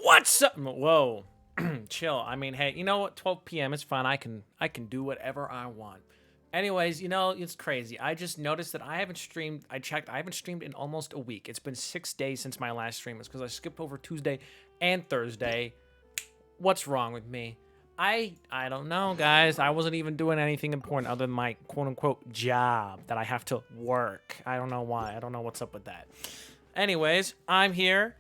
What's up? Whoa. Chill. I mean, hey, you know what? 12 p.m. It's fine. I can do whatever I want. Anyways, you know, it's crazy. I just noticed that I haven't streamed. I checked. I haven't streamed in almost a week. It's been 6 days since my last stream. It's because I skipped over Tuesday and Thursday. What's wrong with me? I don't know, guys. I wasn't even doing anything important other than my quote-unquote job that I have to work. I don't know why. I don't know what's up with that. Anyways, I'm here.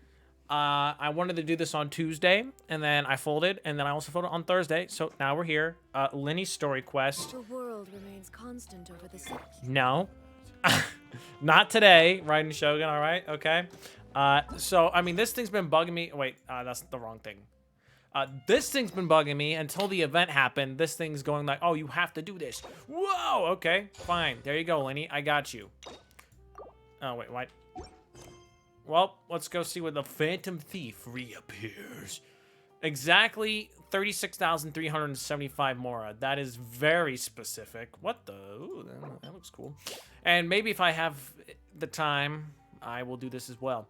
I wanted to do this on Tuesday, and then I folded, and then I also folded on Thursday. So now we're here. Lyney's story quest. The world remains constant over the sea. No. Not today, Raiden Shogun, all right? Okay. So, I mean, this thing's been bugging me. Wait, that's the wrong thing. This thing's been bugging me until the event happened. This thing's going like, oh, you have to do this. Whoa, okay, fine. There you go, Lyney. I got you. Oh, wait, what? Well, let's go see where the Phantom Thief reappears. Exactly 36,375 Mora. That is very specific. What the? Ooh, that looks cool. And maybe if I have the time, I will do this as well.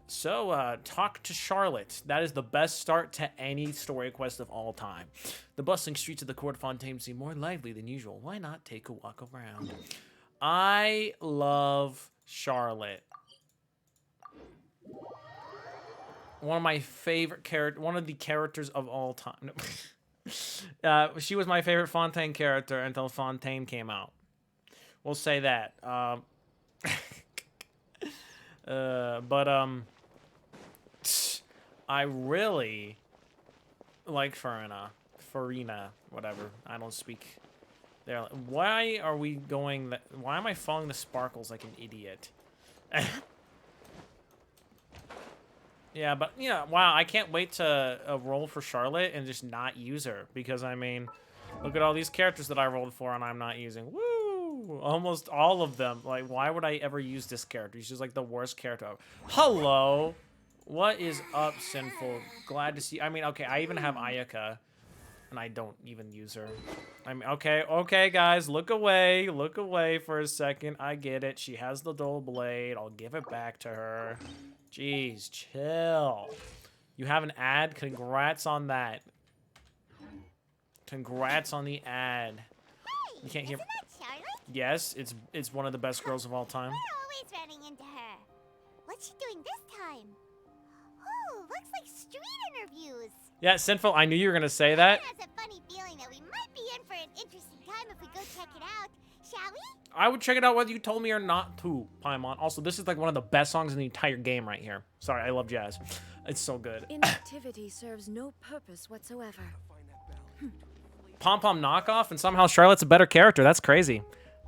So, talk to Charlotte. That is the best start to any story quest of all time. The bustling streets of the Court Fontaine seem more lively than usual. Why not take a walk around? I love Charlotte. One of my favorite one of the characters of all time. She was my favorite Fontaine character until Fontaine came out. We'll say that. I really like Farina, whatever. I don't speak there. Why are we going that? Why am I following the sparkles like an idiot? Yeah, but, you know, wow, I can't wait to roll for Charlotte and just not use her. Because, I mean, look at all these characters that I rolled for and I'm not using. Woo! Almost all of them. Like, why would I ever use this character? She's, like, the worst character ever. Hello! What is up, Sinful? Glad to see... I mean, okay, I even have Ayaka. And I don't even use her. I mean, okay, guys, look away for a second. I get it. She has the dull blade. I'll give it back to her. Jeez, chill. You have an ad? Congrats on that. Congrats on the ad. Hey, you can't hear. Isn't that Charlotte? Yes, it's one of the best girls of all time. We're always running into her. What's she doing this time? Oh, looks like street interviews. Yeah, Sinful, I knew you were gonna say that. I has a funny feeling that we might be in for an interesting time if we go check it out. Shall we? I would check it out whether you told me or not to, Paimon. Also, this is like one of the best songs in the entire game right here. Sorry, I love jazz. It's so good. Inactivity serves no purpose whatsoever. Pom Pom knockoff, and somehow Charlotte's a better character. That's crazy.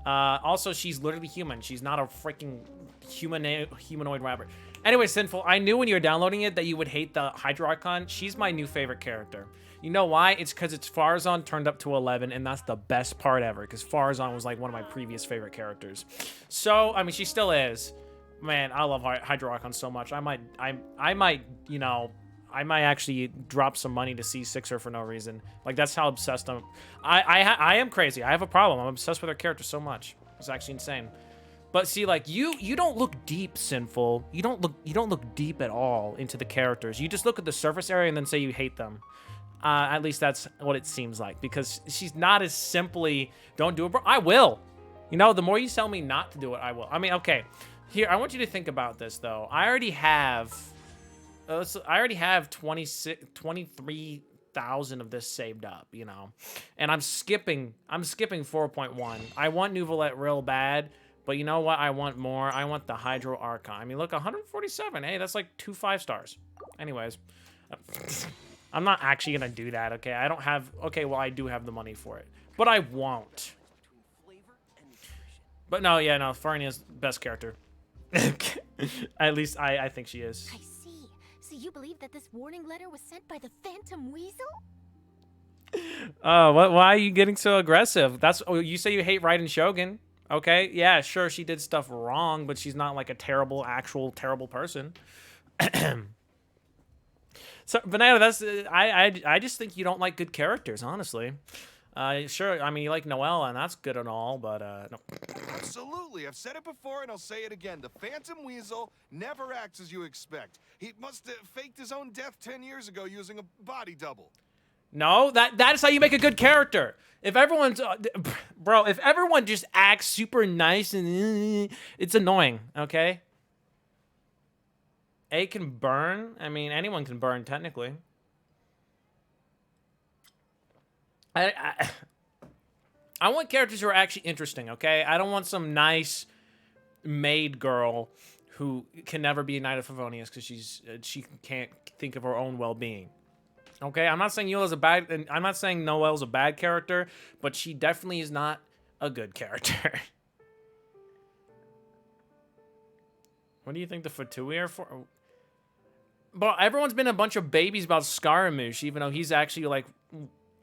Also, she's literally human. She's not a freaking humanoid rabbit. Anyway, Sinful, I knew when you were downloading it that you would hate the Hydro Archon. She's my new favorite character. You know why? It's because it's Farazan turned up to 11, and that's the best part ever, because Farazan was like one of my previous favorite characters. So, I mean, she still is. Man, I love Hydro Archon so much. I might, you know, I might actually drop some money to C6 her for no reason. Like, that's how obsessed I am crazy. I have a problem. I'm obsessed with her character so much. It's actually insane. But see, like, you don't look deep, Sinful. You don't look deep at all into the characters. You just look at the surface area and then say you hate them. At least that's what it seems like, because she's not as simply, don't do it, bro. I will. You know, the more you tell me not to do it, I will. I mean, okay. Here, I want you to think about this, though. I already have 23,000 of this saved up, you know. And I'm skipping 4.1. I want Nouvelette real bad, but you know what? I want more. I want the Hydro Archon. I mean, look, 147. Hey, that's like 2 5-stars. Anyways. I'm not actually gonna do that, okay? I don't have... Okay, well, I do have the money for it. But I won't. But no, yeah, no, Farnia's best character. At least I think she is. I see. So you believe that this warning letter was sent by the Phantom Weasel? Oh, why are you getting so aggressive? Oh, you say you hate Raiden Shogun. Okay, yeah, sure, she did stuff wrong, but she's not like a terrible person. So, Banana, that's I just think you don't like good characters, honestly. Sure, I mean, you like Noelle, and that's good and all, but, no. Absolutely. I've said it before and I'll say it again. The Phantom Weasel never acts as you expect. He must have faked his own death 10 years ago using a body double. No, that is how you make a good character. If everyone's, bro, if everyone just acts super nice and it's annoying, okay? A can burn. I mean, anyone can burn technically. I want characters who are actually interesting, okay? I don't want some nice maid girl who can never be a Knight of Favonius because she can't think of her own well-being. Okay, I'm not saying Eula's a bad, and I'm not saying Noelle's a bad character, but she definitely is not a good character. What do you think the Fatui are for? But everyone's been a bunch of babies about Scaramouche, even though he's actually like,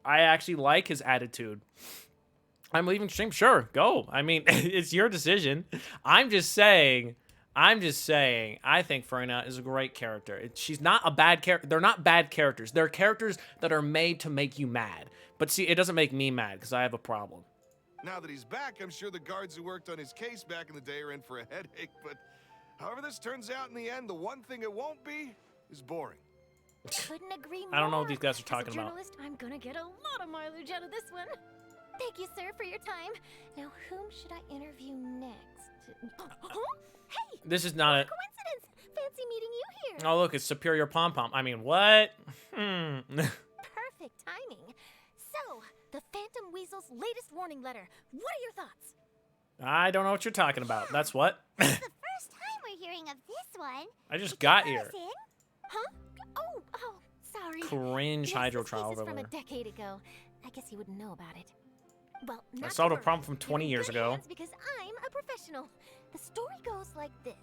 I actually like his attitude. I'm leaving stream. Sure, go. I mean, it's your decision. I'm just saying, I think Farina is a great character. She's not a bad character. They're not bad characters. They're characters that are made to make you mad. But see, it doesn't make me mad because I have a problem. Now that he's back, I'm sure the guards who worked on his case back in the day are in for a headache, but however this turns out in the end, the one thing it won't be is boring. Couldn't agree more. I don't know what these guys are talking As a about. journalist, I'm gonna get a lot of mileage out of this one. Thank you, sir, for your time. Now, whom should I interview next? Huh? Hey! This is not a... Coincidence! Fancy meeting you here. Oh, look, it's Superior Pom Pom. I mean, what? Perfect timing. So, the Phantom Weasel's latest warning letter. What are your thoughts? I don't know what you're talking about. That's what? It's the first time we're hearing of this one. I just Could got you here. fill us in? Huh? Oh, sorry. Cringe Yes, hydro this trial case is over from there. a decade ago. I guess you wouldn't know about it. Well, I not solved to a problem worry. from You're 20 in years good ago. hands because I'm a professional. The story goes like this.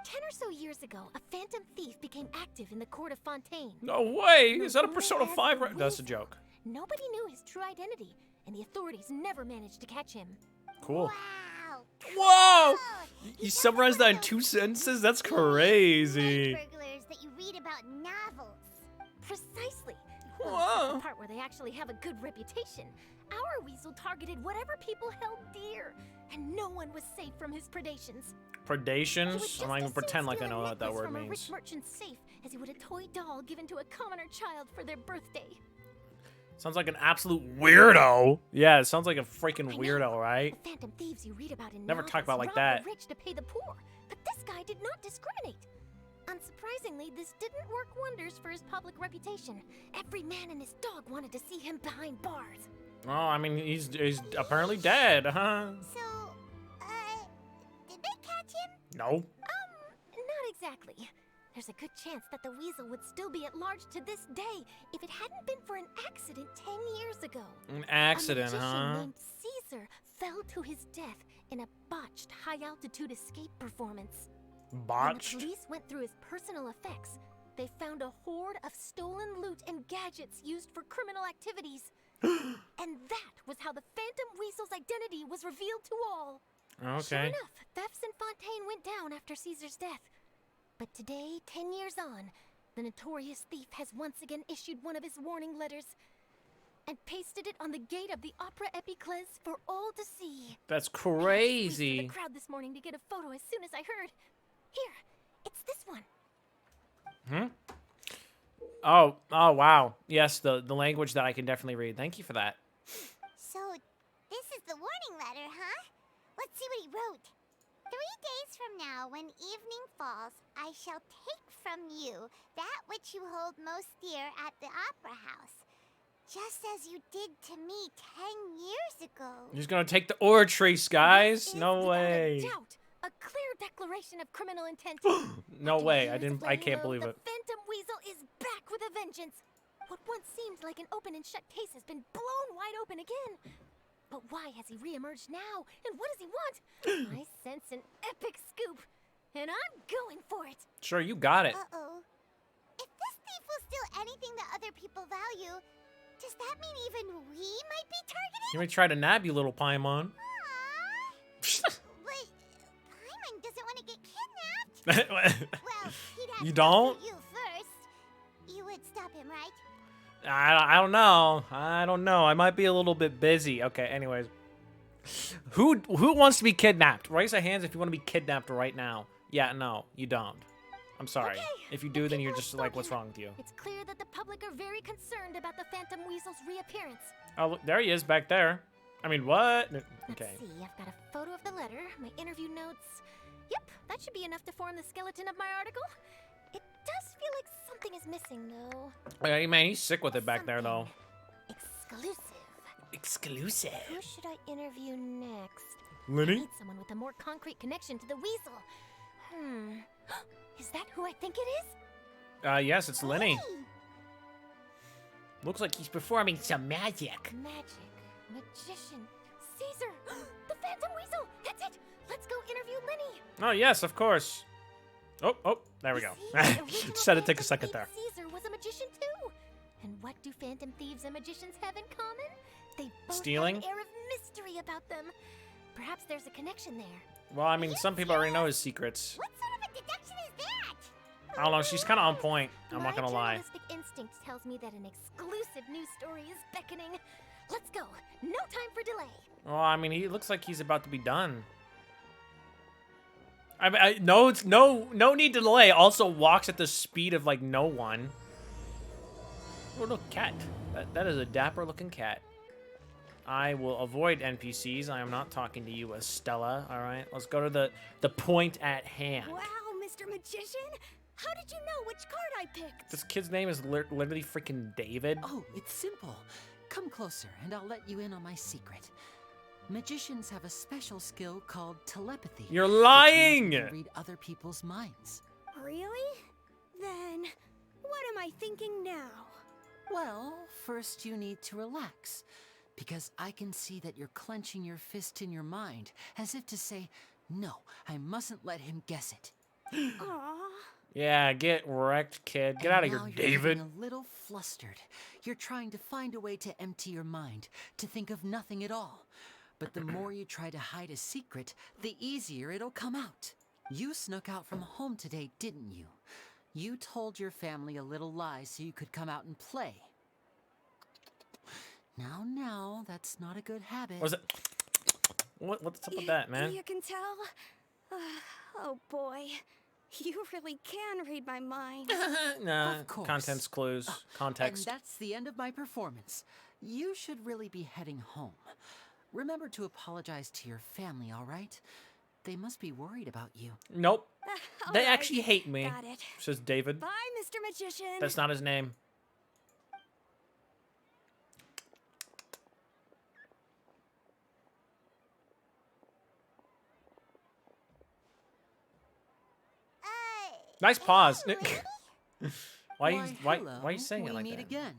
10 or so years ago, a phantom thief became active in the court of Fontaine. No way! Is that a Known Persona as 5? the That's a Weasel. joke. Nobody knew his true identity, and the authorities never managed to catch him. Cool. Wow. Whoa! He's You not summarized like that in one of 2 those sentences? That's night crazy. burglars that you read about in novels. Precisely. Well, Whoa. except the part where they actually have a good reputation. Our weasel targeted whatever people held dear, and no one was safe from his predations. He would Predations? just I'm not even as soon pretend like I steal a know what that necklace word from a means. rich merchant's safe as he would a toy doll given to a commoner child for their birthday. Sounds like an absolute weirdo. Yeah, it sounds like a freaking I know. weirdo, right? The phantom thieves you read about in Never novels talk about like rob that. the rich to pay the poor, but this guy did not discriminate. Unsurprisingly, this didn't work wonders for his public reputation. Every man and his dog wanted to see him behind bars. Oh, I mean, he's apparently dead, huh? So, did they catch him? No. Not exactly. There's a good chance that the weasel would still be at large to this day if it hadn't been for an accident 10 years ago. An accident, A magician huh? named Caesar fell to his death in a botched high-altitude escape performance. Botched? When the police went through his personal effects, they found a hoard of stolen loot and gadgets used for criminal activities. And that was how the Phantom Weasel's identity was revealed to all. Sure Okay. enough, thefts in Fontaine went down after Caesar's death. But today, 10 years on, the notorious thief has once again issued one of his warning letters and pasted it on the gate of the Opera Epiclese for all to see. That's I raced through crazy. the crowd this morning to get a photo as soon as I heard. Here, it's this one. Oh, wow. Yes, the language that I can definitely read. Thank you for that. So, this is the warning letter, huh? Let's see what he wrote. 3 days from now, when evening falls, I shall take from you that which you hold most dear at the Opera House, just as you did to me 10 years ago. He's gonna take the Oratrice, guys. This is, No without a way. doubt, a clear declaration of criminal intent. No After way. years of I laying can't low, believe it. The Phantom Weasel is back with a vengeance. What once seemed like an open and shut case has been blown wide open again. But why has he reemerged now? And what does he want? I sense an epic scoop, and I'm going for it. Sure, you got it. Uh-oh. If this thief will steal anything that other people value, does that mean even we might be targeted? He may try to nab you, little Paimon. But Paimon doesn't want to get kidnapped. Well, he'd have You to go don't? through you first. You would stop him, right? I don't know. I don't know. I might be a little bit busy. Okay, anyways. Who wants to be kidnapped? Raise your hands if you want to be kidnapped right now. Yeah, no, you don't. I'm sorry. Okay, If you do, then you're just like, what's wrong with you? It's clear that the public are very concerned about the Phantom Weasel's reappearance. Oh, look, there he is back there. I mean, what? Okay. Let's see, I've got a photo of the letter, my interview notes. Yep, that should be enough to form the skeleton of my article. It does feel like something is missing, though. Hey, man, he's sick with it back there, though. Exclusive. Exclusive. Who should I interview next? I Lyney? need someone with a more concrete connection to the weasel. Is that who I think it is? Yes, it's Lyney. Looks like he's performing some magic. Magic. Magician. Caesar. The Phantom Weasel. That's it. Let's go interview Lyney. Oh, yes, of course. Oh, there we go. Just had to take a second there. Caesar was a magician too. And what do phantom thieves and magicians have in common? They both Stealing? have an air of mystery about them. Perhaps there's a connection there. Well, I mean, some people already know his secrets. What sort of a deduction is that? I don't know, she's kind of on point. I'm not gonna My lie. journalistic instinct tells me that an exclusive news story is beckoning. Let's go. No time for delay. Well, I mean, he looks like he's about to be done. I mean, no need to delay. Also walks at the speed of like no one. Oh, look, cat. That is a dapper looking cat. I will avoid NPCs. I am not talking to you, Estella. All right, let's go to the point at hand. Wow, Mr. Magician! How did you know which card I picked? This kid's name is literally freaking David. Oh, it's simple. Come closer, and I'll let you in on my secret. Magicians have a special skill called telepathy. You're which means lying! they can read other people's minds. Really? Then, what am I thinking now? Well, first you need to relax, because I can see that you're clenching your fist in your mind, as if to say, no, I mustn't let him guess it. Aww. Yeah, get wrecked, kid. Get out of here, Now you're David. getting a little flustered. You're trying to find a way to empty your mind, to think of nothing at all. But the more you try to hide a secret, the easier it'll come out. You snuck out from home today, didn't you? You told your family a little lie so you could come out and play. Now, that's not a good habit. Was it? What's up with that, man? You can tell? Oh boy. You really can read my mind. Nah, Of course. contents clues, context. And that's the end of my performance. You should really be heading home. Remember to apologize to your family, all right? They must be worried about you. Nope. They Alright, actually hate me, Got it. says David. Bye, Mr. Magician. That's not his name. Nice pause. Why are you saying we it like meet that? again.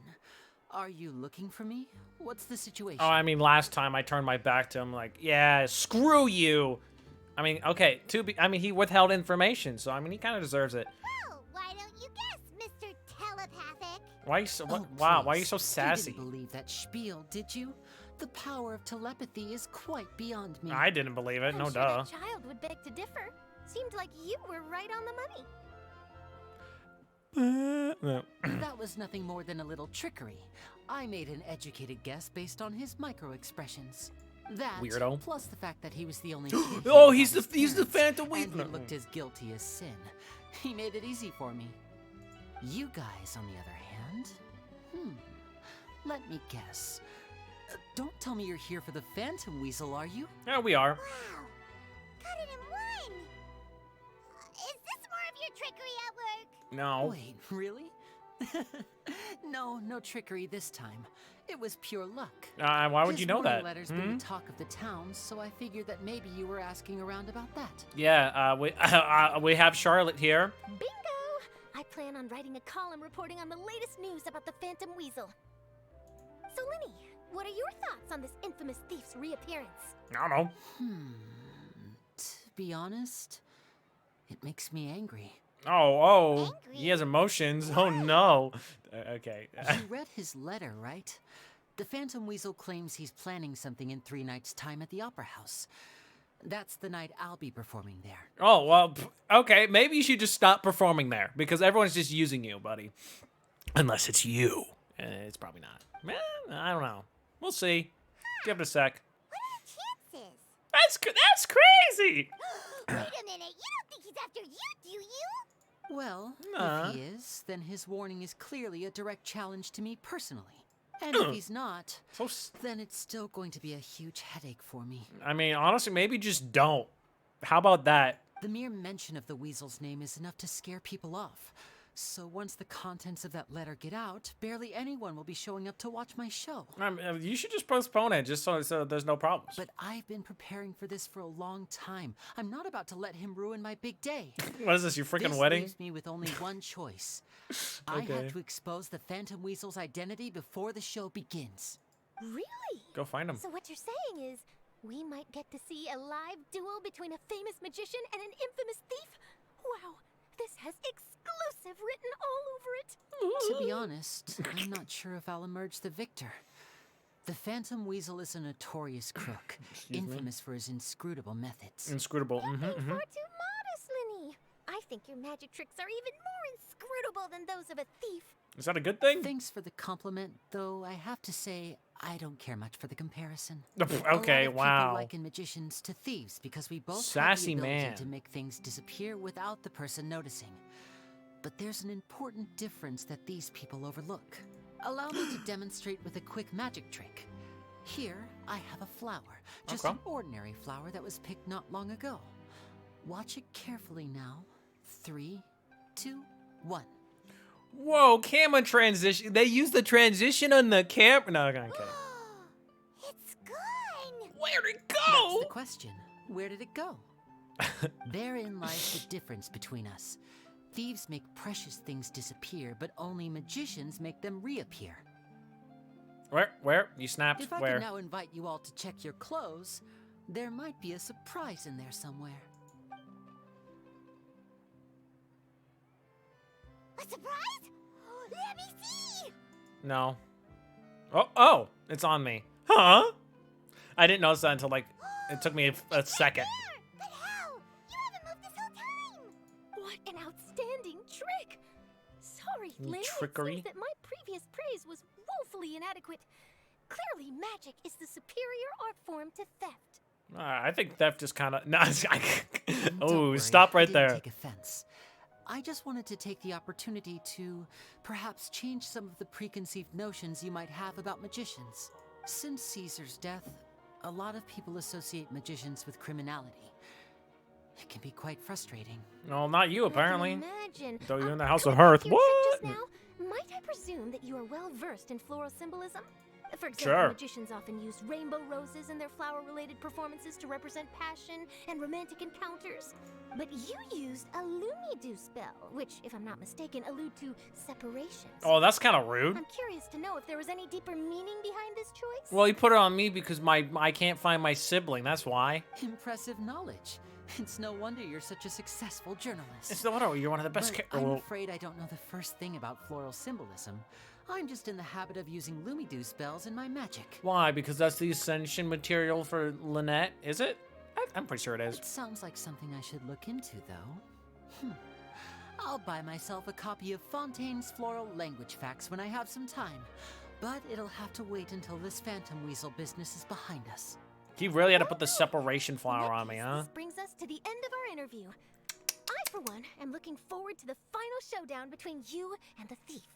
Are you looking for me? What's the situation? Oh, I mean, last time I turned my back to him, like, yeah, screw you. I mean, okay, he withheld information, so I mean, he kind of deserves it. Well, why don't you guess, Mr. Telepathic? Why you so? Oh, Wow, why are you please. so sassy? You didn't believe that spiel, did you? The power of telepathy is quite beyond me. I didn't believe it. I'm No, sure duh. that child would beg to differ. Seemed like you were right on the money. No. That was nothing more than a little trickery. I made an educated guess based on his micro-expressions. That, Weirdo. plus the fact that he was the only kid here Oh, without he's his the parents, Phantom and Weasel. he looked as guilty as sin. He made it easy for me. You guys, on the other hand, let me guess. Don't tell me you're here for the Phantom Weasel, are you? Yeah, we are. Wow, got it in one. Is this more of your trickery at work? No. Wait, really? No trickery this time. It was pure luck. Why would His you know warning that? Letter's been the talk of the town, so I figured that maybe you were asking around about that. Yeah, we have Charlotte here. Bingo! I plan on writing a column reporting on the latest news about the Phantom Weasel. So, Lyney, what are your thoughts on this infamous thief's reappearance? I don't know. To be honest, it makes me angry. Oh, Angry? he has emotions. Oh no. Okay. You read his letter, right? The Phantom Weasel claims he's planning something in 3 nights' time at the Opera House. That's the night I'll be performing there. Oh well. Okay, maybe you should just stop performing there because everyone's just using you, buddy. Unless it's you, It's probably not. I don't know. We'll see. Give it a sec. What are the chances? That's crazy. Wait a minute, you don't think he's after you, do you? Well, Nah. if he is, then his warning is clearly a direct challenge to me personally. And if he's not, then it's still going to be a huge headache for me. I mean, honestly, maybe just don't. How about that? The mere mention of the weasel's name is enough to scare people off. So once the contents of that letter get out, barely anyone will be showing up to watch my show. You should just postpone it, just so there's no problems. But I've been preparing for this for a long time. I'm not about to let him ruin my big day. What is this, your freaking This wedding? leaves me with only one choice. I have to expose the Phantom Weasel's identity before the show begins. Really? Go find him. So what you're saying is, we might get to see a live duel between a famous magician and an infamous thief? Wow, this has exclusive written all over it. To be honest, I'm not sure if I'll emerge the victor. The Phantom Weasel is a notorious crook, infamous for his inscrutable methods. Inscrutable. You're being far too modest, Lyney. I think your magic tricks are even more inscrutable than those of a thief. Is that a good thing? Thanks for the compliment, though I have to say I don't care much for the comparison. Okay, a lot of wow. people liken magicians to thieves because we both Sassy have the ability man. to make things disappear without the person noticing. But there's an important difference that these people overlook. Allow me to demonstrate with a quick magic trick. Here, I have a flower. Just Okay. an ordinary flower that was picked not long ago. Watch it carefully now. 3, 2, 1. Whoa, camera transition. They use the transition on the camera. No, okay. It's gone! Where'd it That's go? the question. Where did it go? Therein lies the difference between us. Thieves make precious things disappear, but only magicians make them reappear. Where? You snapped? If I Where? can now invite you all to check your clothes, there might be a surprise in there somewhere. A surprise? Let me see! No. Oh, it's on me. Huh? I didn't notice that until, like, it took me a second. But how? You haven't moved this whole time! What an outstanding trick! Sorry, Lyney, Trickery? it seems that my previous praise was woefully inadequate. Clearly, magic is the superior art form to theft. I think theft is kind of... No, Don't oh, worry, stop I right didn't there. Take offense. I just wanted to take the opportunity to perhaps change some of the preconceived notions you might have about magicians. Since Caesar's death, a lot of people associate magicians with criminality. It can be quite frustrating. No, not you, apparently. I can imagine. Though you're in the House Could of I Hearth. hear a trick What? just now? Might I presume that you are well versed in floral symbolism? For example, Sure. magicians often use rainbow roses in their flower-related performances to represent passion and romantic encounters. But you used a Lumidu spell, which, if I'm not mistaken, allude to separations. Oh, that's kind of rude. I'm curious to know if there was any deeper meaning behind this choice. Well, he put it on me because I can't find my sibling. That's why. Impressive knowledge. It's no wonder you're such a successful journalist. It's no wonder you're one of the best. But I'm afraid I don't know the first thing about floral symbolism. I'm just in the habit of using Lumidu spells in my magic. Why? Because that's the ascension material for Lynette, is it? I'm pretty sure it is. It sounds like something I should look into, though. I'll buy myself a copy of Fontaine's Floral Language Facts when I have some time. But it'll have to wait until this Phantom Weasel business is behind us. He really had to put the separation flower on me, huh? This brings us to the end of our interview. I, for one, am looking forward to the final showdown between you and the thief.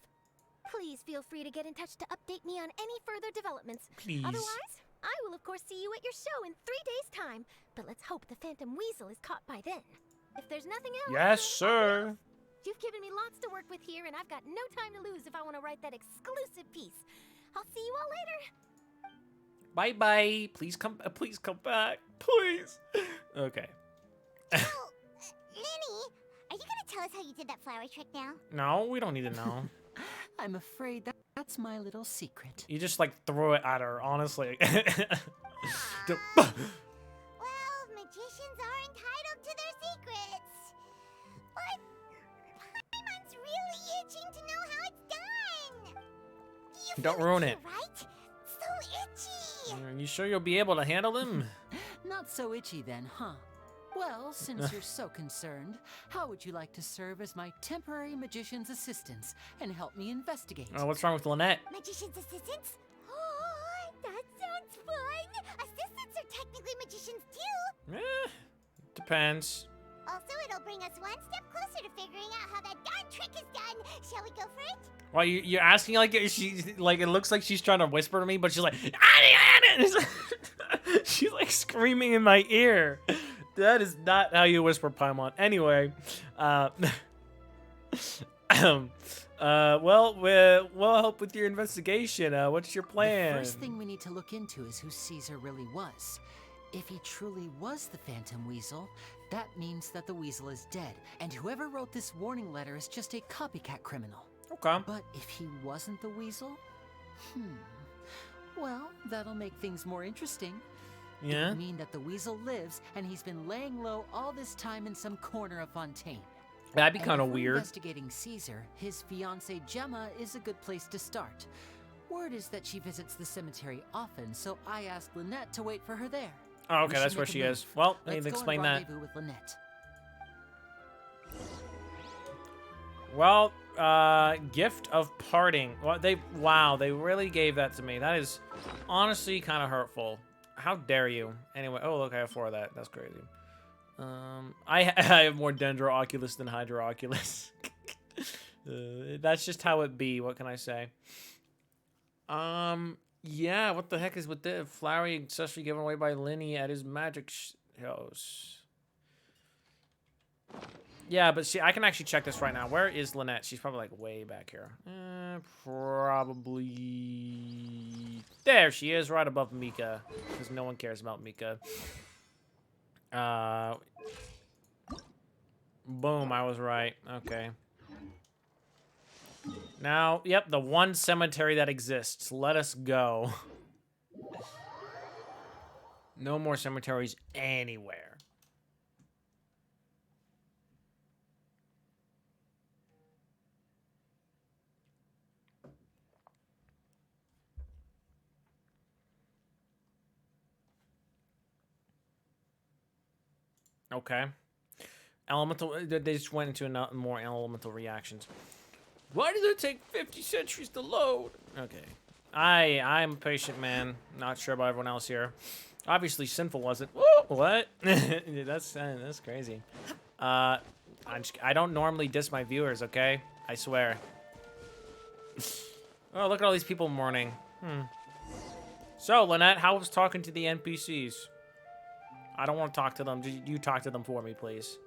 Please feel free to get in touch to update me on any further developments. Please. Otherwise, I will of course see you at your show in 3 days' time. But let's hope the Phantom Weasel is caught by then. If there's nothing else... Yes, sir. You've given me lots to work with here, and I've got no time to lose if I want to write that exclusive piece. I'll see you all later. Bye-bye. Please come back. Please. Okay. Oh, Lyney, are you gonna tell us how you did that flower trick now? No, we don't need to know. I'm afraid that's my little secret. You just, like, threw it at her, honestly. Well, magicians are entitled to their secrets. But Paimon's really itching to know how it's done. You Don't feel ruin itchy, it. right? So itchy. Are you sure you'll be able to handle them? Not so itchy then, huh? Well, since you're so concerned, how would you like to serve as my temporary magician's assistants and help me investigate? Oh, what's wrong with Lynette? Magician's assistants? Oh, that sounds fun! Assistants are technically magicians too! Depends. Also, it'll bring us one step closer to figuring out how that darn trick is done. Shall we go for it? Well, you're asking like she like it looks like she's trying to whisper to me, but she's like, she's like screaming in my ear. That is not how you whisper, Paimon. Anyway, well, we'll help with your investigation. What's your plan? The first thing we need to look into is who Caesar really was. If he truly was the Phantom Weasel, that means that the weasel is dead, and whoever wrote this warning letter is just a copycat criminal. Okay. But if he wasn't the weasel? Well, that'll make things more interesting. Yeah. It'll mean that the weasel lives, and he's been laying low all this time in some corner of Fontaine. That'd be And kind of if we're weird. Investigating Caesar, his fiancée Gemma is a good place to start. Word is that she visits the cemetery often, so I asked Lynette to wait for her there. Oh, We okay, should that's where make a she move. is. Well, I Let's need to go explain and that. rendezvous with Lynette. Well, gift of parting. Well, they really gave that to me. That is honestly kind of hurtful. How dare you? Anyway, oh look, I have 4 of that. That's crazy. I have more Dendrooculus than Hydrooculus. That's just how it be. What can I say? Yeah. What the heck is with the flowery accessory given away by Lyney at his magic house? Yeah, but see, I can actually check this right now. Where is Lynette? She's probably like way back here. Probably there. She is, right above Mika, because no one cares about Mika. Boom, I was right. Okay. Now, yep, the one cemetery that exists. Let us go. No more cemeteries anywhere. Okay. Elemental. They just went into more elemental reactions. Why did it take 50 centuries to load? Okay. I'm a patient man. Not sure about everyone else here. Obviously, Sinful wasn't. Whoa, what? That's crazy. I don't normally diss my viewers, okay? I swear. Oh, look at all these people mourning. So, Lynette, how was talking to the NPCs? I don't want to talk to them. You talk to them for me, please.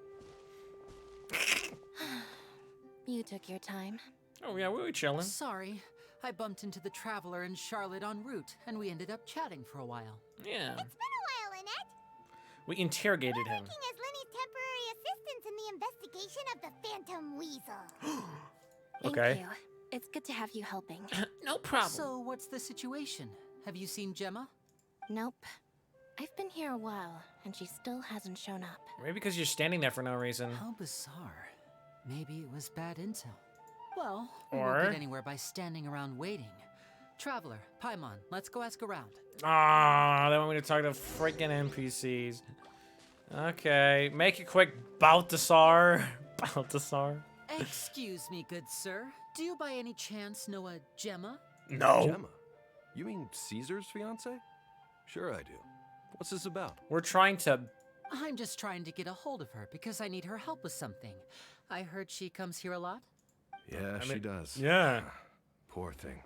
You took your time. Oh, yeah, we were chilling. Sorry, I bumped into the Traveler and Charlotte en route, and we ended up chatting for a while. Yeah. It's been a while, Lynette. We interrogated him. Working as Lyney's temporary assistants in the investigation of the Phantom Weasel. Thank Okay. you. It's good to have you helping. No problem. So, what's the situation? Have you seen Gemma? Nope. I've been here a while, and she still hasn't shown up. Maybe because you're standing there for no reason. How bizarre. Maybe it was bad intel. Well, we Or- won't get anywhere by standing around waiting. Traveler, Paimon, let's go ask around. Ah, they want me to talk to freaking NPCs. Okay, make it quick, Balthasar. Balthasar. Excuse me, good sir. Do you by any chance know a Gemma? No. Gemma? You mean Caesar's fiance? Sure I do. What's this about? We're trying to. I'm just trying to get a hold of her because I need her help with something. I heard she comes here a lot. Yeah, she mean, does. yeah. Poor thing.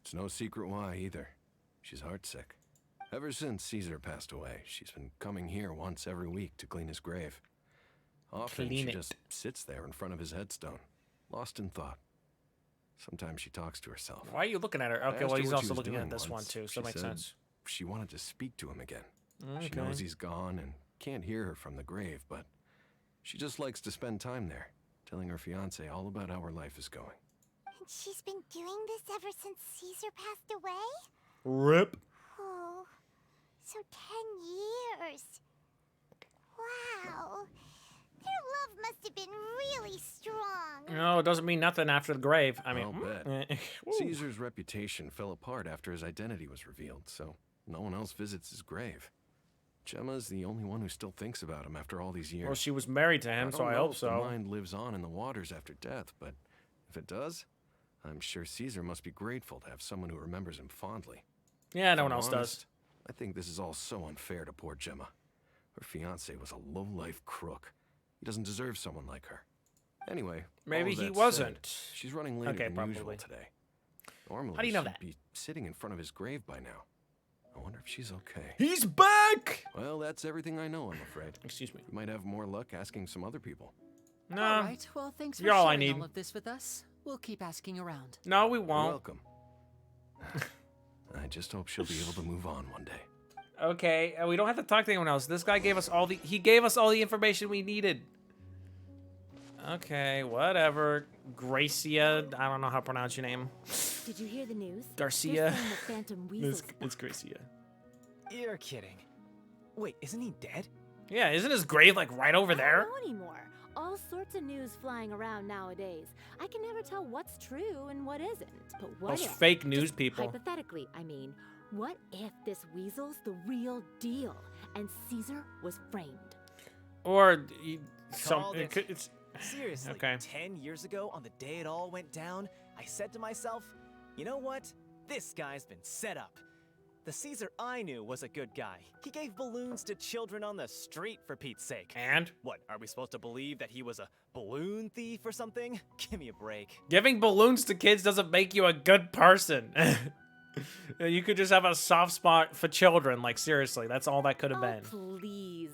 It's no secret why either. She's heartsick. Ever since Caesar passed away, she's been coming here once every week to clean his grave. Often Clean she it. just sits there in front of his headstone, lost in thought. Sometimes she talks to herself. Why are you looking at her? I Okay, asked well, her he's what she also was looking at doing this one once. too, so She it makes said sense. She wanted to speak to him again. She Okay. knows he's gone and can't hear her from the grave, but she just likes to spend time there, telling her fiance all about how her life is going. And she's been doing this ever since Caesar passed away? Rip. Oh, so 10 years. Wow. Their love must have been really strong. No, it doesn't mean nothing after the grave. I mean, I'll bet. Woo. Caesar's reputation fell apart after his identity was revealed, so no one else visits his grave. Gemma's the only one who still thinks about him after all these years. Well, she was married to him, so I hope if the so. mind lives on in the waters after death, but if it does, I'm sure Caesar must be grateful to have someone who remembers him fondly. Yeah, no If one I'm else honest, does. I think this is all so unfair to poor Gemma. Her fiance was a low-life crook. He doesn't deserve someone like her. Anyway, Maybe all of he that wasn't. said, she's running later Okay, than probably. usual today. Normally, How do you know she'd that? be sitting in front of his grave by now. I wonder if she's okay. He's back! Well, that's everything I know, I'm afraid. Excuse me. You might have more luck asking some other people. No. All right, well, thanks for You're all I sharing need. all of this with us. We'll keep asking around. No, we You're won't. welcome. I just hope she'll be able to move on one day. Okay, we don't have to talk to anyone else. This guy gave us all the information we needed. Okay, whatever. Gracia, I don't know how to pronounce your name. Did you hear the news? Garcia. They're saying the Phantom Weasel's It's Gracia. You're kidding. Wait, isn't he dead? Yeah, isn't his grave like right over I there? don't know anymore. All sorts of news flying around nowadays. I can never tell what's true and what isn't. But what Those if? fake news Just people. Hypothetically, I mean, what if this weasel's the real deal and Caesar was framed? Or Called it. it's Seriously, Okay. 10 years ago, on the day it all went down, I said to myself, you know what? This guy's been set up. The Caesar I knew was a good guy. He gave balloons to children on the street, for Pete's sake. and What, are we supposed to believe that he was a balloon thief or something? Give me a break. giving balloons to kids doesn't make you a good person. You could just have a soft spot for children. Like, seriously, that's all that could have Oh, been. please.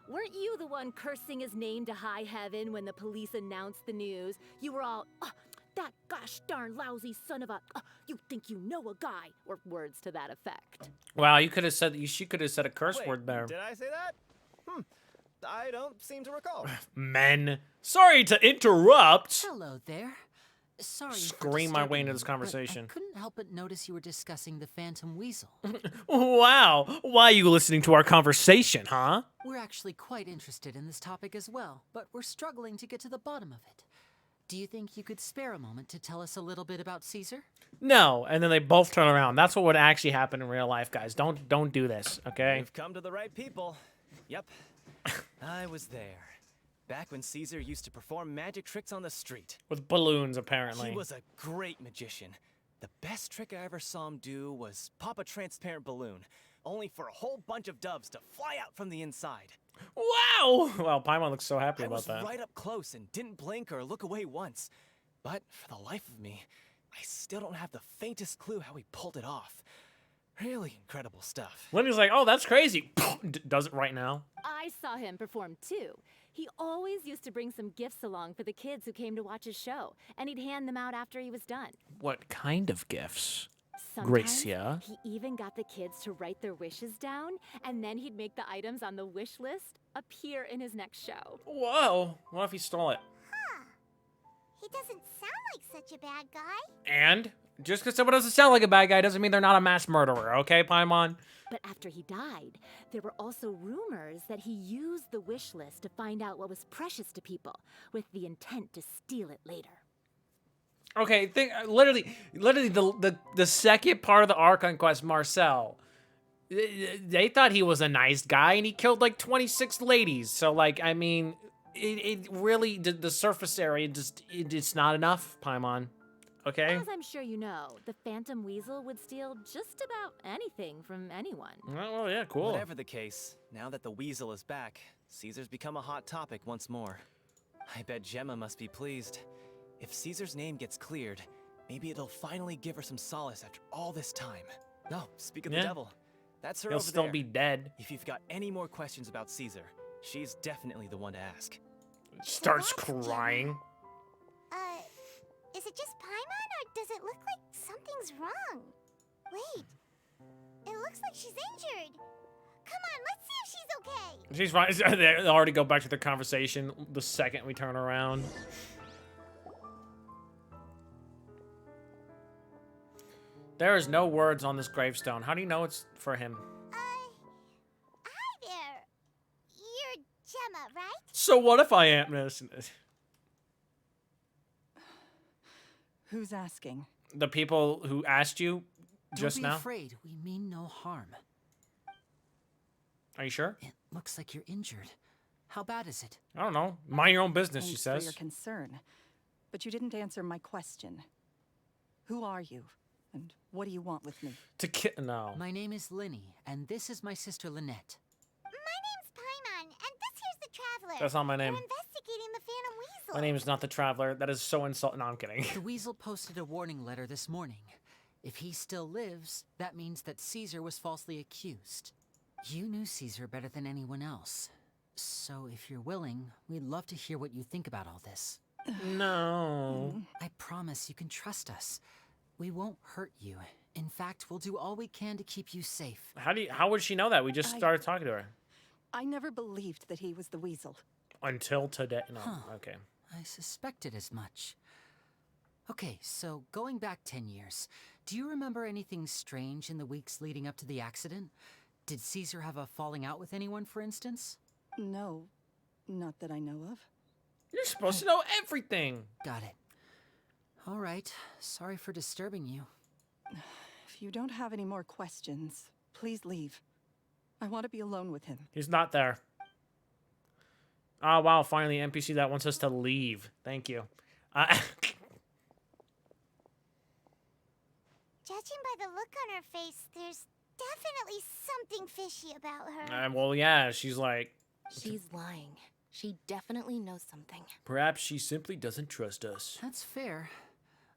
Weren't you the one cursing his name to high heaven when the police announced the news? You were all, "Oh, that gosh darn lousy son of a, you think you know a guy," or words to that effect. Wow, you could have said she could have said a curse Wait, word there. did I say that? I don't seem to recall. Men, sorry to interrupt. Hello there. Sorry. for Scream my way disturbing into this you, but conversation. I couldn't help but notice you were discussing the Phantom Weasel. Wow, why are you listening to our conversation, huh? We're actually quite interested in this topic as well, but we're struggling to get to the bottom of it. Do you think you could spare a moment to tell us a little bit about Caesar? No, and then they both turn around. That's what would actually happen in real life, guys. Don't do this, okay? You've come to the right people. Yep, I was there. Back when Caesar used to perform magic tricks on the street. With balloons, apparently. He was a great magician. The best trick I ever saw him do was pop a transparent balloon, only for a whole bunch of doves to fly out from the inside. Wow! Wow, Paimon looks so happy I about was that. right up close and didn't blink or look away once. But for the life of me, I still don't have the faintest clue how he pulled it off. Really incredible stuff. Lenny's like, oh, that's crazy. Does it right now. I saw him perform too. He always used to bring some gifts along for the kids who came to watch his show, and he'd hand them out after he was done. What kind of gifts? Sometimes Gracia. he even got the kids to write their wishes down, and then he'd make the items on the wish list appear in his next show. Whoa, what if he stole it? He doesn't sound like such a bad guy. And just because someone doesn't sound like a bad guy doesn't mean they're not a mass murderer, okay, Paimon? But after he died, there were also rumors that he used the wish list to find out what was precious to people, with the intent to steal it later. Okay, think literally the second part of the Archon quest, Marcel. They thought he was a nice guy, and he killed like 26 ladies. So, like, I mean, it really the surface area it's not enough, Paimon. Okay. As I'm sure you know, the Phantom Weasel would steal just about anything from anyone. Oh yeah, cool. Whatever the case, now that the weasel is back, Caesar's become a hot topic once more. I bet Gemma must be pleased. If Caesar's name gets cleared, maybe it'll finally give her some solace after all this time. No, speak of the Yeah. devil. That's her He'll over still there. be dead. If you've got any more questions about Caesar, she's definitely the one to ask. Starts Relax, Gemma. crying. Is it just Paimon, or does it look like something's wrong? Wait, it looks like she's injured. Come on, let's see if she's okay. She's fine. They already go back to the conversation the second we turn around. There is no words on this gravestone. How do you know it's for him? Hi there. You're Gemma, right? So what if I am? Who's asking? The people who asked you Don't just be now? afraid. We mean no harm. Are you sure? It looks like you're injured. How bad is it? I don't know. Mind your own business, she Thanks for your says. concern, but you didn't answer my question. Who are you, and what do you want with me? No. My name is Lyney, and this is my sister Lynette. My name's Paimon, and this here's the Traveler. That's not my name. We're investigating the Phantom Weasel. My name is not the Traveler. That is so insulting. No, I'm kidding. The Weasel posted a warning letter this morning. If he still lives, that means that Caesar was falsely accused. You knew Caesar better than anyone else. So if you're willing, we'd love to hear what you think about all this. No. I promise you can trust us. We won't hurt you. In fact, we'll do all we can to keep you safe. How would she know that? We just started talking to her. I never believed that he was the Weasel. Until today. No. Huh. Okay. I suspected as much. Okay, so going back 10 years, do you remember anything strange in the weeks leading up to the accident? Did Caesar have a falling out with anyone, for instance? No, not that I know of. You're supposed to know everything. Got it. All right. Sorry for disturbing you. If you don't have any more questions, please leave. I want to be alone with him. He's not there. Oh, wow. Finally, NPC that wants us to leave. Thank you. Judging by the look on her face, there's definitely something fishy about her. Well, yeah. She's like... She's lying. She definitely knows something. Perhaps she simply doesn't trust us. That's fair.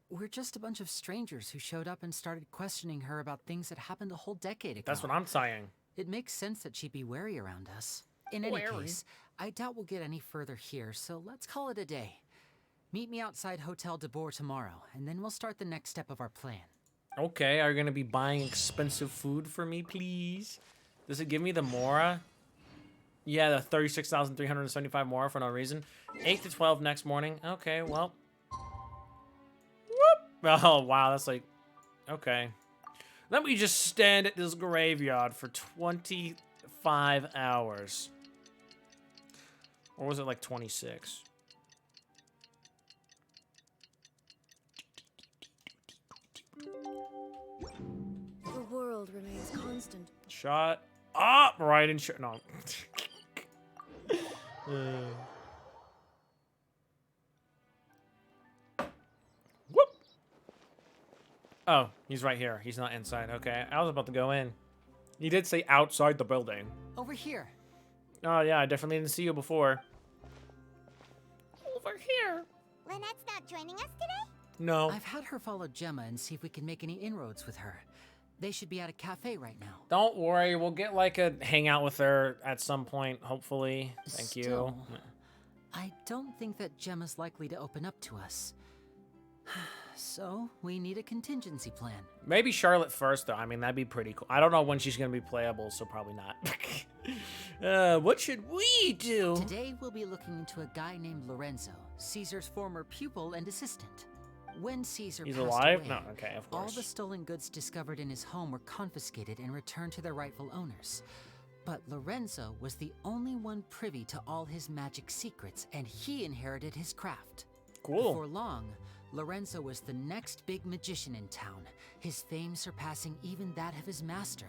We're just a bunch of strangers who showed up and started questioning her about things that happened a whole decade ago. That's what I'm saying. It makes sense that she'd be wary around us. In any case, I doubt we'll get any further here, so let's call it a day. Meet me outside Hotel de Boer tomorrow, and then we'll start the next step of our plan. Okay, are you going to be buying expensive food for me, please? Does it give me the Mora? Yeah, the 36,375 Mora for no reason. 8 to 12 next morning. Okay, well. Whoop! Oh, wow, that's like... Okay. Let me just stand at this graveyard for 25 hours. Or was it like 26? The world remains constant. Shut up, right in no. Whoop. Oh, he's right here. He's not inside. Okay, I was about to go in. He did say outside the building. Over here. Oh yeah, I definitely didn't see you before. Over here. Lynette's not joining us today? No. I've had her follow Gemma and see if we can make any inroads with her. They should be at a cafe right now. Don't worry, we'll get like a hangout with her at some point, hopefully. Thank Still, you. I don't think that Gemma's likely to open up to us. So, we need a contingency plan. Maybe Charlotte first, though. I mean, that'd be pretty cool. I don't know when she's going to be playable, so probably not. What should we do? Today, we'll be looking into a guy named Lorenzo, Caesar's former pupil and assistant. When Caesar He's passed alive? away, No, okay, of all course. the stolen goods discovered in his home were confiscated and returned to their rightful owners. But Lorenzo was the only one privy to all his magic secrets, and he inherited his craft. Cool. Before long, Lorenzo was the next big magician in town, his fame surpassing even that of his master,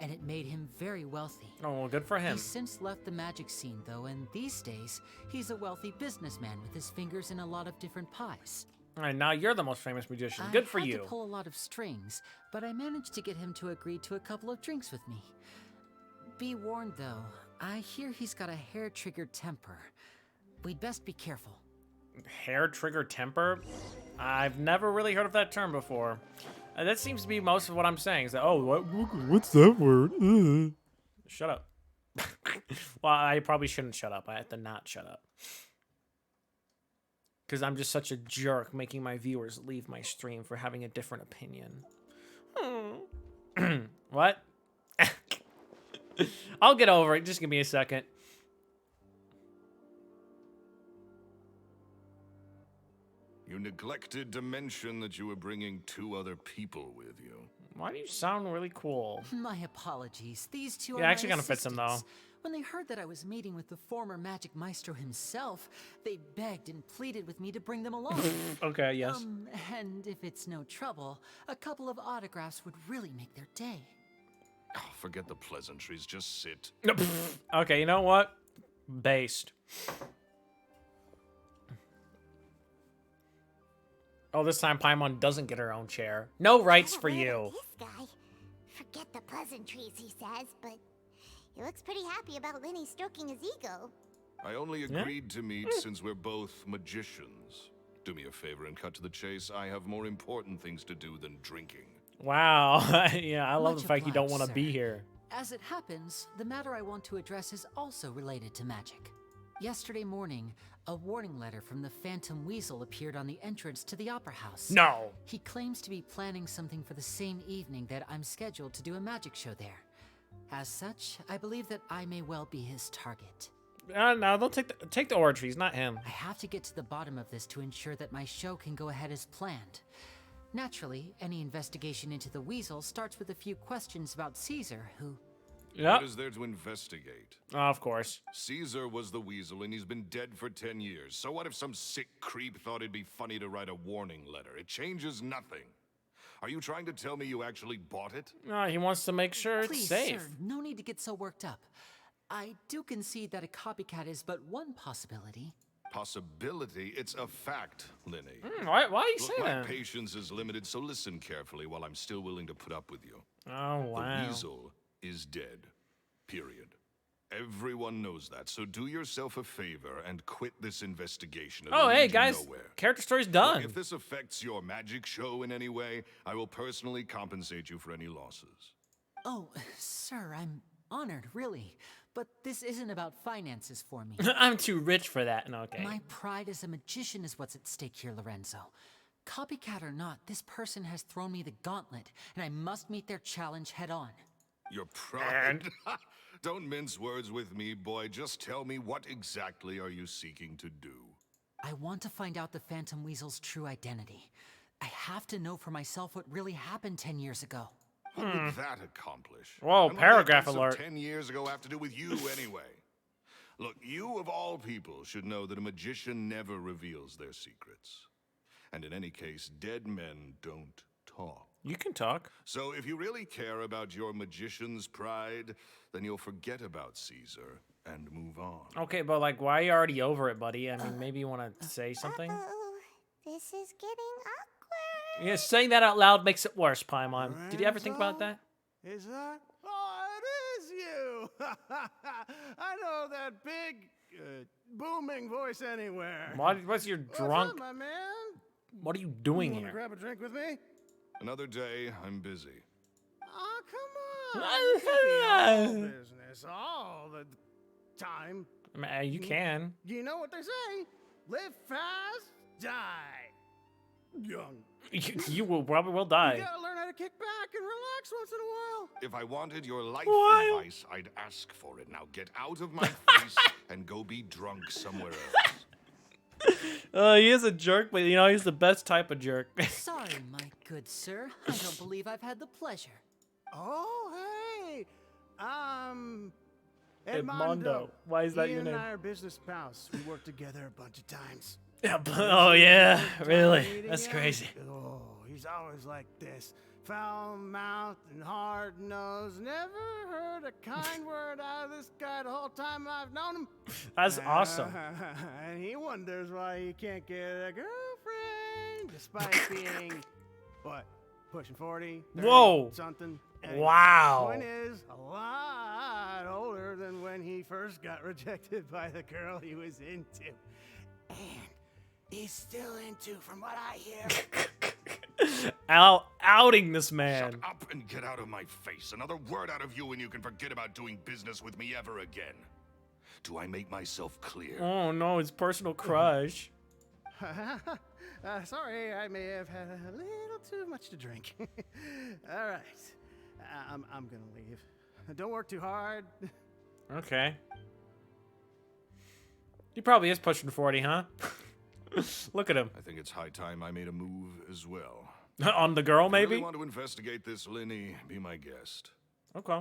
and it made him very wealthy. Oh, well, good for him. He's since left the magic scene, though, and these days, he's a wealthy businessman with his fingers in a lot of different pies. All right, now you're the most famous magician. Good for I had you. to pull a lot of strings, but I managed to get him to agree to a couple of drinks with me. Be warned, though, I hear he's got a hair-triggered temper. We'd best be careful. Hair trigger temper? I've never really heard of that term before. That seems to be most of what I'm saying. Is that, oh, what's that word? Shut up. Well, I probably shouldn't shut up. I have to not shut up. Because I'm just such a jerk making my viewers leave my stream for having a different opinion. What? I'll get over it. Just give me a second. You neglected to mention that you were bringing 2 other people with you. Why do you sound really cool? My apologies. These two Yeah, are actually my kinda fits him, though. assistants. When they heard that I was meeting with the former magic maestro himself, they begged and pleaded with me to bring them along. Okay, yes. And if it's no trouble, a couple of autographs would really make their day. Oh, forget the pleasantries. Just sit. Okay, you know what? Based. Oh, this time Paimon doesn't get her own chair. No rights for you. This guy. Forget the pleasantries, he says, but he looks pretty happy about Lyney stroking his ego. I only agreed to meet since we're both magicians. Do me a favor and cut to the chase. I have more important things to do than drinking. Wow. Yeah, I love Much the fact you don't obliged, want to sir. be here. As it happens, the matter I want to address is also related to magic. Yesterday morning, a warning letter from the Phantom Weasel appeared on the entrance to the Opera House. No. He claims to be planning something for the same evening that I'm scheduled to do a magic show there. As such, I believe that I may well be his target. No, don't take the oratories, not him. I have to get to the bottom of this to ensure that my show can go ahead as planned. Naturally, any investigation into the Weasel starts with a few questions about Caesar, who... Yeah. What is there to investigate? Of course. Caesar was the weasel and he's been dead for 10 years. So what if some sick creep thought it'd be funny to write a warning letter? It changes nothing. Are you trying to tell me you actually bought it? He wants to make sure Please, it's safe. sir, no need to get so worked up. I do concede that a copycat is but one possibility. Possibility? It's a fact, Lyney. Why are you Look, saying my that? patience is limited, so listen carefully while I'm still willing to put up with you. Oh, wow. The weasel is dead. Period. Everyone knows that, so do yourself a favor and quit this investigation. It'll Oh, hey, lead you guys. nowhere. Character story's Look, done. if this affects your magic show in any way, I will personally compensate you for any losses. Oh, sir, I'm honored, really. But this isn't about finances for me. I'm too rich for that. No, okay. My pride as a magician is what's at stake here, Lorenzo. Copycat or not, this person has thrown me the gauntlet, and I must meet their challenge head on. Your pride? Don't mince words with me, boy. Just tell me, what exactly are you seeking to do? I want to find out the Phantom Weasel's true identity. I have to know for myself what really happened 10 years ago. What would that accomplish? Whoa, And what paragraph events of alert. 10 years ago have to do with you anyway? Look, you of all people should know that a magician never reveals their secrets. And in any case, dead men don't talk. You can talk. So if you really care about your magician's pride, then you'll forget about Caesar and move on. Okay, but like, why are you already over it, buddy? I mean, maybe you want to say something? Uh-oh, this is getting awkward. Yeah, saying that out loud makes it worse, Paimon. Did you ever think about that? Is that? Oh, it is you! I know that big, booming voice anywhere. What's your drunk? What's up, my man? What are you doing You wanna here? grab a drink with me? Another day, I'm busy. Oh, come on. You can't be all business all the time. I mean, you can. You know what they say? Live fast, die young. You will probably will die. You gotta learn how to kick back and relax once in a while. If I wanted your life What? advice, I'd ask for it. Now get out of my face and go be drunk somewhere else. He is a jerk, but you know, he's the best type of jerk. Sorry, my good sir. I don't believe I've had the pleasure. Oh, hey. Edmondo. Why is that Ian your name? and I are business pals. We worked together a bunch of times. Yeah, oh yeah, really? Meeting That's him? crazy. Oh, he's always like this. Foul-mouthed and hard-nosed. Never heard a kind word out of this guy the whole time I've known him. That's awesome. And he wonders why he can't get a girlfriend despite being, what, pushing 40? 30, Whoa. Something. Anyway, Wow. Point is, a lot older than when he first got rejected by the girl he was into. And he's still into, from what I hear. Outing this man. Shut up and get out of my face. Another word out of you and you can forget about doing business with me ever again. Do I make myself clear? Oh no, his personal crush. Sorry, I may have had a little too much to drink. All right, I'm gonna leave. Don't work too hard. Okay. He probably is pushing 40, huh? Look at him. I think it's high time I made a move as well. On the girl, If you really maybe? want to investigate this, Lyney, be my guest. Okay.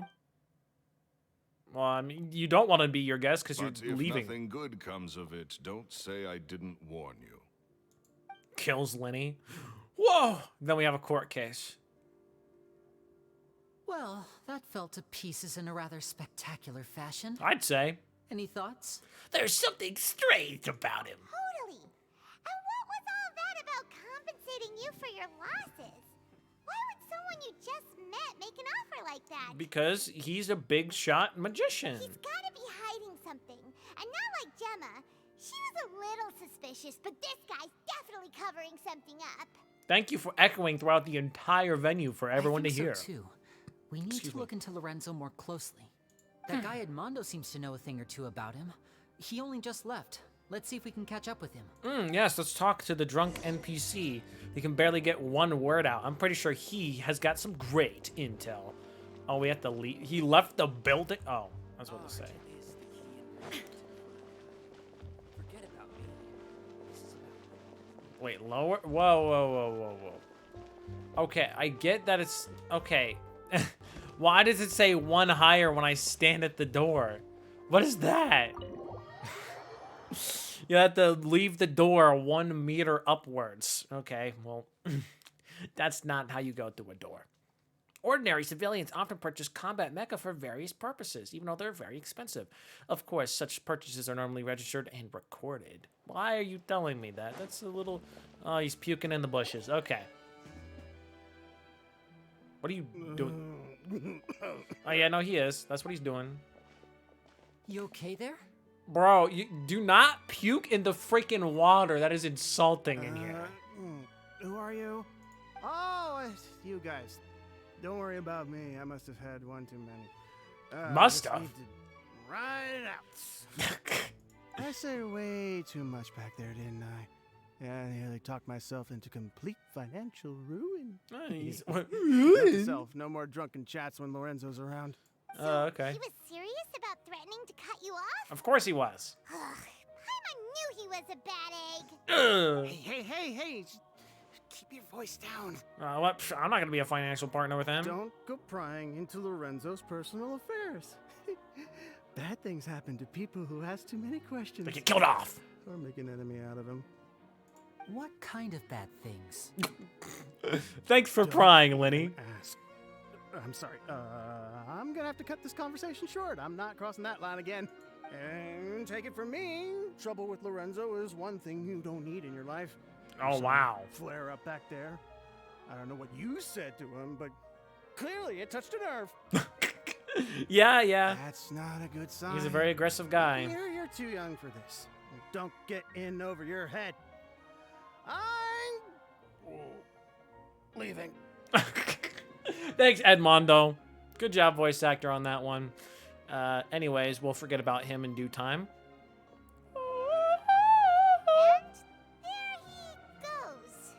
Well, I mean, you don't want to be your guest because But you're if leaving. nothing good comes of it, don't say I didn't warn you. Kills Lyney. Whoa! Then we have a court case. Well, that fell to pieces in a rather spectacular fashion. I'd say. Any thoughts? There's something strange about him. Totally. And what was all that about compensating you for your losses? Why would someone you just met make an offer like that? Because he's a big shot magician. He's gotta be hiding something. And not like Gemma. She was a little suspicious, but this guy's definitely covering something up. Thank you for echoing throughout the entire venue for everyone I think to hear. So too. We need to look into Lorenzo more closely. That guy Edmondo seems to know a thing or two about him. He only just left. Let's see if we can catch up with him. Yes, let's talk to the drunk NPC. He can barely get one word out. I'm pretty sure he has got some great intel. Oh, we have to leave. He left the building. Oh, that's what they say. Wait, lower? Whoa, whoa, whoa, whoa, whoa. Okay, I get that it's... Okay. Why does it say one higher when I stand at the door? What is that? You have to leave the door 1 meter upwards. Okay, well, that's not how you go through a door. Ordinary civilians often purchase combat mecha for various purposes, even though they're very expensive. Of course, such purchases are normally registered and recorded. Why are you telling me that? That's a little... Oh, he's puking in the bushes. Okay. What are you doing? Oh, yeah, no, he is. That's what he's doing. You okay there? Bro, you do not puke in the freaking water. That is insulting in here. Who are you? Oh, it's you guys. Don't worry about me. I must have had one too many. Must just have. need to ride it out. I said way too much back there, didn't I? Yeah, I nearly talked myself into complete financial ruin. Nice. Note to self, no more drunken chats when Lorenzo's around. Okay. He was serious about threatening to cut you off? Of course he was. Ugh, Paimon knew he was a bad egg. Ugh. Hey, keep your voice down. What? Psh, I'm not going to be a financial partner with him. Don't go prying into Lorenzo's personal affairs. Bad things happen to people who ask too many questions. They get killed off. Or make an enemy out of him. What kind of bad things? Thanks for prying, Lyney. Ask. I'm sorry. I'm gonna have to cut this conversation short. I'm not crossing that line again. And take it from me, trouble with Lorenzo is one thing you don't need in your life. Oh, Some wow. Flare up back there. I don't know what you said to him, but clearly it touched a nerve. Yeah. That's not a good sign. He's a very aggressive guy. You're too young for this. Don't get in over your head. I'm leaving. Thanks, Edmondo. Good job, voice actor, on that one. Anyways, we'll forget about him in due time. And there he goes.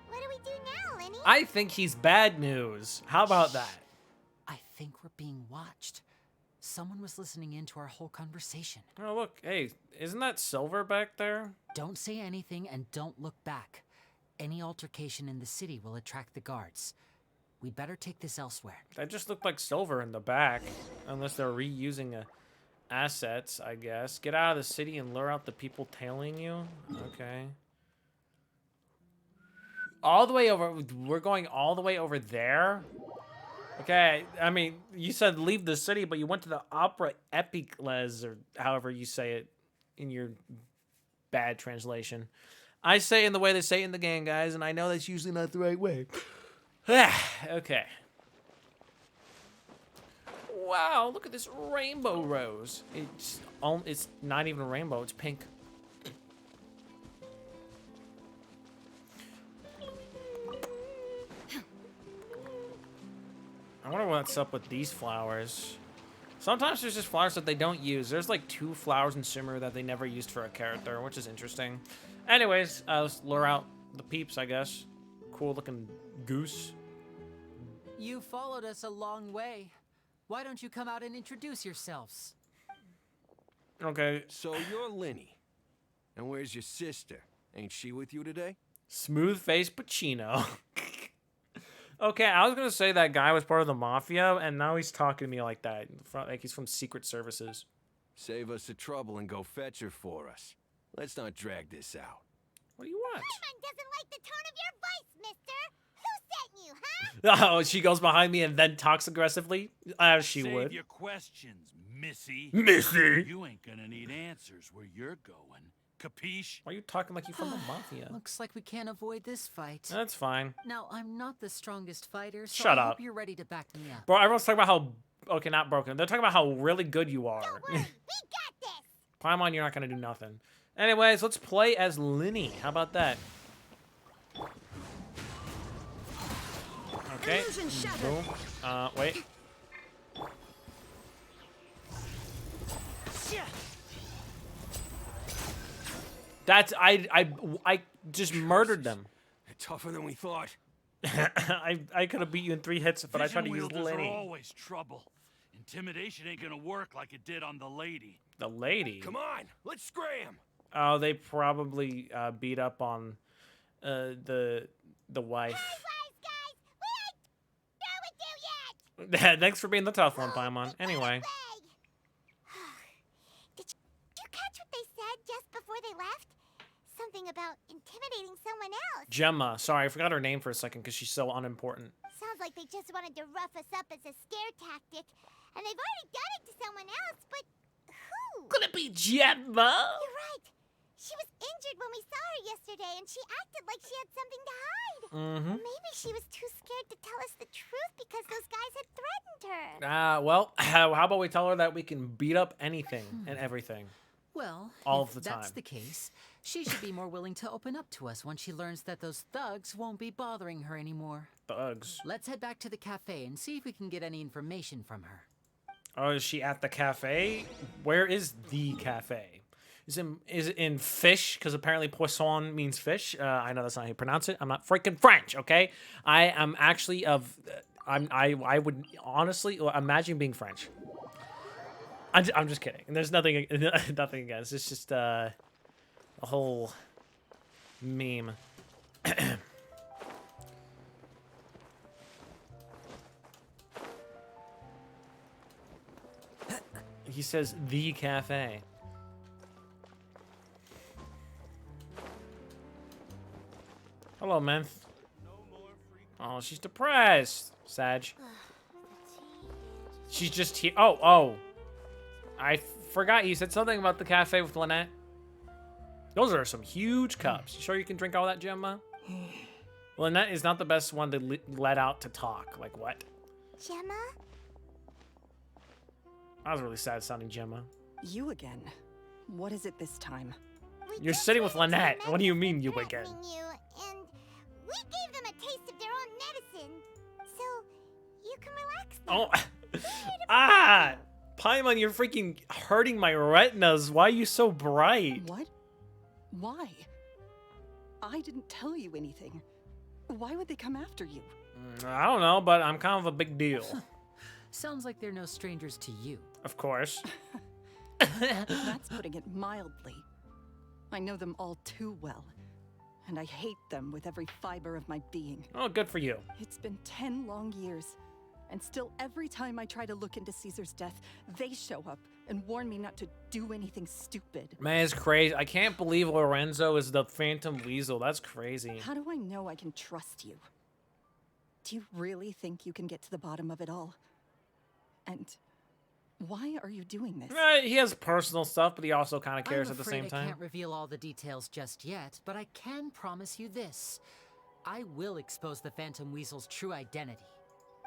What do we do now, Lyney? I think he's bad news. How about that? I think we're being watched. Someone was listening in to our whole conversation. Oh, look. Hey, isn't that Silver back there? Don't say anything and don't look back. Any altercation in the city will attract the guards. We'd better take this elsewhere. That just looked like Silver in the back. Unless they're reusing assets, I guess. Get out of the city and lure out the people tailing you? Okay. All the way over... We're going all the way over there? Okay, I mean, you said leave the city, but you went to the Opera Epicles, or however you say it in your bad translation. I say it in the way they say it in the game, guys, and I know that's usually not the right way. Okay. Wow, look at this rainbow rose. It's not even a rainbow, it's pink. I wonder what's up with these flowers. Sometimes there's just flowers that they don't use. There's like 2 flowers in Sumeru that they never used for a character, which is interesting. Anyways, let's lure out the peeps, I guess. Cool looking goose. You followed us a long way. Why don't you come out and introduce yourselves? Okay. So you're Lyney. And where's your sister? Ain't she with you today? Smooth face Pacino. Okay, I was gonna say that guy was part of the mafia, and now he's talking to me like that. Like he's from Secret Services. Save us the trouble and go fetch her for us. Let's not drag this out. What do you want? Paimon doesn't like the tone of your voice, mister. Who sent you, huh? Oh, she goes behind me and then talks aggressively, as she Save would. your questions, Missy. Missy. You ain't gonna need answers where you're going. Capiche? Why are you talking like you from the mafia? Looks like we can't avoid this fight. That's fine. Now, I'm not the strongest fighter, so Shut I up. hope you're ready to back me up. Bro, everyone's talking about how... Okay, not broken. They're talking about how really good you are. Don't worry, we got this. Paimon, you're not going to do nothing. Anyways, let's play as Lyney. How about that? Okay. Boom. Wait. That's... I just murdered them. They're tougher than we thought. I could have beat you in 3 hits, but I tried to use Vision wielders are Lyney. always trouble. Intimidation ain't gonna work like it did on the lady. The lady? Come on, let's scram. Oh, they probably beat up on the wife. Wise guys, we ain't through with you yet. Thanks for being the tough one, Paimon. Anyway. Did you catch what they said just before they left? Something about intimidating someone else. Gemma. Sorry, I forgot her name for a second because she's so unimportant. Sounds like they just wanted to rough us up as a scare tactic. And they've already done it to someone else, but who? Could it be Gemma? You're right. She was injured when we saw her yesterday, and she acted like she had something to hide. Mm-hmm. Maybe she was too scared to tell us the truth because those guys had threatened her. Well, how about we tell her that we can beat up anything and everything? Well, All if of the that's time. the case, she should be more willing to open up to us once she learns that those thugs won't be bothering her anymore. Thugs. Let's head back to the cafe and see if we can get any information from her. Oh, is she at the cafe? Where is the cafe? Is it in fish? Because apparently poisson means fish. I know that's not how you pronounce it. I'm not freaking French, okay? I am actually of... I would honestly imagine being French. I'm just kidding. There's nothing against. It's just a whole meme. He says the cafe. Hello, man. Oh, she's depressed. Sag. She's just here. Oh. I forgot you said something about the cafe with Lynette. Those are some huge cups. You sure you can drink all that, Gemma? Lynette is not the best one to let out to talk. Like what? Gemma? That was really sad sounding, Gemma. You again? What is it this time? You're sitting with Lynette. What do you mean, you again? threatening you, and we gave them a taste of their own medicine, so you can relax now. Oh. Paimon, you're freaking hurting my retinas. Why are you so bright? What? Why? I didn't tell you anything. Why would they come after you? I don't know, but I'm kind of a big deal. Sounds like they're no strangers to you. Of course. That's putting it mildly. I know them all too well, and I hate them with every fiber of my being. Oh, good for you. It's been 10 long years, and still every time I try to look into Caesar's death, they show up and warn me not to do anything stupid. Man, it's crazy. I can't believe Lorenzo is the Phantom Weasel. That's crazy. How do I know I can trust you? Do you really think you can get to the bottom of it all? And why are you doing this? He has personal stuff, but he also kind of cares I'm at the afraid same time. I can't reveal all the details just yet, but I can promise you this. I will expose the Phantom Weasel's true identity.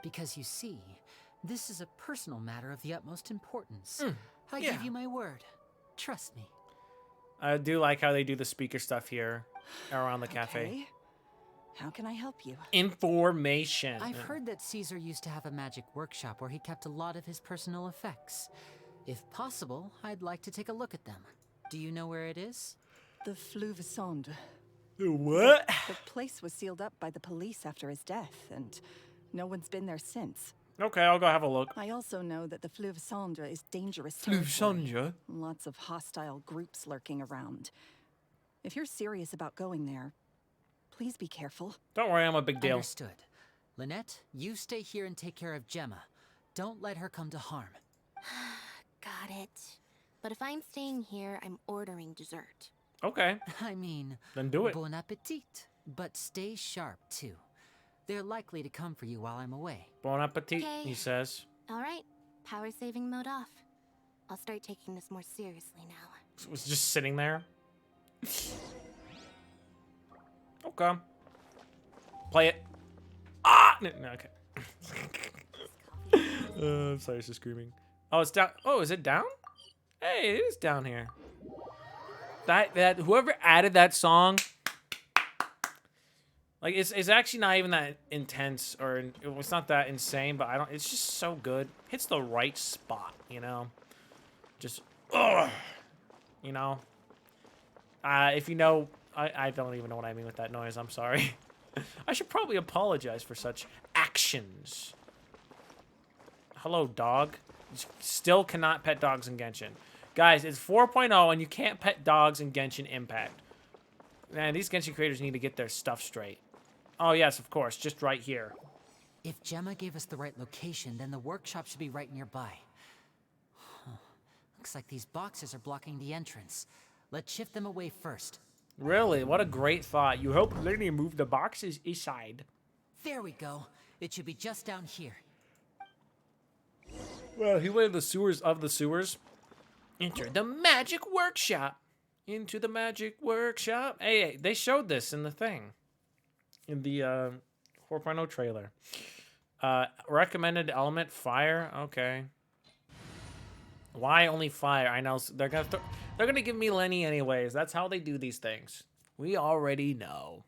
Because you see, this is a personal matter of the utmost importance. I give you my word. Trust me. I do like how they do the speaker stuff here around the cafe. Okay. How can I help you? Information. I've heard that Caesar used to have a magic workshop where he kept a lot of his personal effects. If possible, I'd like to take a look at them. Do you know where it is? The Fleuve Sonde. What? The place was sealed up by the police after his death, and no one's been there since. Okay, I'll go have a look. I also know that the Fleuve Sonde is dangerous Fleuve territory. Sonde? Lots of hostile groups lurking around. If you're serious about going there, please be careful. Don't worry, I'm a big deal. Understood. Lynette, you stay here and take care of Gemma. Don't let her come to harm. Got it. But if I'm staying here, I'm ordering dessert. Okay. I mean, Then do it. bon appetit. But stay sharp, too. They're likely to come for you while I'm away. Bon appetit, Okay. he says. All right, power saving mode off. I'll start taking this more seriously now. It was just sitting there. Okay. Play it. Ah! No, okay. I'm sorry, it's just screaming. Oh, it's down. Oh, is it down? Hey, it is down here. That whoever added that song, like it's actually not even that intense, or it's not that insane, but it's just so good. Hits the right spot, you know. Just, you know. If you know, I don't even know what I mean with that noise. I'm sorry. I should probably apologize for such actions. Hello, dog. You still cannot pet dogs in Genshin. Guys, it's 4.0 and you can't pet dogs in Genshin Impact. Man, these Genshin creators need to get their stuff straight. Oh, yes, of course. Just right here. If Gemma gave us the right location, then the workshop should be right nearby. Huh. Looks like these boxes are blocking the entrance. Let's shift them away first. Really? What a great thought. You hope Lyney moved the boxes aside. There we go. It should be just down here. Well, he went in the sewers of the sewers. Enter the magic workshop. Into the magic workshop. Hey, they showed this in the thing. In the 4.0 trailer. Recommended element, fire. Okay. Why only fire? I know they're gonna give me Lyney anyways. That's how they do these things. We already know.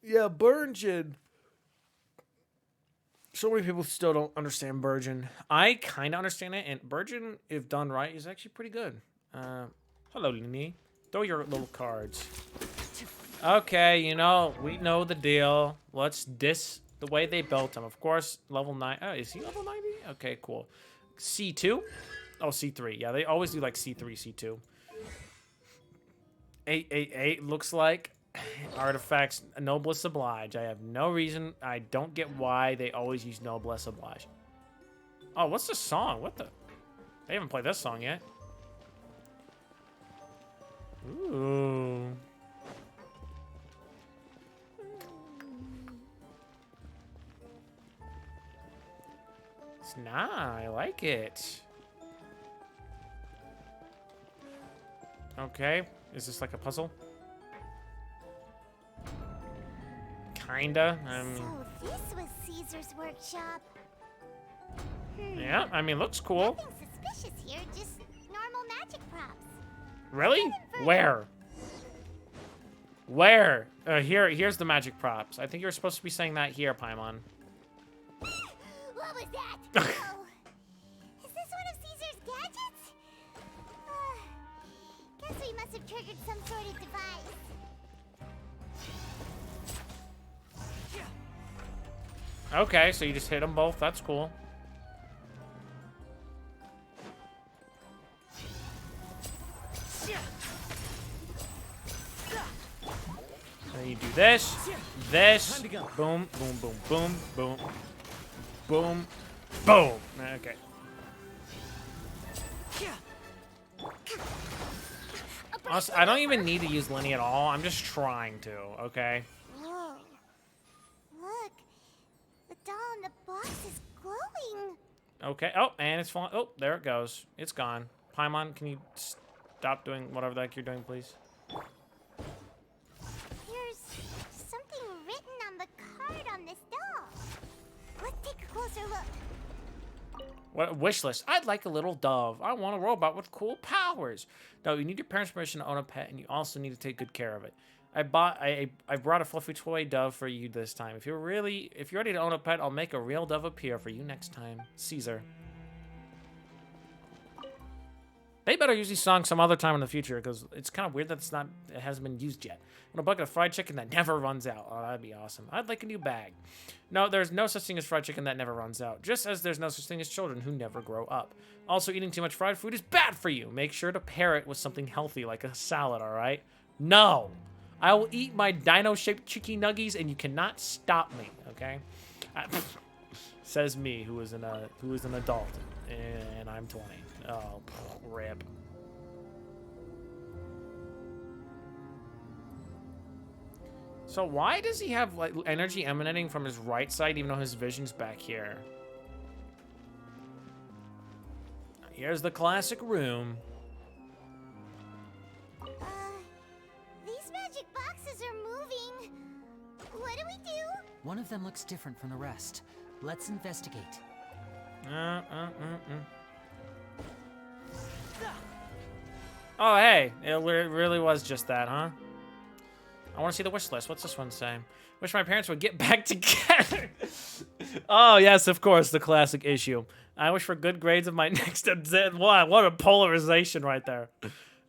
Yeah, Burgeon. So many people still don't understand Burgeon. I kind of understand it, and Burgeon, if done right, is actually pretty good. Hello, Lyney. Throw your little cards. Okay, you know, we know the deal. Let's diss the way they built him. Of course, level 9. Oh, is he level 90? Okay, cool. C2? Oh, C3. Yeah, they always do like C3, C2. 888 looks like. Artifacts, Noblesse Oblige. I have no reason. I don't get why they always use Noblesse Oblige. Oh, what's this song? What the? They haven't played this song yet. Ooh. It's nah, I like it. Okay, is this like a puzzle? Kinda. So this was Caesar's workshop. Yeah, I mean, looks cool. Nothing suspicious here, just normal magic props. Really? Where? Where? Here's the magic props. I think you're supposed to be saying that here, Paimon. What was that? Oh. Is this one of Caesar's gadgets? Guess we must have triggered some sort of device. Okay, so you just hit them both. That's cool. Then you do this, boom, boom, boom, boom, boom, boom, boom. Okay. Honestly, I don't even need to use Lyney at all. I'm just trying to, okay? Whoa. Look. The doll in the box is glowing. Okay. Oh, and it's falling. Oh, there it goes. It's gone. Paimon, can you stop doing whatever the heck you're doing, please? There's something written on the card on this doll. Let's take a closer look. What wish list? I'd like a little dove. I want a robot with cool powers. No, you need your parents' permission to own a pet, and you also need to take good care of it. I brought a fluffy toy dove for you this time. If you're ready to own a pet, I'll make a real dove appear for you next time. Caesar. They better use these songs some other time in the future, because it's kind of weird that it hasn't been used yet. I want a bucket of fried chicken that never runs out. Oh, that'd be awesome. I'd like a new bag. No, there's no such thing as fried chicken that never runs out, just as there's no such thing as children who never grow up. Also, eating too much fried food is bad for you. Make sure to pair it with something healthy, like a salad, all right? No. I will eat my dino-shaped chicky nuggies, and you cannot stop me, okay? Says me, who is an adult, and I'm 20. Oh, rip. So why does he have like energy emanating from his right side even though his vision's back here? Here's the classic room. These magic boxes are moving. What do we do? One of them looks different from the rest. Let's investigate. Oh, hey. It really was just that, huh? I want to see the wish list. What's this one say? Wish my parents would get back together. Oh, yes, of course. The classic issue. I wish for good grades of my next exam. What a polarization right there.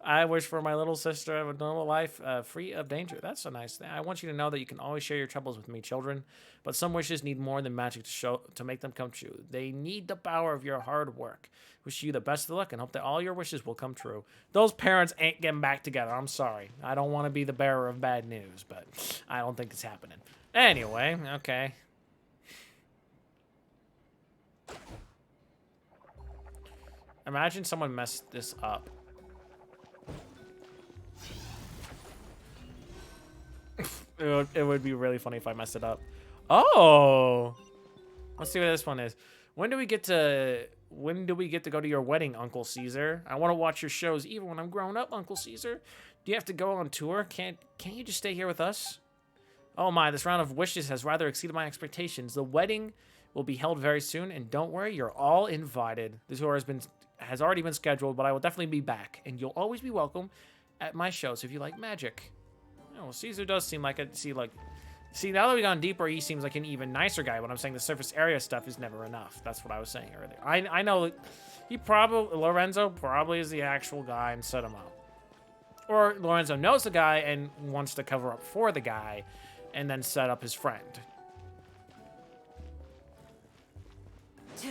I wish for my little sister to have a normal life, free of danger. That's a nice thing. I want you to know that you can always share your troubles with me, children. But some wishes need more than magic to make them come true. They need the power of your hard work. Wish you the best of luck and hope that all your wishes will come true. Those parents ain't getting back together. I'm sorry. I don't want to be the bearer of bad news, but I don't think it's happening. Anyway, okay. Imagine someone messed this up. It would be really funny if I messed it up. Oh! Let's see what this one is. When do we get to go to your wedding, Uncle Caesar? I want to watch your shows even when I'm grown up, Uncle Caesar. Do you have to go on tour? Can't you just stay here with us? Oh my, this round of wishes has rather exceeded my expectations. The wedding will be held very soon, and don't worry, you're all invited. The tour has already been scheduled, but I will definitely be back, and you'll always be welcome at my shows if you like magic. Oh, well, Caesar does seem like see, now that we've gone deeper, he seems like an even nicer guy, but I'm saying the surface area stuff is never enough. That's what I was saying earlier. I know Lorenzo probably is the actual guy and set him up. Or Lorenzo knows the guy and wants to cover up for the guy and then set up his friend.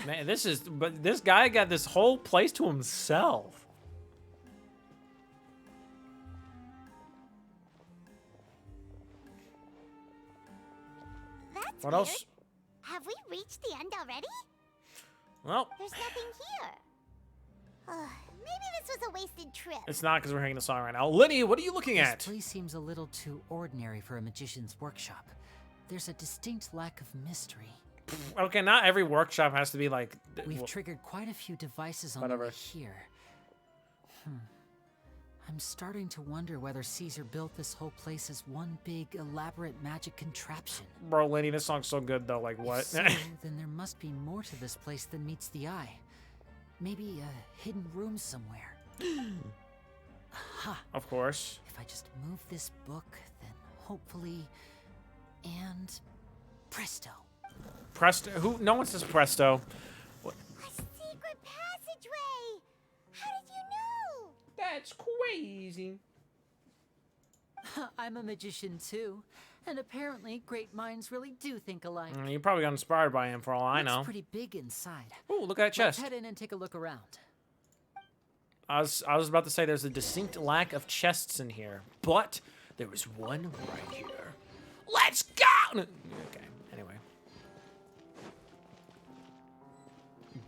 Man, this guy got this whole place to himself. That's what weird. else? Have we reached the end already? Well, there's nothing here. Maybe this was a wasted trip. It's not because we're hearing the song right now. Lyney, what are you looking at? This place seems a little too ordinary for a magician's workshop. There's a distinct lack of mystery. Okay, not every workshop has to be like... We've triggered quite a few devices on whatever. the way here. I'm starting to wonder whether Caesar built this whole place as one big, elaborate magic contraption. Bro, Lyney, this song's so good, though. Like, what? If so, then there must be more to this place than meets the eye. Maybe a hidden room somewhere. Aha! Of course. If I just move this book, then hopefully... And... presto. Presto? Who? No one says presto. What? A secret passageway! How did you know? That's crazy. I'm a magician too, and apparently great minds really do think alike. You probably got inspired by him for all I know. It's pretty big inside. Ooh, look at that chest. Let's head in and take a look around. I was about to say there's a distinct lack of chests in here, but there was one right here. Let's go! Okay, anyway.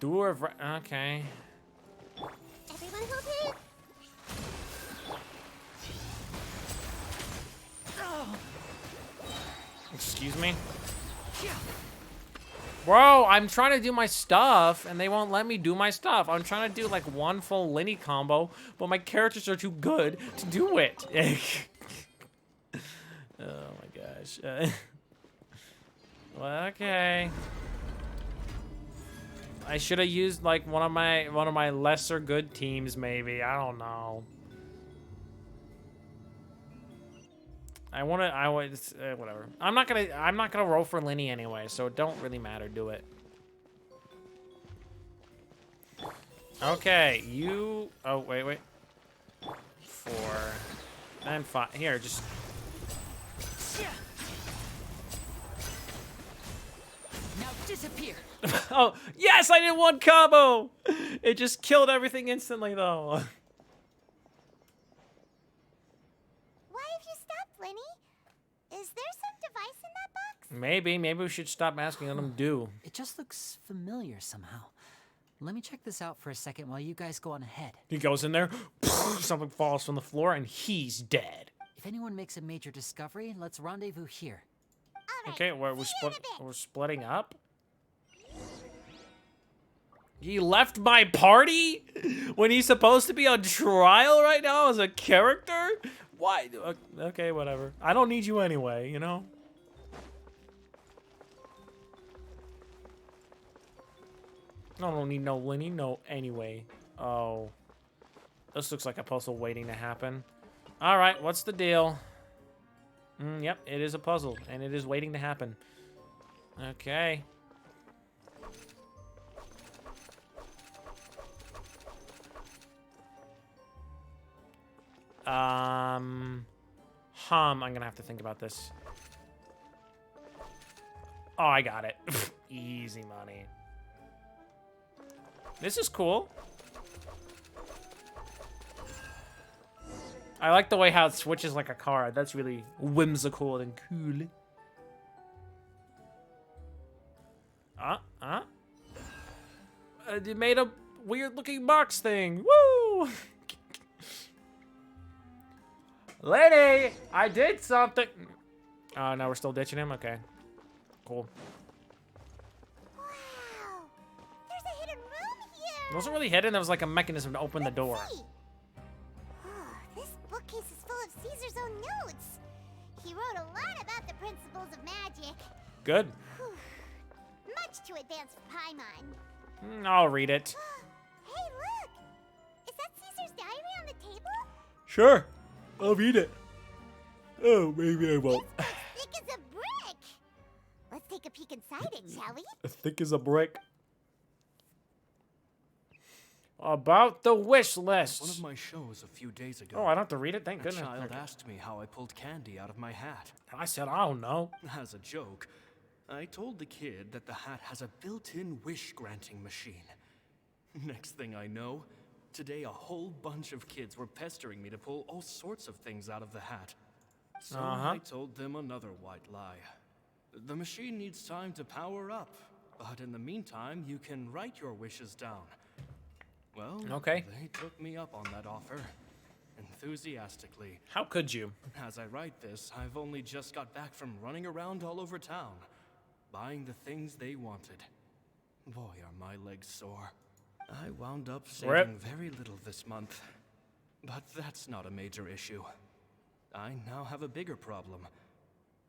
Door of... Okay. Everyone hold it. Excuse me? Bro, I'm trying to do my stuff, and they won't let me do my stuff. I'm trying to do, like, one full Lyney combo, but my characters are too good to do it. Oh, my gosh. Well, okay. I should have used, like, one of my lesser good teams, maybe. I don't know. Whatever. I'm not gonna roll for Lyney anyway, so it don't really matter. Do it. Okay, you. Oh wait. 4 and 5. Here, just. Now disappear. Oh yes, I did one combo. It just killed everything instantly, though. Lyney? Is there some device in that box? Maybe we should stop asking them do. It just looks familiar somehow. Let me check this out for a second while you guys go on ahead. He goes in there, something falls from the floor, and he's dead. If anyone makes a major discovery, let's rendezvous here. Okay, we're splitting up. He left my party when he's supposed to be on trial right now as a character? Why? Okay, whatever. I don't need you anyway, you know? I don't need no Lyney, no anyway. Oh. This looks like a puzzle waiting to happen. Alright, what's the deal? Yep, it is a puzzle, and it is waiting to happen. Okay. I'm gonna have to think about this. Oh, I got it. Easy money. This is cool. I like the way how it switches like a car. That's really whimsical and cool. It made a weird looking box thing. Woo! Lady, I did something. Oh, now we're still ditching him? Okay. Cool. Wow! There's a hidden room here! It wasn't really hidden. There was like a mechanism to open the door. See. Oh, this bookcase is full of Caesar's own notes. He wrote a lot about the principles of magic. Good. Whew. Much too advanced for Paimon. I'll read it. Hey, look! Is that Caesar's diary on the table? Sure. I'll read it. Oh, maybe I won't. It's thick as a brick! Let's take a peek inside it, shall we? As thick as a brick. About the wish list. One of my shows a few days ago. Oh, I don't have to read it? Thank a goodness. child asked me how I pulled candy out of my hat. I said, I don't know. As a joke, I told the kid that the hat has a built-in wish-granting machine. Next thing I know, today a whole bunch of kids were pestering me to pull all sorts of things out of the hat. So I told them another white lie. The machine needs time to power up, but in the meantime, you can write your wishes down. Well, okay. They took me up on that offer, enthusiastically. How could you? As I write this, I've only just got back from running around all over town, buying the things they wanted. Boy, are my legs sore. I wound up saving very little this month, but that's not a major issue. I now have a bigger problem.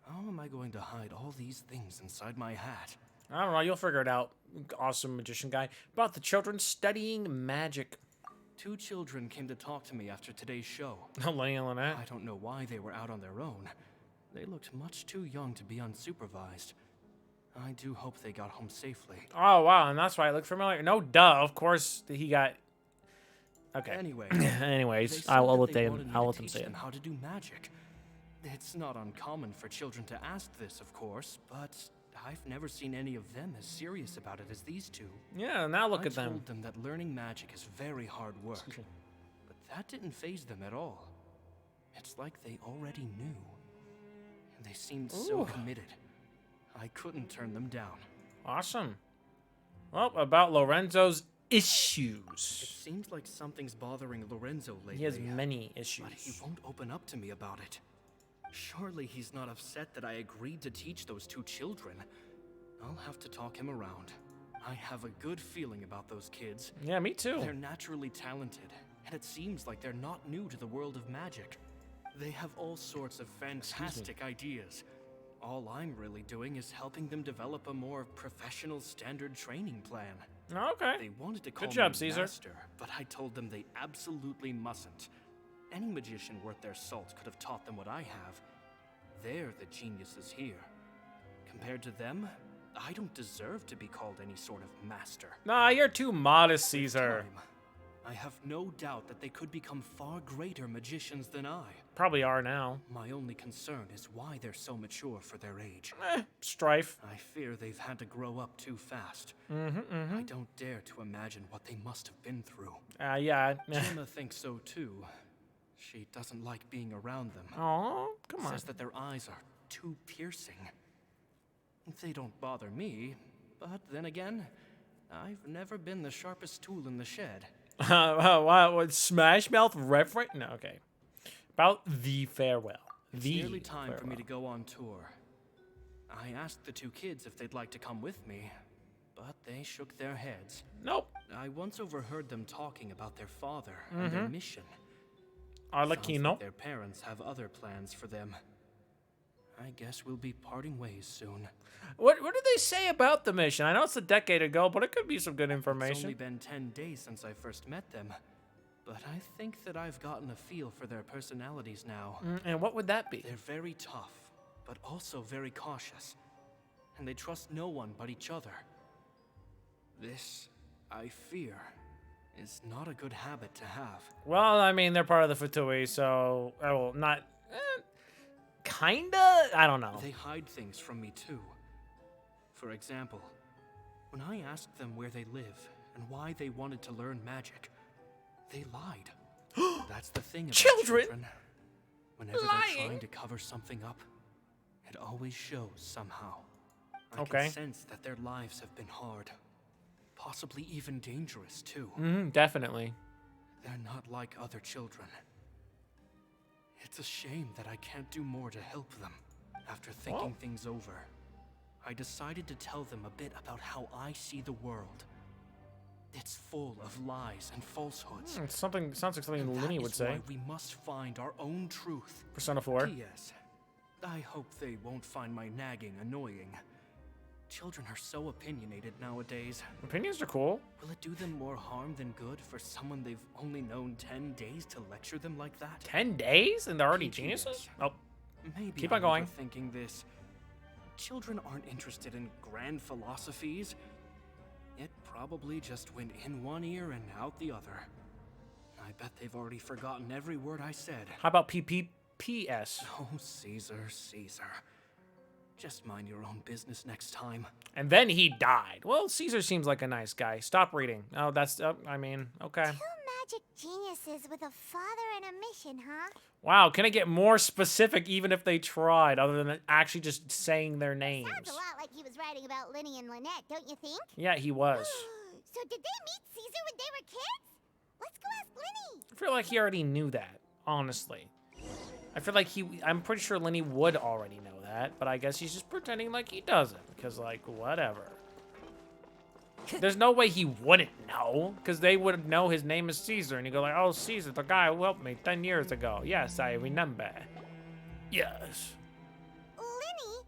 How am I going to hide all these things inside my hat? I don't know. You'll figure it out, awesome magician guy. About the children studying magic. 2 children came to talk to me after today's show. Lyney and Lynette. I don't know why they were out on their own. They looked much too young to be unsupervised. I do hope they got home safely. Oh, wow, and that's why it looked familiar. No, duh, of course he got... Okay. Anyways, I'll let them say it. How to do magic. It's not uncommon for children to ask this, of course, but I've never seen any of them as serious about it as these 2. Yeah, now look at them. I told them that learning magic is very hard work, but that didn't faze them at all. It's like they already knew. They seemed so committed. I couldn't turn them down. Awesome. Well, about Lorenzo's issues. It seems like something's bothering Lorenzo lately. He has many issues. But he won't open up to me about it. Surely he's not upset that I agreed to teach those 2 children. I'll have to talk him around. I have a good feeling about those kids. Yeah, me too. They're naturally talented, and it seems like they're not new to the world of magic. They have all sorts of fantastic ideas. All I'm really doing is helping them develop a more professional standard training plan. Okay. They wanted to call Good job, me Caesar. master, but I told them they absolutely mustn't. Any magician worth their salt could have taught them what I have. They're the geniuses here. Compared to them, I don't deserve to be called any sort of master. Nah, you're too modest, Caesar. I have no doubt that they could become far greater magicians than I. Probably are now. My only concern is why they're so mature for their age. Strife. I fear they've had to grow up too fast. I don't dare to imagine what they must have been through. Yeah. Gemma thinks so too. She doesn't like being around them. Oh, come on. Says that their eyes are too piercing. They don't bother me, but then again, I've never been the sharpest tool in the shed. What? Smash Mouth reference? No, okay. About the farewell. It's nearly time for me to go on tour. I asked the two kids if they'd like to come with me, but they shook their heads. Nope. I once overheard them talking about their father and their mission. Sounds Arlecchino. like their parents have other plans for them. I guess we'll be parting ways soon. What did they say about the mission? I know it's a decade ago, but it could be some good It's information. only been 10 days since I first met them, but I think that I've gotten a feel for their personalities now. And what would that be? They're very tough, but also very cautious, and they trust no one but each other. This, I fear, is not a good habit to have. Well, I mean, they're part of the Fatui, so... well, not... kinda? I don't know. They hide things from me too. For example, when I asked them where they live and why they wanted to learn magic, they lied. That's the thing about children. Whenever they're trying to cover something up, it always shows somehow. I can sense that their lives have been hard. Possibly even dangerous, too. Definitely. They're not like other children. It's a shame that I can't do more to help them. After thinking things over, I decided to tell them a bit about how I see the world. It's full of lies and falsehoods. Sounds like something Lyney would say. Why we must find our own truth. Persona 4. P.S. I hope they won't find my nagging annoying. Children are so opinionated nowadays. Opinions are cool. Will it do them more harm than good for someone they've only known 10 days to lecture them like that? 10 days? And they're already PTS. geniuses? Oh. Maybe Keep on going. Thinking this. Children aren't interested in grand philosophies. It probably just went in one ear and out the other. I bet they've already forgotten every word I said. How about PPPS? Oh, Caesar, Caesar. Just mind your own business next time. And then he died. Well, Caesar seems like a nice guy. Stop reading. Oh, that's... I mean, okay. Two magic geniuses with a father and a mission, huh? Wow, can I get more specific even if they tried, other than actually just saying their names? Sounds a lot like he was writing about Lyney and Lynette, don't you think? Yeah, he was. So did they meet Caesar when they were kids? Let's go ask Lyney. I feel like he already knew that, honestly. I feel like I'm pretty sure Lyney would already know that, but I guess he's just pretending like he doesn't, because, like, whatever. There's no way he wouldn't know, because they would know his name is Caesar, and you go like, oh, Caesar, the guy who helped me 10 years ago. Yes, I remember. Yes. Lyney?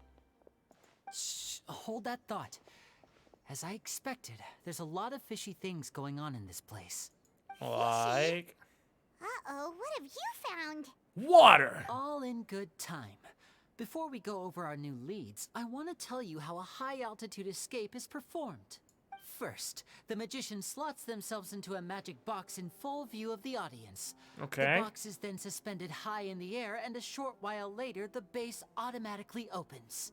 Shh, hold that thought. As I expected, there's a lot of fishy things going on in this place. Like? Uh-oh, what have you found? Water! All in good time. Before we go over our new leads, I want to tell you how a high-altitude escape is performed. First, the magician slots themselves into a magic box in full view of the audience. Okay. The box is then suspended high in the air, and a short while later, the base automatically opens.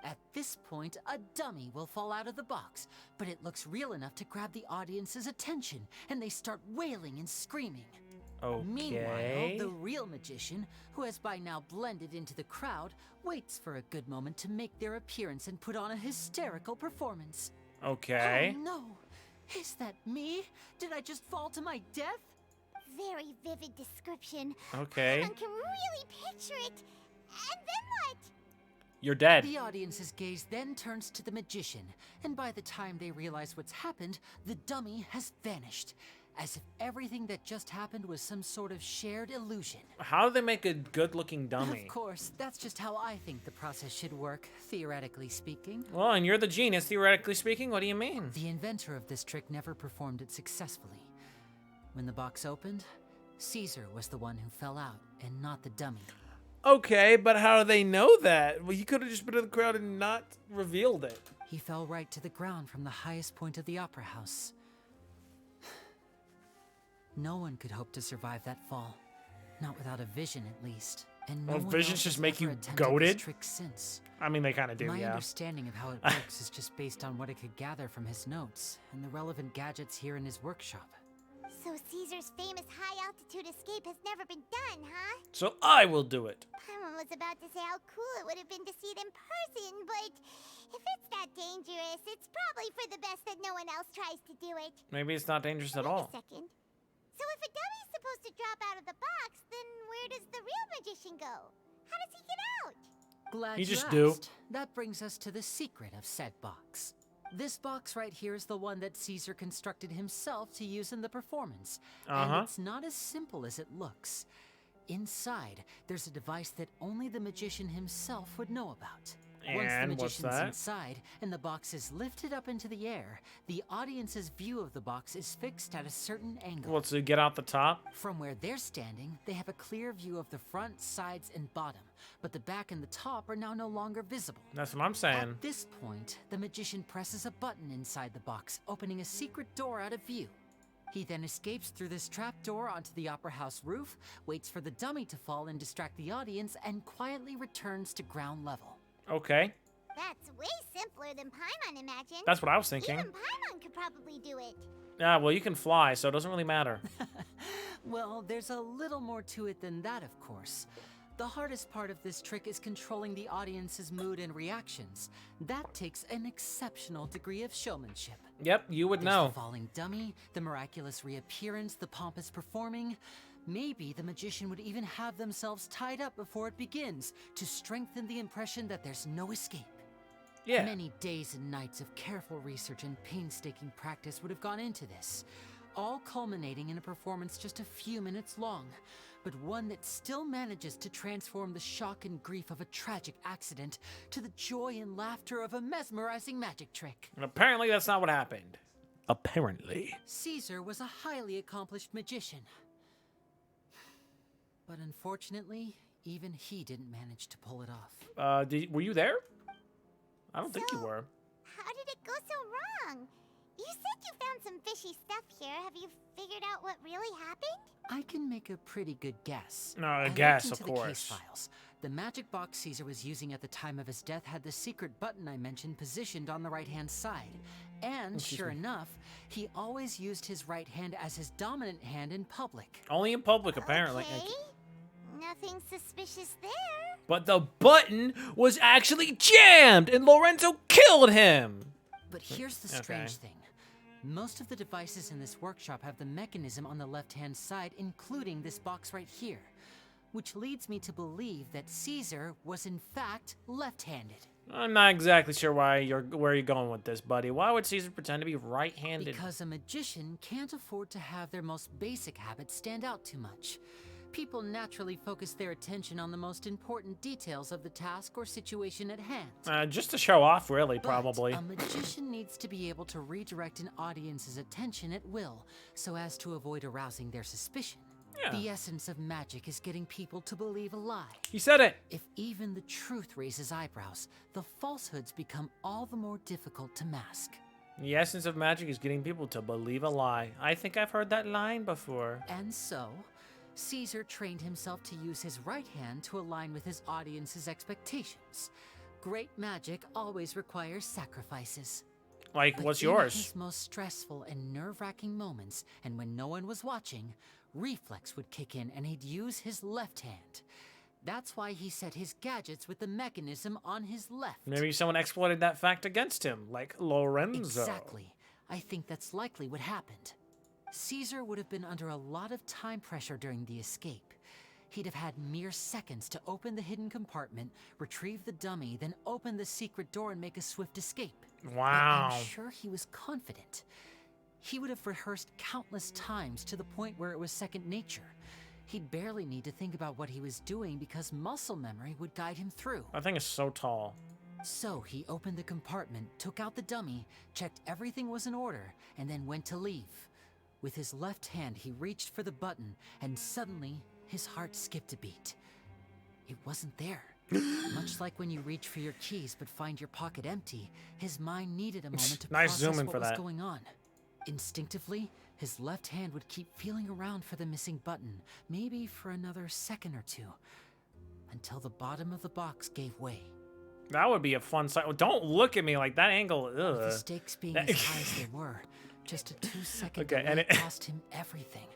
At this point, a dummy will fall out of the box, but it looks real enough to grab the audience's attention, and they start wailing and screaming. Okay. Meanwhile, the real magician, who has by now blended into the crowd, waits for a good moment to make their appearance and put on a hysterical performance. Okay. Oh no! Is that me? Did I just fall to my death? Very vivid description. Okay. One can really picture it. And then what? You're dead. The audience's gaze then turns to the magician, and by the time they realize what's happened, the dummy has vanished, as if everything that just happened was some sort of shared illusion. How do they make a good-looking dummy? Of course, that's just how I think the process should work, theoretically speaking. Well, and you're the genius, theoretically speaking. What do you mean? The inventor of this trick never performed it successfully. When the box opened, Caesar was the one who fell out, and not the dummy. Okay, but how do they know that? Well, he could have just been in the crowd and not revealed it. He fell right to the ground from the highest point of the opera house. No one could hope to survive that fall. Not without a vision, at least. And no Well, one visions else just has make ever you attempted goated? this trick since. I mean, they kind of do, My yeah. understanding of how it works is just based on what it could gather from his notes and the relevant gadgets here in his workshop. So Caesar's famous high-altitude escape has never been done, huh? So I will do it. Paimon was about to say how cool it would have been to see it in person, but if it's that dangerous, it's probably for the best that no one else tries to do it. Maybe it's not dangerous at Wait all. a second. So if a dummy's supposed to drop out of the box, then where does the real magician go? How does he get out? Glad You you just asked. do. That brings us to the secret of said box. This box right here is the one that Caesar constructed himself to use in the performance. And it's not as simple as it looks. Inside, there's a device that only the magician himself would know about. Once the And what's magician's that? inside and the box is lifted up into the air, the audience's view of the box is fixed at a certain angle. Well, to get out the top? From where they're standing, they have a clear view of the front, sides, and bottom, but the back and the top are now no longer visible. That's what I'm saying. At this point, the magician presses a button inside the box, opening a secret door out of view. He then escapes through this trapdoor onto the opera house roof, waits for the dummy to fall and distract the audience, and quietly returns to ground level. Okay. That's way simpler than Paimon imagined. That's what I was thinking. Even Paimon could probably do it. Yeah, well, you can fly, so it doesn't really matter. Well, there's a little more to it than that, of course. The hardest part of this trick is controlling the audience's mood and reactions. That takes an exceptional degree of showmanship. Yep, you would There's know. the falling dummy, the miraculous reappearance, the pompous performing. Maybe the magician would even have themselves tied up before it begins to strengthen the impression that there's no escape. Yeah. Many days and nights of careful research and painstaking practice would have gone into this, all culminating in a performance just a few minutes long, but one that still manages to transform the shock and grief of a tragic accident to the joy and laughter of a mesmerizing magic trick. And apparently that's not what happened. Apparently. Caesar was a highly accomplished magician. But unfortunately, even he didn't manage to pull it off. Were you there? I don't think you were. How did it go so wrong? You said you found some fishy stuff here. Have you figured out what really happened? I can make a pretty good guess. No, I a looked guess, into of the case course. files. The magic box Caesar was using at the time of his death had the secret button I mentioned positioned on the right-hand side. And sure enough, he always used his right hand as his dominant hand in public. Only in public, apparently. Okay. Nothing suspicious there. But the button was actually jammed, and Lorenzo killed him. But here's the strange thing. Most of the devices in this workshop have the mechanism on the left-hand side, including this box right here, which leads me to believe that Caesar was in fact left-handed. I'm not exactly sure where you're going with this, buddy. Why would Caesar pretend to be right-handed? Because a magician can't afford to have their most basic habits stand out too much. People naturally focus their attention on the most important details of the task or situation at hand. Just to show off, really, But probably. a magician needs to be able to redirect an audience's attention at will, so as to avoid arousing their suspicion. Yeah. The essence of magic is getting people to believe a lie. He said it. If even the truth raises eyebrows, the falsehoods become all the more difficult to mask. The essence of magic is getting people to believe a lie. I think I've heard that line before. And so, Caesar trained himself to use his right hand to align with his audience's expectations. Great magic always requires sacrifices. Like, But what's in yours? his most stressful and nerve-wracking moments, and when no one was watching, reflex would kick in and he'd use his left hand. That's why he set his gadgets with the mechanism on his left. Maybe someone exploited that fact against him, like Lorenzo. Exactly. I think that's likely what happened. Caesar would have been under a lot of time pressure during the escape. He'd have had mere seconds to open the hidden compartment, retrieve the dummy, then open the secret door and make a swift escape. Wow. But I'm sure he was confident. He would have rehearsed countless times to the point where it was second nature. He'd barely need to think about what he was doing because muscle memory would guide him through. That thing is so tall. So he opened the compartment, took out the dummy, checked everything was in order, and then went to leave. With his left hand, he reached for the button, and suddenly, his heart skipped a beat. It wasn't there. Much like when you reach for your keys but find your pocket empty, his mind needed a moment to Nice process zoom in what for was that. going on. Instinctively, his left hand would keep feeling around for the missing button, maybe for another second or two, until the bottom of the box gave way. That would be a fun sight. Don't look at me like that angle. With the Ugh. stakes being as high as they were, just a 2-second Okay, delay and it- cost him everything.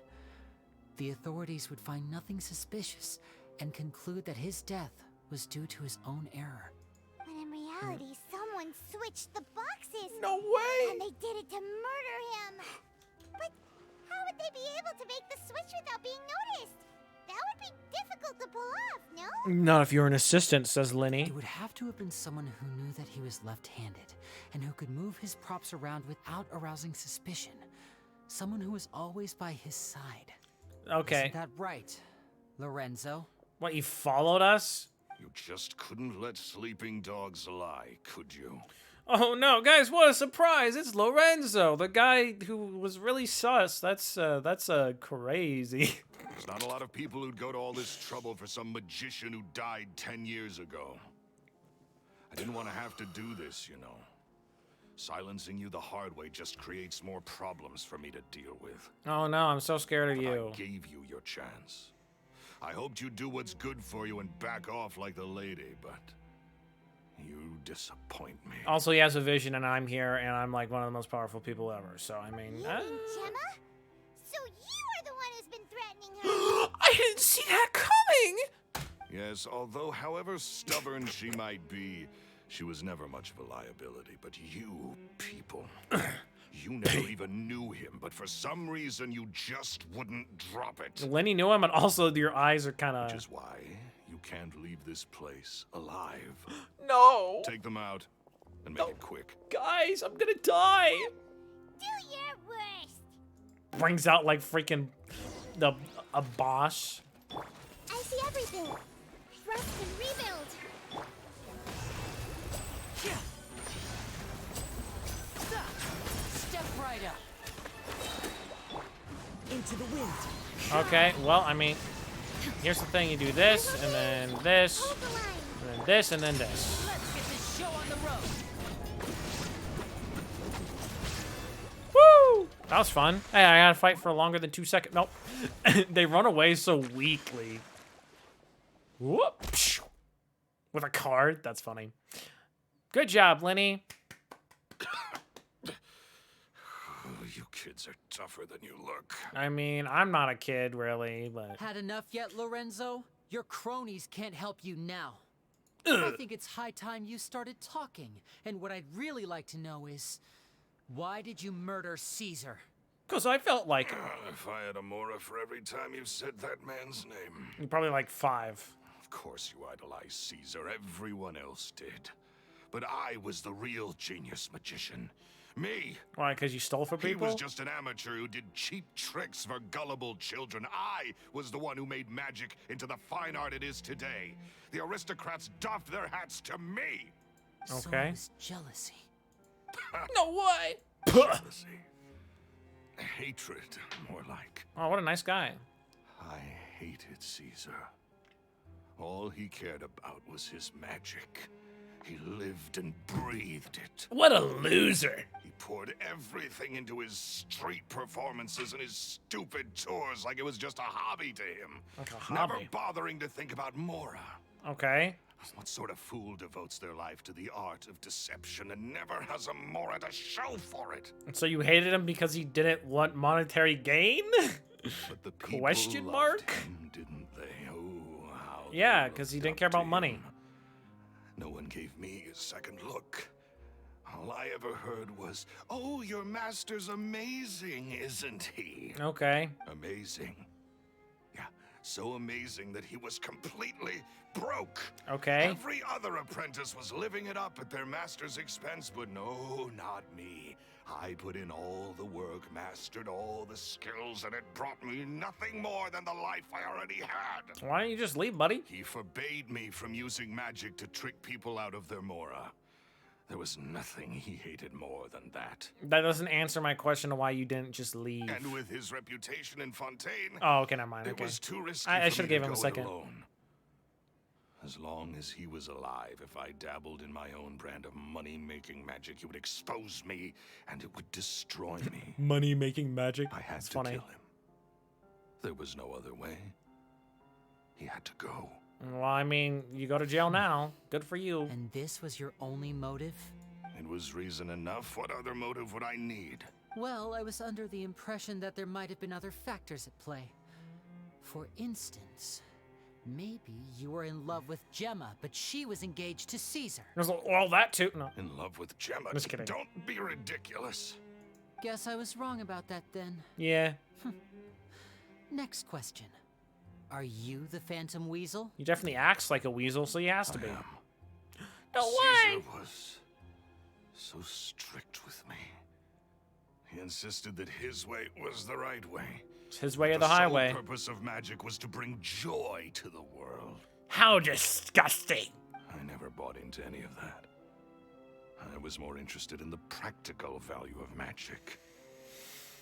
The authorities would find nothing suspicious and conclude that his death was due to his own error. But in reality, someone switched the boxes. No way! And they did it to murder him. But how would they be able to make the switch without being noticed? That That would be difficult to pull off, no? Not if you're an assistant, says Lyney. It would have to have been someone who knew that he was left-handed and who could move his props around without arousing suspicion. Someone who was always by his side. Okay. Isn't that right, Lorenzo? What, you followed us? You just couldn't let sleeping dogs lie, could you? Oh no, guys, what a surprise! It's Lorenzo, the guy who was really sus. That's crazy. There's not a lot of people who'd go to all this trouble for some magician who died 10 years ago. I didn't want to have to do this, you know. Silencing you the hard way just creates more problems for me to deal with. Oh no, I'm so scared of you. I gave you your chance. I hoped you'd do what's good for you and back off like the lady, but you disappoint me. Also, he has a vision, and I'm here, and I'm like one of the most powerful people ever. So I mean, You mean Gemma? So you are the one who's been threatening her. I didn't see that coming. Yes, although however stubborn she might be, she was never much of a liability. But you people, you never even knew him, but for some reason you just wouldn't drop it. Lyney knew him, and also your eyes are kind of. Which is why you can't leave this place alive. No. Take them out and make it quick. Guys, I'm gonna die. Do your worst. Brings out like freaking a Bosch. I see everything. Thrust and rebuild. Step right up. Into the wind. Okay, well, I mean, here's the thing: you do this, and then this, Hold the line. and then this, and then this. Let's get this show on the road. Woo! That was fun. Hey, I gotta fight for longer than 2 seconds. Nope. They run away so weakly. Whoop! With a card. That's funny. Good job, Lyney. You kids are tougher than you look. I mean, I'm not a kid, really, but... Had enough yet, Lorenzo? Your cronies can't help you now. I think it's high time you started talking. And what I'd really like to know is, why did you murder Caesar? Because I felt like... If I had a Mora for every time you've said that man's name. You're probably like 5. Of course you idolized Caesar. Everyone else did. But I was the real genius magician. Me. Why, because you stole from He people? was just an amateur who did cheap tricks for gullible children. I was the one who made magic into the fine art it is today. The aristocrats doffed their hats to me. So Okay. it was jealousy. No way! Jealousy. Hatred, more like. Oh, what a nice guy. I hated Caesar. All he cared about was his magic. He lived and breathed it. What a loser. He poured everything into his street performances and his stupid tours like it was just a hobby to him. Like a Never hobby. bothering to think about Mora. Okay. What sort of fool devotes their life to the art of deception and never has a Mora to show for it? So you hated him because he didn't want monetary gain? But the people Question loved mark? him, didn't they? Oh, how they Yeah, because he looked didn't up care to about money. him. No one gave me a second look. All I ever heard was, "Oh, your master's amazing, isn't he?" Okay. Amazing. Yeah, so amazing that he was completely broke. Okay. Every other apprentice was living it up at their master's expense, but no, not me. I put in all the work, mastered all the skills, and it brought me nothing more than the life I already had. Why don't you just leave, buddy? He forbade me from using magic to trick people out of their Mora. There was nothing he hated more than that. That doesn't answer my question of why you didn't just leave. And with his reputation in Fontaine, Oh, okay, never mind. it Okay. was too risky I for should have me gave to him a go it second. alone. As long as he was alive, if I dabbled in my own brand of money-making magic, he would expose me, and it would destroy me. Money making magic. I had That's to funny. kill him. There was no other way. He had to go. Well, I mean, you go to jail now. Good for you. And this was your only motive? It was reason enough. What other motive would I need? Well, I was under the impression that there might have been other factors at play. For instance, maybe you were in love with Gemma, but she was engaged to Caesar. Well, that too. No. In love with Gemma? Just kidding. Don't be ridiculous. Guess I was wrong about that then. Yeah. Next question. Are you the Phantom Weasel? He definitely acts like a weasel, so he has to be. No Caesar way! was so strict with me. He insisted that his way was the right way. It's his way or the highway. The sole purpose of magic was to bring joy to the world. How disgusting! I never bought into any of that. I was more interested in the practical value of magic.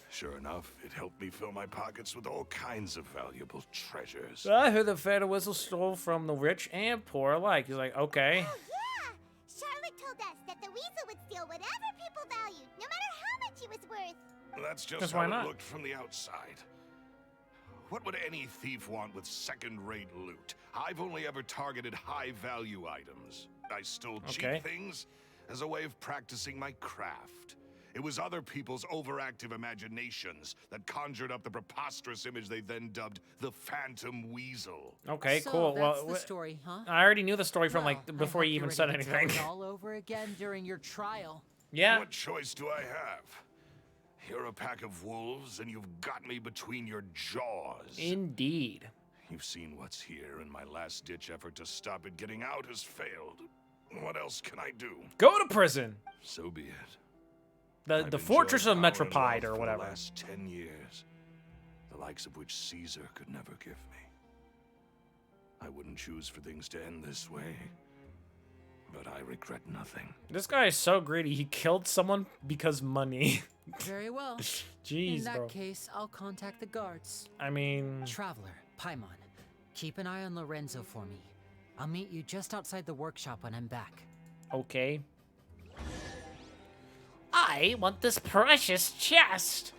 Sure enough, it helped me fill my pockets with all kinds of valuable treasures. I heard the Phantom Whistle stole from the rich and poor alike. He's like, okay. Oh, yeah! Charlotte told us that the weasel would steal whatever people valued, no matter how much it was worth. That's just Because how why it not? looked from the outside. What would any thief want with second-rate loot? I've only ever targeted high-value items. I stole cheap Okay. things as a way of practicing my craft. It was other people's overactive imaginations that conjured up the preposterous image they then dubbed the Phantom Weasel. Okay, So cool. that's Well, the story, huh? I already knew the story from Well, like before I you hope even you're said ready to anything. tell it all over again during your trial. Yeah. What choice do I have? You're a pack of wolves, and you've got me between your jaws. Indeed. You've seen what's here, and my last-ditch effort to stop it getting out has failed. What else can I do? Go to prison. So be it. The I've Fortress of enjoyed power and Metropide wealth or for whatever. The last 10 years, the likes of which Caesar could never give me. I wouldn't choose for things to end this way, but I regret nothing. This guy is so greedy. He killed someone because money. Very well. Jeez, In that bro. case, I'll contact the guards. I mean, Traveler, Paimon, keep an eye on Lorenzo for me. I'll meet you just outside the workshop when I'm back. okay. I want this precious chest.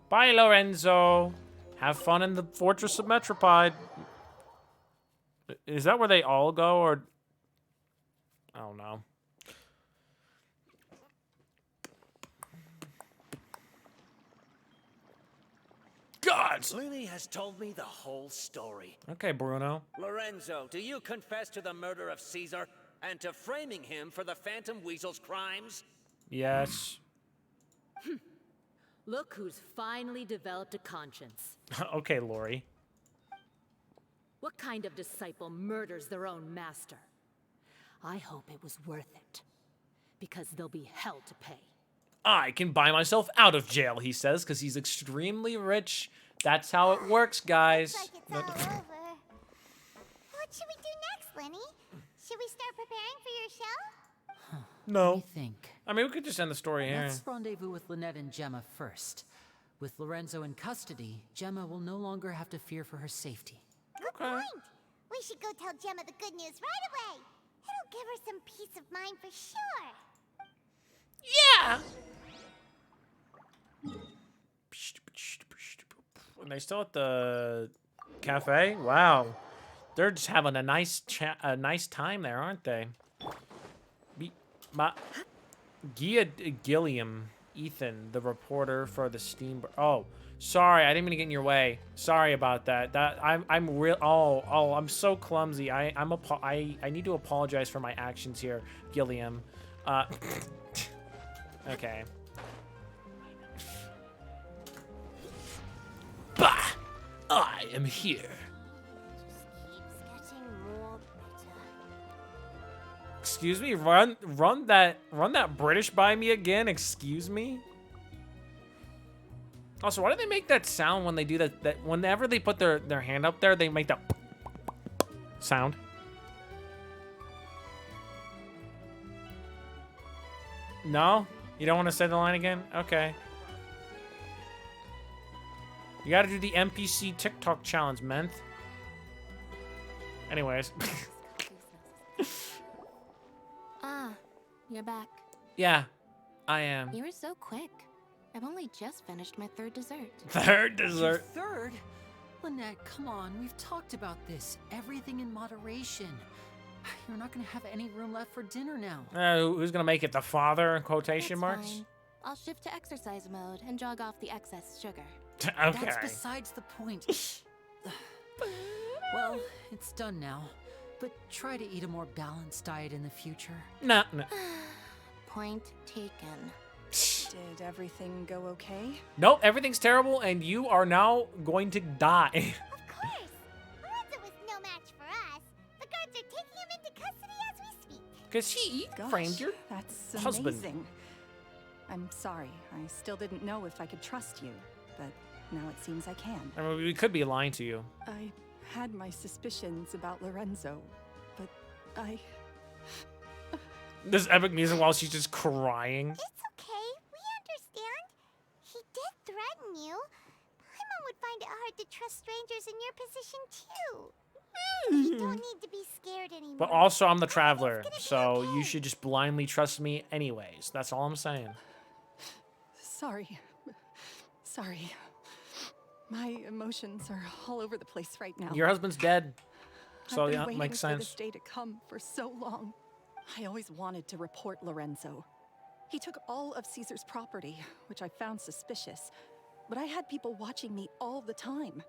Bye, Lorenzo. Have fun in the Fortress of Metropide. Is that where they all go, or I don't know. Gods. Lyney has told me the whole story. Okay, Bruno. Lorenzo, do you confess to the murder of Caesar and to framing him for the Phantom Weasel's crimes? Yes. Look who's finally developed a conscience. Okay, Lori. What kind of disciple murders their own master? I hope it was worth it, because there'll be hell to pay. I can buy myself out of jail, he says, because he's extremely rich. That's how it works, guys. Looks like it's all over. What should we do next, Lyney? Should we start preparing for your show? No. Let me think. I mean, we could just end the story here. Let's rendezvous with Lynette and Gemma first. With Lorenzo in custody, Gemma will no longer have to fear for her safety. Good point. We should go tell Gemma the good news right away. It'll give her some peace of mind for sure. Yeah. And they still at the cafe? Wow. They're just having a nice time there, aren't they? Gilliam, Ethan, the reporter for the Steam. Oh, sorry, I didn't mean to get in your way. Sorry about that. I'm real. Oh, I'm so clumsy. I need to apologize for my actions here, Gilliam. Okay. Bah! I am here. Just keeps getting more bitter. Excuse me, run that British by me again. Excuse me. Also, why do they make that sound when they do that? That whenever they put their hand up there, they make that sound. No, you don't want to say the line again? Okay. You got to do the NPC TikTok challenge, man. Anyways. Ah, you're back. Yeah, I am. You were so quick. I've only just finished my third dessert. Third dessert. Third? Lynette, come on. We've talked about this. Everything in moderation. You're not going to have any room left for dinner now. Who's going to make it? The father, in quotation That's marks? fine. I'll shift to exercise mode and jog off the excess sugar. Okay. That's besides the point. Well, it's done now. But try to eat a more balanced diet in the future. No. Point taken. Did everything go okay? Nope, everything's terrible, and you are now going to die. Of course! Lorenzo was no match for us. The guards are taking him into custody as we speak. Because he Gosh, framed your that's husband. amazing. I'm sorry. I still didn't know if I could trust you, but now it seems I can. I mean, we could be lying to you. I had my suspicions about Lorenzo, but I... This epic music while she's just crying. It's okay. We understand. He did threaten you. Paimon would find it hard to trust strangers in your position, too. You don't need to be scared anymore. But also, I'm the traveler, so you should just blindly trust me anyways. That's all I'm saying. Sorry. Sorry. My emotions are all over the place right now. Your husband's dead, so I've been yeah, waiting makes for sense. this day to come for so long. I always wanted to report Lorenzo. He took all of Caesar's property, which I found suspicious. But I had people watching me all the time,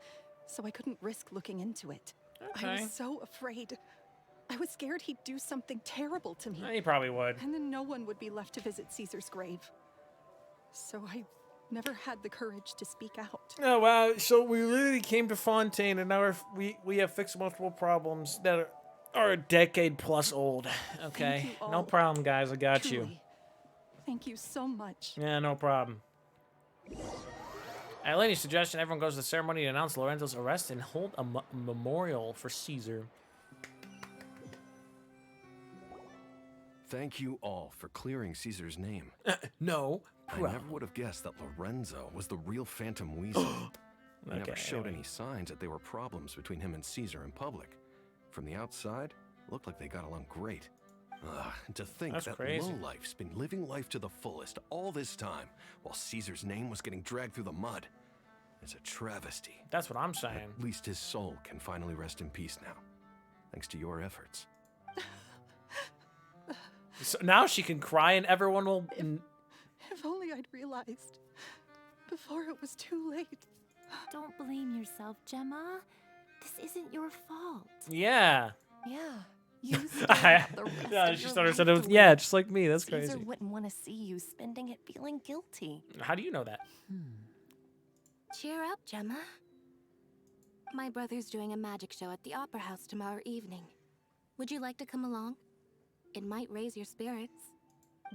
so I couldn't risk looking into it. I Okay. was so afraid. I was scared he'd do something terrible to me. He probably would. And then no one would be left to visit Caesar's grave. So I never had the courage to speak out. Oh wow! So we literally came to Fontaine, and now we have fixed multiple problems that are a decade plus old. Okay, Thank you no all. problem, guys. I got you. Truly. Thank you so much. Yeah, no problem. At Lyney's suggestion, everyone goes to the ceremony to announce Lorenzo's arrest and hold a memorial for Caesar. Thank you all for clearing Caesar's name. No I never would have guessed that Lorenzo was the real Phantom Weasel. He never Okay, showed anyway. any signs that there were problems between him and Caesar in public. From the outside, looked like they got along great. Ugh, and to think That's that crazy. lowlife's been living life to the fullest all this time, while Caesar's name was getting dragged through the mud. It's a travesty. That's what I'm saying. At least his soul can finally rest in peace now, thanks to your efforts. So now she can cry, and everyone will. If only I'd realized before it was too late. Don't blame yourself, Gemma. This isn't your fault. Yeah. Yeah. You still I- have the rest yeah, of she your started life said to it was, live. yeah, just like me. That's Caesar crazy. wouldn't want to see you spending it feeling guilty. How do you know that? Cheer up, Gemma. My brother's doing a magic show at the Opera House tomorrow evening. Would you like to come along? It might raise your spirits.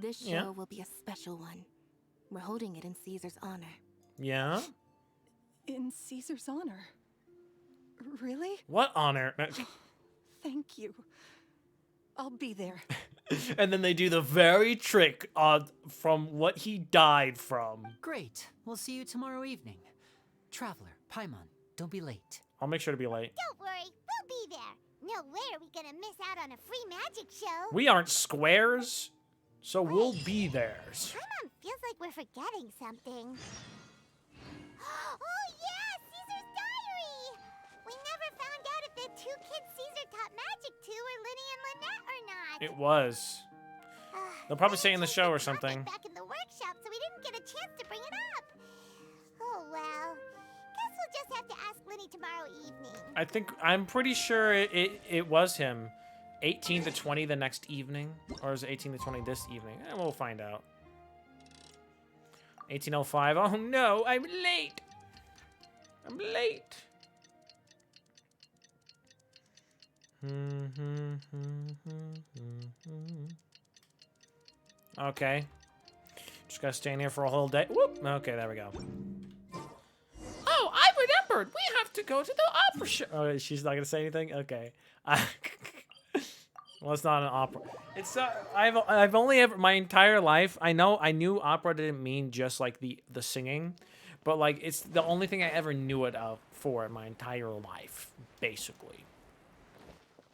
This show Yeah. will be a special one. We're holding it in Caesar's honor. Yeah. In Caesar's honor. Really? What honor? Thank you. I'll be there. And then they do the very trick from what he died from. Great. We'll see you tomorrow evening. Traveler, Paimon, don't be late. I'll make sure to be late. Don't worry, we'll be there. No way are we gonna miss out on a free magic show. We aren't squares, so we'll be theirs. Paimon feels like we're forgetting something. Oh yeah, Caesar's diary! We never found out if the two kids Caesar taught magic to were Lyney and Lynette or not. It was. They'll probably say in the show or something. Back in the workshop, so we didn't get a chance to bring it up. Oh well. Guess we'll just have to ask Lyney tomorrow evening. I'm pretty sure it was him. 18 to 20 the next evening, or is it 18 to 20 this evening? We'll find out. 18:05. Oh no, I'm late. I'm late. Okay. Just gotta stand here for a whole day. Whoop. Okay, there we go. Oh, I remembered. We have to go to the opera show. Oh, she's not gonna say anything. Okay. Well, it's not an opera. It's I've only ever my entire life. I knew opera didn't mean just like the singing, but like it's the only thing I ever knew it for my entire life, basically.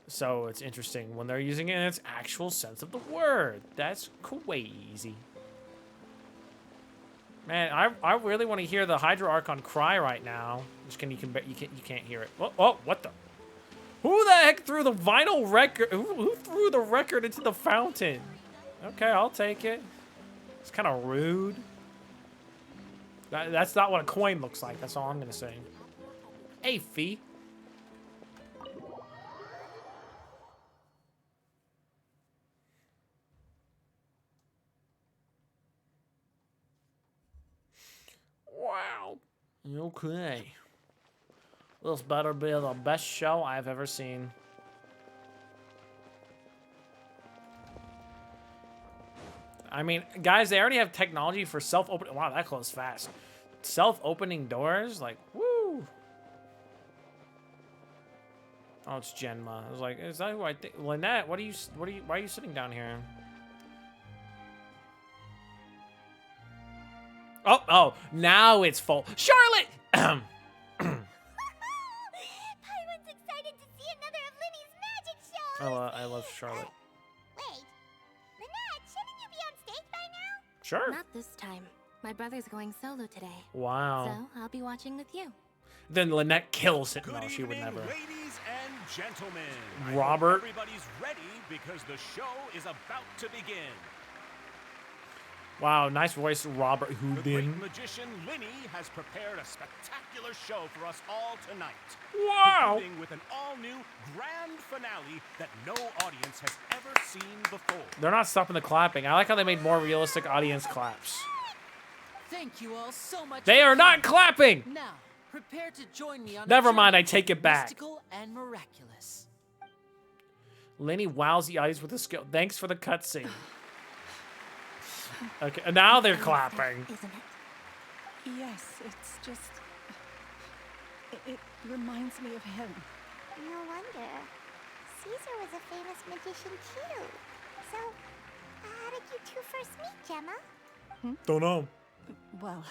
So it's interesting when they're using it in its actual sense of the word. That's crazy. Man, I really want to hear the Hydra Archon cry right now. Just you can't hear it. Oh, what the? Who the heck threw the vinyl record? Who threw the record into the fountain? Okay, I'll take it. It's kind of rude. That's not what a coin looks like. That's all I'm gonna say. Hey, Fee. Wow. Okay. This better be the best show I've ever seen. I mean, guys, they already have technology for self-opening. Wow, that closed fast. Self-opening doors, like, woo. Oh, it's Genma. I was like, is that who I think? Lynette, why are you sitting down here? Oh, now it's full. Charlotte! Pyron's excited to see another of Lyney's magic shows! I love Charlotte. Wait, Lynette, shouldn't you be on stage by now? Sure. Not this time. My brother's going solo today. Wow. So I'll be watching with you. Then Lynette kills it. Good No, she would evening, never. ladies and gentlemen. I Robert. hope everybody's ready because the show is about to begin. Wow, nice voice, Robert The great Houdin. magician Lyney has prepared a spectacular show for us all tonight. Wow. Beginning with an all-new grand finale that no audience has ever seen before. They're not stopping the clapping. I like how they made more realistic audience claps. Thank you all so much. They for are not coming. clapping. Now, prepare to join me on Never a mind, journey I take it back. mystical and miraculous. Lyney wows the audience with a skill. Thanks for the cutscene. Okay, now they're clapping. Isn't it? Yes, it's just... It reminds me of him. No wonder. Caesar was a famous magician too. So, how did you two first meet, Gemma? Don't know. Well,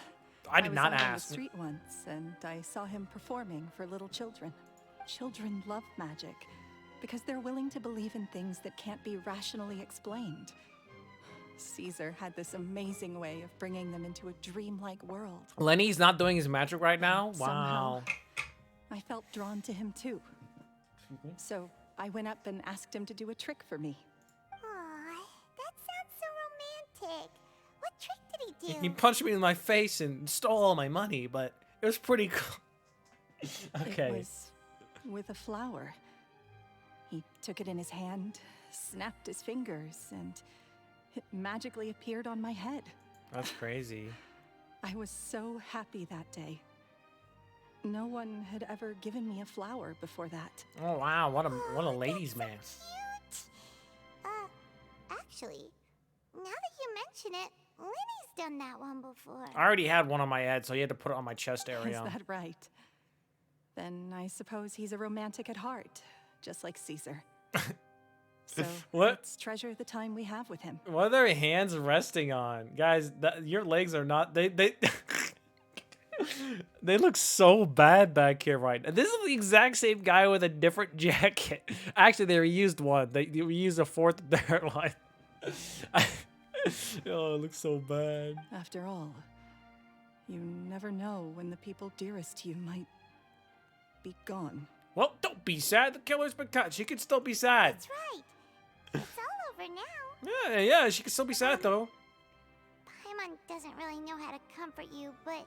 I did not was out on the ask. street once, and I saw him performing for little children. Children love magic because they're willing to believe in things that can't be rationally explained. Caesar had this amazing way of bringing them into a dreamlike world. Lenny's not doing his magic right now? Somehow, Wow. I felt drawn to him too. So I went up and asked him to do a trick for me. Aw, that sounds so romantic. What trick did he do? He punched me in my face and stole all my money, but it was pretty cool. Okay. It was with a flower. He took it in his hand, snapped his fingers, and it magically appeared on my head. That's crazy. I was so happy that day. No one had ever given me a flower before that. Oh wow, what a ladies' man. Cute. Actually, now that you mention it, Lyney's done that one before. I already had one on my head, so he had to put it on my chest Is area. that right? Then I suppose he's a romantic at heart, just like Caesar. So What? let's treasure the time we have with him. What are their hands resting on? Guys, your legs are not... They they look so bad back here right now. This is the exact same guy with a different jacket. Actually, they reused one. They reused a fourth and third one. Oh, it looks so bad. After all, you never know when the people dearest to you might be gone. Well, don't be sad. The killer's been cut. She could still be sad. That's right. It's all over now. Yeah, she could still be sad, though. Paimon doesn't really know how to comfort you, but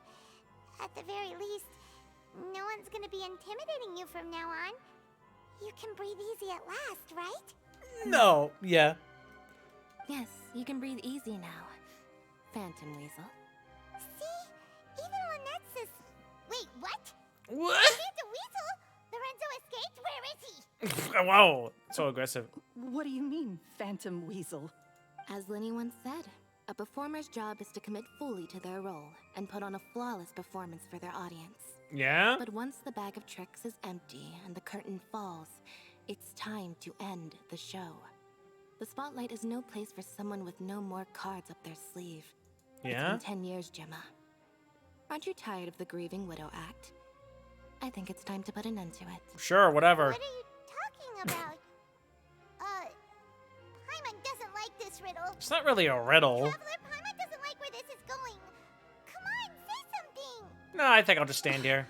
at the very least, no one's gonna be intimidating you from now on. You can breathe easy at last, right? No, yeah. Yes, you can breathe easy now, Phantom Weasel. See? Even Lynette says... Wait, what? What? Phantom Weasel? Lorenzo escaped? Where is he? Wow, so aggressive. What do you mean, Phantom Weasel? As Lyney once said, a performer's job is to commit fully to their role and put on a flawless performance for their audience. Yeah? But once the bag of tricks is empty and the curtain falls, it's time to end the show. The spotlight is no place for someone with no more cards up their sleeve. Yeah? It's been 10 years, Gemma. Aren't you tired of the grieving widow act? I think it's time to put an end to it. Sure, whatever. What are you talking about? Paimon doesn't like this riddle. It's not really a riddle. Traveler, Paimon doesn't like where this is going. Come on, say something. No, I think I'll just stand here.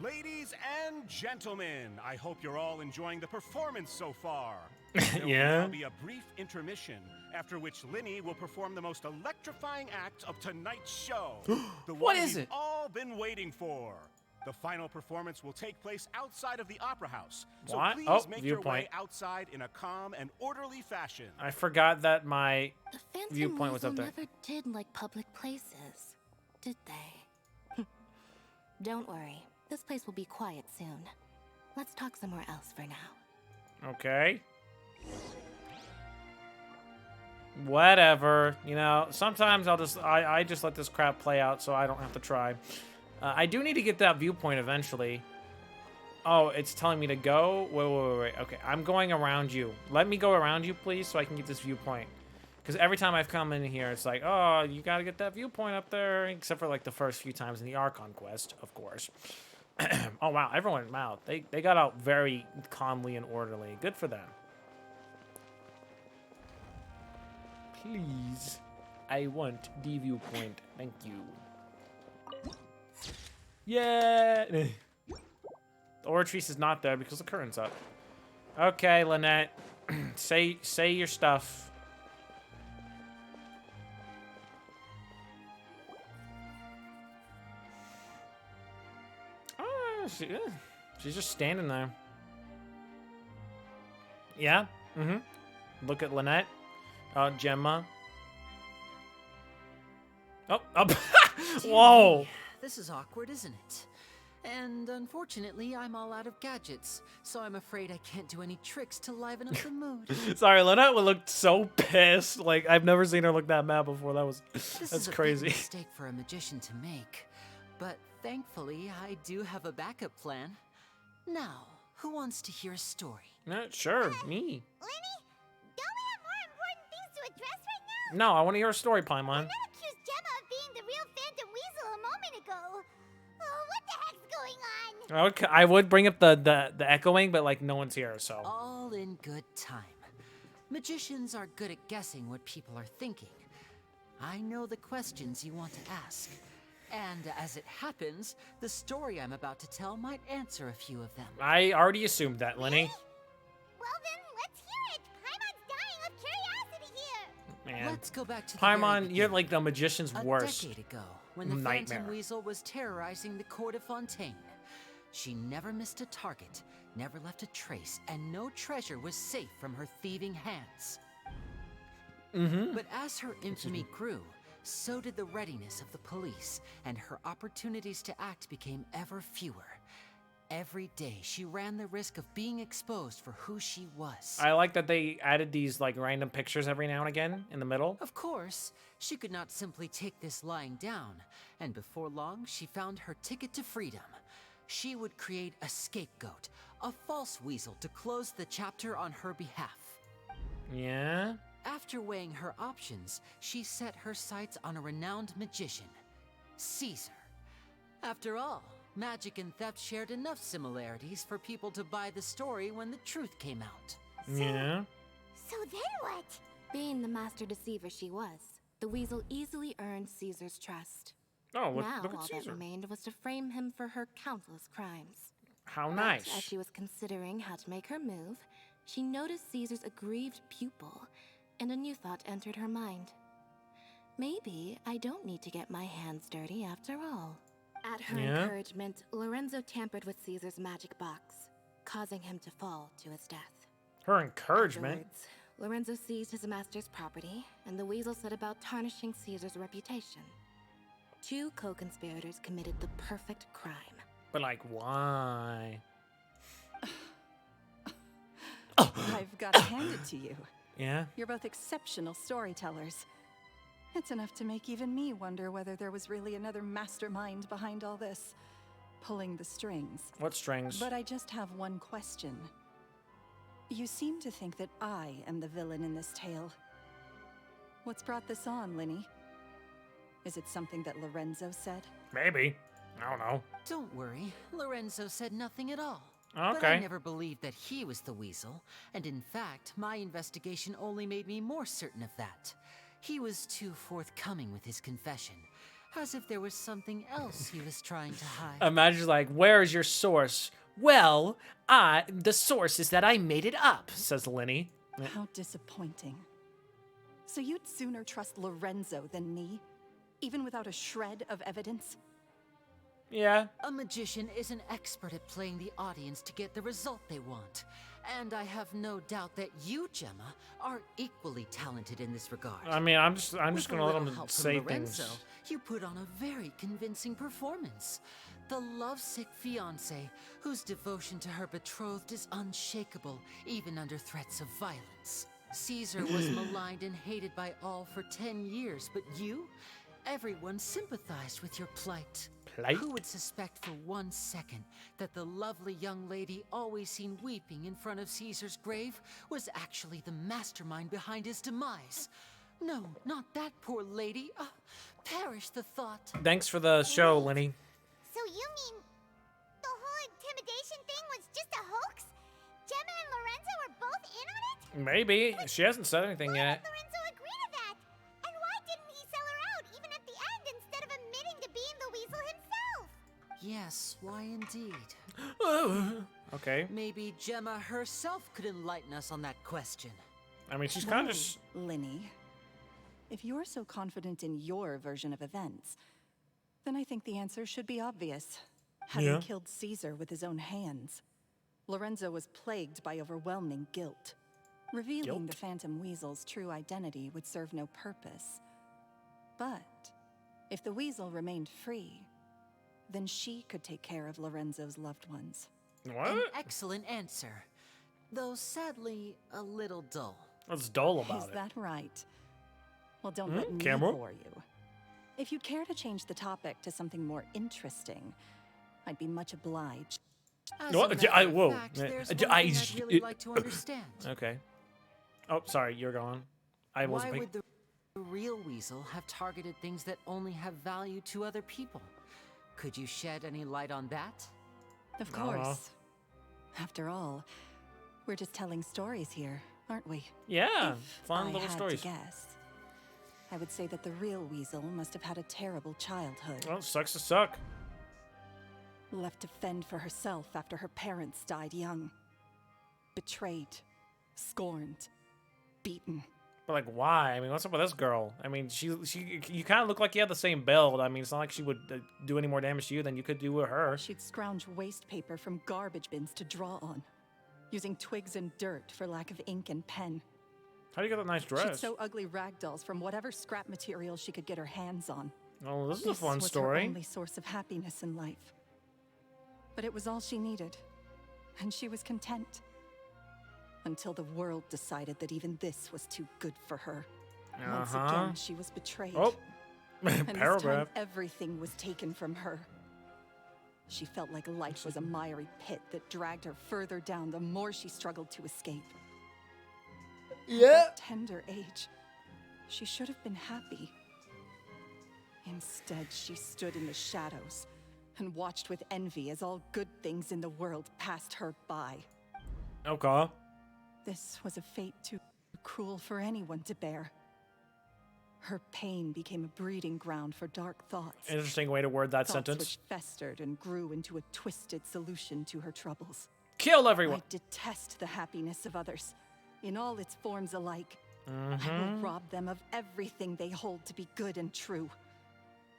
Ladies and gentlemen, I hope you're all enjoying the performance so far. There Yeah? will now be a brief intermission, after which Lyney will perform the most electrifying act of tonight's show. The What one is we've it? all been waiting for. The final performance will take place outside of the Opera House. So What? please Oh, make your way viewpoint. outside in a calm and orderly fashion. I forgot that my The Phantom viewpoint was Weasel up there. never did like public places, did they? Don't worry. This place will be quiet soon. Let's talk somewhere else for now. Okay. Whatever. You know, sometimes I just let this crap play out so I don't have to try. I do need to get that viewpoint eventually. Oh, it's telling me to go? Wait. Okay, I'm going around you. Let me go around you, please, so I can get this viewpoint. Because every time I've come in here, it's like, oh, you gotta get that viewpoint up there. Except for, like, the first few times in the Archon quest, of course. Oh, wow, everyone, wow. They got out very calmly and orderly. Good for them. Please. I want the viewpoint. Thank you. Yeah. The Oratrice is not there because the curtain's up. Okay, Lynette. say your stuff. Oh, she's just standing there. Yeah. Mm-hmm. Look at Lynette. Gemma. Oh, up. Whoa. This is awkward, isn't it? And unfortunately, I'm all out of gadgets, so I'm afraid I can't do any tricks to liven up the mood. Sorry, Lynette looked so pissed. Like, I've never seen her look that mad before. That's crazy. This is a big mistake for a magician to make, but thankfully, I do have a backup plan. Now, who wants to hear a story? Sure, me. Lyney, don't we have more important things to address right now? No, I want to hear a story, Paimon. Lynette accused Gemma of being the real Phantom Weasel a moment ago. Oh, what the heck's going on? Okay, I would bring up the echoing, but like no one's here, so. All in good time. Magicians are good at guessing what people are thinking. I know the questions you want to ask. And as it happens, the story I'm about to tell might answer a few of them. I already assumed that, Lyney. Well then, let's hear it. Paimon's dying of curiosity here. Man. Let's go back to the Paimon, you're like the magician's worst A decade ago, when the nightmare. Phantom Weasel was terrorizing the court of Fontaine. She never missed a target, never left a trace, and no treasure was safe from her thieving hands. Mm-hmm. But as her infamy grew, so did the readiness of the police, and her opportunities to act became ever fewer. Every day, she ran the risk of being exposed for who she was. I like that they added these like random pictures every now and again in the middle. Of course, she could not simply take this lying down, and before long, she found her ticket to freedom. She would create a scapegoat, a false weasel to close the chapter on her behalf. Yeah? After weighing her options, she set her sights on a renowned magician, Caesar. After all, magic and theft shared enough similarities for people to buy the story when the truth came out. Yeah? So then what? Being the master deceiver she was, the weasel easily earned Caesar's trust. Oh, look Now, at all that Caesar. remained was to frame him for her countless crimes. How But nice. as she was considering how to make her move, she noticed Caesar's aggrieved pupil, and a new thought entered her mind. Maybe I don't need to get my hands dirty after all. At her Yeah? encouragement, Lorenzo tampered with Caesar's magic box, causing him to fall to his death. Her encouragement? Afterwards, Lorenzo seized his master's property, and the weasel set about tarnishing Caesar's reputation. Two co-conspirators committed the perfect crime. But like, why? I've got to hand it to you. Yeah? You're both exceptional storytellers. It's enough to make even me wonder whether there was really another mastermind behind all this, pulling the strings. What strings? But I just have one question. You seem to think that I am the villain in this tale. What's brought this on, Lyney? Is it something that Lorenzo said? Maybe. I don't know. Don't worry, Lorenzo said nothing at all. Okay. But I never believed that he was the weasel, and in fact, my investigation only made me more certain of that. He was too forthcoming with his confession, as if there was something else he was trying to hide. Imagine like, where is your source? Well, the source is that I made it up, says Lyney. How disappointing. So you'd sooner trust Lorenzo than me? Even without a shred of evidence? Yeah. A magician is an expert at playing the audience to get the result they want. And I have no doubt that you, Gemma, are equally talented in this regard. I mean, I'm just With gonna let a little him help say from Lorenzo, things. you put on a very convincing performance. The lovesick fiancé, whose devotion to her betrothed is unshakable, even under threats of violence. Caesar was maligned and hated by all for 10 years, but you? Everyone sympathized with your plight. Who would suspect for 1 second that the lovely young lady always seen weeping in front of Caesar's grave was actually the mastermind behind his demise? No, not that poor lady. Perish the thought. Thanks for the show, Lyney. So you mean the whole intimidation thing was just a hoax? Gemma and Lorenzo were both in on it? Maybe. She hasn't said anything yet. Lorenzo agree to that? And why didn't he sell her out even at the end instead of admitting to being the weasel himself? Yes, why indeed? Okay. Maybe Gemma herself could enlighten us on that question. I mean, she's kind of... Lyney, if you're so confident in your version of events, then I think the answer should be obvious. Having killed Caesar with his own hands, Lorenzo was plagued by overwhelming guilt. Revealing the Phantom Weasel's true identity would serve no purpose. But if the weasel remained free, then she could take care of Lorenzo's loved ones. What? An excellent answer, though sadly a little dull. What's dull about it? Is that right? Well, don't let me Camera? bore you. If you'd care to change the topic to something more interesting, I'd be much obliged. What? Whoa. There's one thing I'd really like to understand. Okay. Oh, sorry, you're gone. I was. Why would the real weasel have targeted things that only have value to other people? Could you shed any light on that? Of course. After all, we're just telling stories here, aren't we? Yeah, If fun I little had stories. to guess, I would say that the real weasel must have had a terrible childhood. Well, sucks to suck. Left to fend for herself after her parents died young. Betrayed, scorned, beaten. But like, why? I mean, what's up with this girl? I mean, you kind of look like you have the same build. I mean, it's not like she would do any more damage to you than you could do with her. She'd scrounge waste paper from garbage bins to draw on, using twigs and dirt for lack of ink and pen. How do you get that nice She'd dress? sew ugly rag dolls from whatever scrap material she could get her hands on. Oh, this is a fun was story. her only source of happiness in life. But it was all she needed, and she was content. Until the world decided that even this was too good for her. Once again, she was betrayed. Oh, and this paragraph. time, everything was taken from her. She felt like life was a miry pit that dragged her further down the more she struggled to escape. At that tender age, she should have been happy. Instead, she stood in the shadows and watched with envy as all good things in the world passed her by. Okay. This was a fate too cruel for anyone to bear. Her pain became a breeding ground for dark thoughts. Interesting way to word that Thoughts sentence. which festered and grew into a twisted solution to her troubles. Kill everyone. I detest the happiness of others, in all its forms alike. I will rob them of everything they hold to be good and true,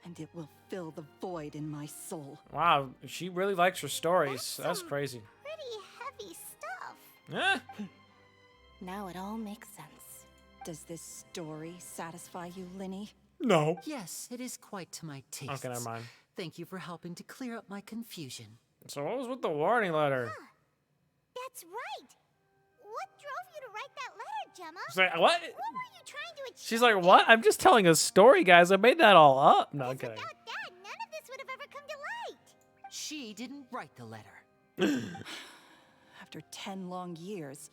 and it will fill the void in my soul. Wow, she really likes her stories. That's crazy. Pretty heavy stuff. Eh? Now it all makes sense. Does this story satisfy you, Lyney? No. Yes, it is quite to my taste. Okay, never mind. Thank you for helping to clear up my confusion. So what was with the warning letter? That's right. What drove you to write that letter, Gemma? She's like, what? What were you trying to achieve? She's like, what? I'm just telling a story, guys. I made that all up. No, I'm kidding. Without that, none of this would have ever come to light. She didn't write the letter. After 10 long years,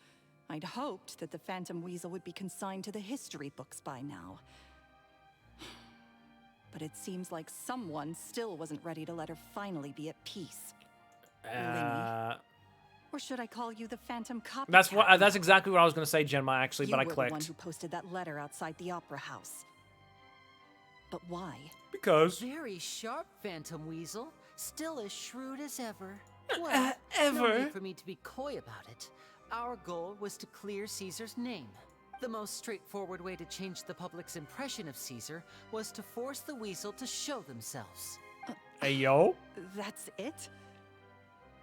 I'd hoped that the Phantom Weasel would be consigned to the history books by now. But it seems like someone still wasn't ready to let her finally be at peace. Lyney. Or should I call you the Phantom Copycat? That's exactly what I was gonna say, Gemma. Actually, but I You were the one clicked who posted that letter outside the Opera House. But why? because Very sharp, Phantom Weasel. Still as shrewd as ever. Well, no ever. need for me to be coy about it. Our goal was to clear Caesar's name. The most straightforward way to change the public's impression of Caesar was to force the Weasel to show themselves. Hey, yo. That's it?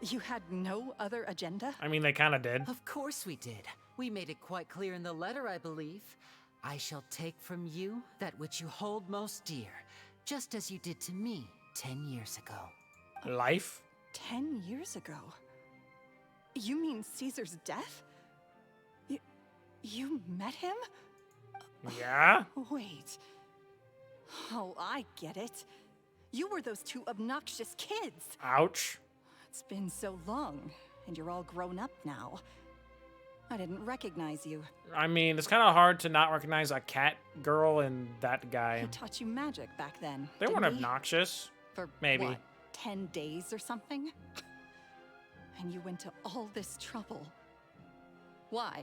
You had no other agenda? I mean, they kind of did. Of course we did. We made it quite clear in the letter, I believe. I shall take from you that which you hold most dear, just as you did to me 10 years ago. Life? 10 years ago? You mean Caesar's death? You met him? Yeah? Wait. Oh, I get it. You were those two obnoxious kids. Ouch. It's been so long, and you're all grown up now. I didn't recognize you. I mean, it's kind of hard to not recognize a cat girl and that guy. He taught you magic back then. They weren't didn't he? obnoxious. For maybe. what, 10 days or something? And you went to all this trouble. Why?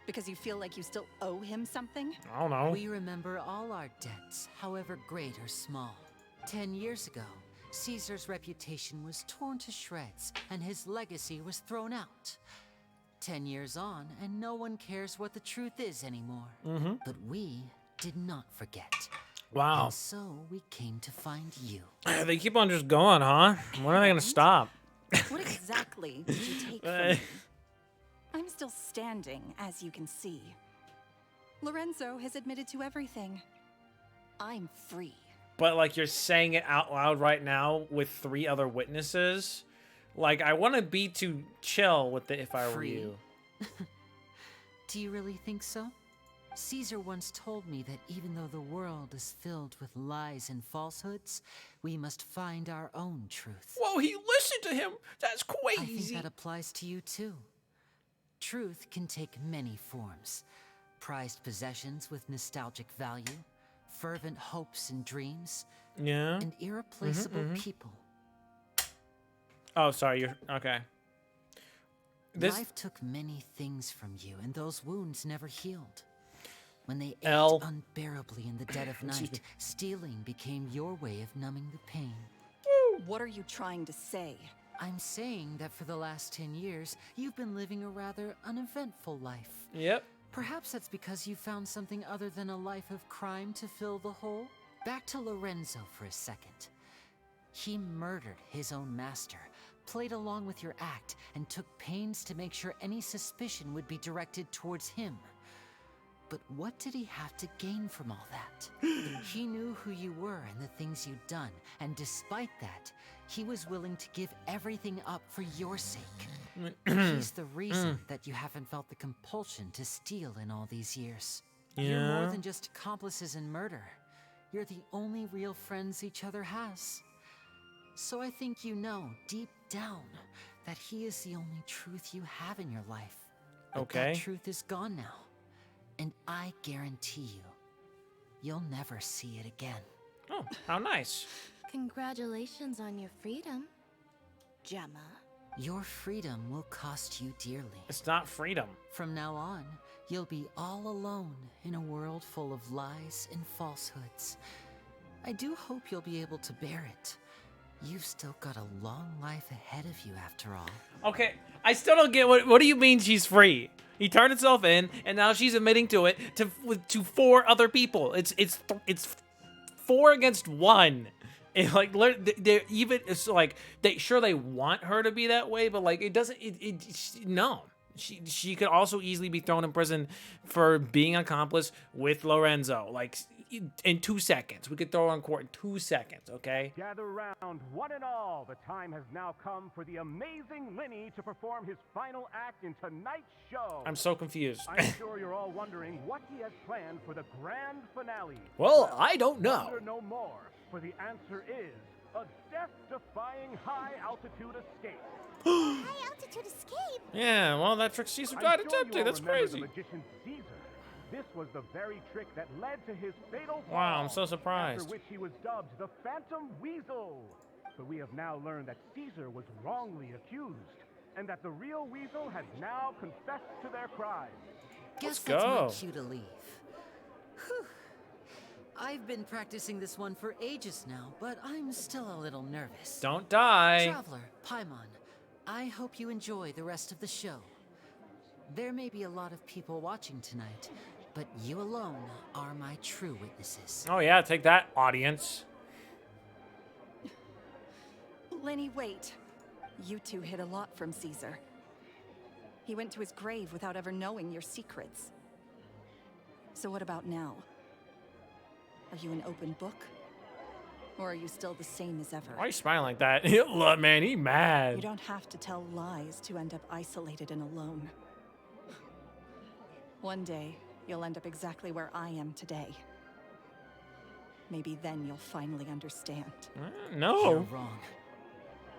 Because you feel like you still owe him something? I don't know. We remember all our debts, however great or small. 10 years ago, Caesar's reputation was torn to shreds, and his legacy was thrown out. 10 years on, and no one cares what the truth is anymore. But we did not forget. Wow. And so we came to find you. They keep on just going, huh? When are they gonna stop? What exactly did you take from me? I'm still standing, as you can see. Lorenzo has admitted to everything. I'm free. But like you're saying it out loud right now with 3 other witnesses. Like I wouldn't be too chill with it if I were you. Do you really think so? Caesar once told me that even though the world is filled with lies and falsehoods, we must find our own truth. Whoa, he listened to him. That's crazy. I think that applies to you too. Truth can take many forms. Prized possessions with nostalgic value, fervent hopes and dreams, yeah, and irreplaceable people. Oh, sorry, you're okay. Life took many things from you, and those wounds never healed. When they ate unbearably in the dead of night, stealing became your way of numbing the pain. What are you trying to say? I'm saying that for the last 10 years, you've been living a rather uneventful life. Yep. Perhaps that's because you found something other than a life of crime to fill the hole. Back to Lorenzo for a second. He murdered his own master, played along with your act, and took pains to make sure any suspicion would be directed towards him. But what did he have to gain from all that? He knew who you were and the things you'd done, and despite that, he was willing to give everything up for your sake. He's the reason that you haven't felt the compulsion to steal in all these years. You're more than just accomplices in murder. You're the only real friends each other has. So I think you know, deep down, that he is the only truth you have in your life. But that truth is gone now. And I guarantee you, you'll never see it again. Oh, how nice. Congratulations on your freedom, Gemma. Your freedom will cost you dearly. It's not freedom. From now on, you'll be all alone in a world full of lies and falsehoods. I do hope you'll be able to bear it. You've still got a long life ahead of you after all. Okay, I still don't get what do you mean she's free? He turned himself in, and now she's admitting to it to 4 other people. It's 4 against 1. And like they're even it's like they want her to be that way, but like it doesn't. No. She could also easily be thrown in prison for being an accomplice with Lorenzo. Like in 2 seconds, we could throw her in court in 2 seconds. Okay. Gather round, one and all. The time has now come for the amazing Lyney to perform his final act in tonight's show. I'm so confused. I'm sure you're all wondering what he has planned for the grand finale. Well, I don't know. Wonder no more, for the answer is a death-defying high-altitude escape. High-altitude escape? Yeah, well, that trick Caesar got attempted. That's crazy. The magician Caesar. This was the very trick that led to his fatal fall. Wow, I'm so surprised. After which he was dubbed the Phantom Weasel. But we have now learned that Caesar was wrongly accused, and that the real Weasel has now confessed to their crimes. Guess that's my cue to leave. Whew. I've been practicing this one for ages now, but I'm still a little nervous. Don't die. Traveler, Paimon, I hope you enjoy the rest of the show. There may be a lot of people watching tonight, but you alone are my true witnesses. Oh yeah, take that, audience. Lyney, wait. You two hid a lot from Caesar. He went to his grave without ever knowing your secrets. So what about now? Are you an open book? Or are you still the same as ever? Why are you smiling like that? Look, man, he mad. You don't have to tell lies to end up isolated and alone. One day, you'll end up exactly where I am today. Maybe then you'll finally understand. No. You're wrong.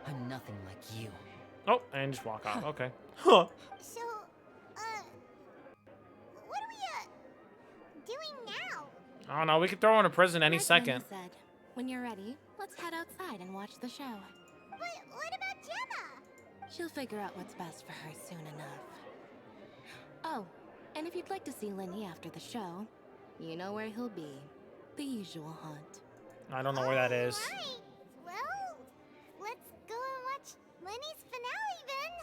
I'm nothing like you. Oh, and just walk off. Okay. Huh. So, what are we, doing now? I don't know. We could throw her in a prison any Like second. Lyney said, when you're ready, let's head outside and watch the show. But what about Gemma? She'll figure out what's best for her soon enough. Oh, and if you'd like to see Lyney after the show, you know where he'll be. The usual haunt. I don't know where that is. Right. Well, let's go and watch Lenny's finale then.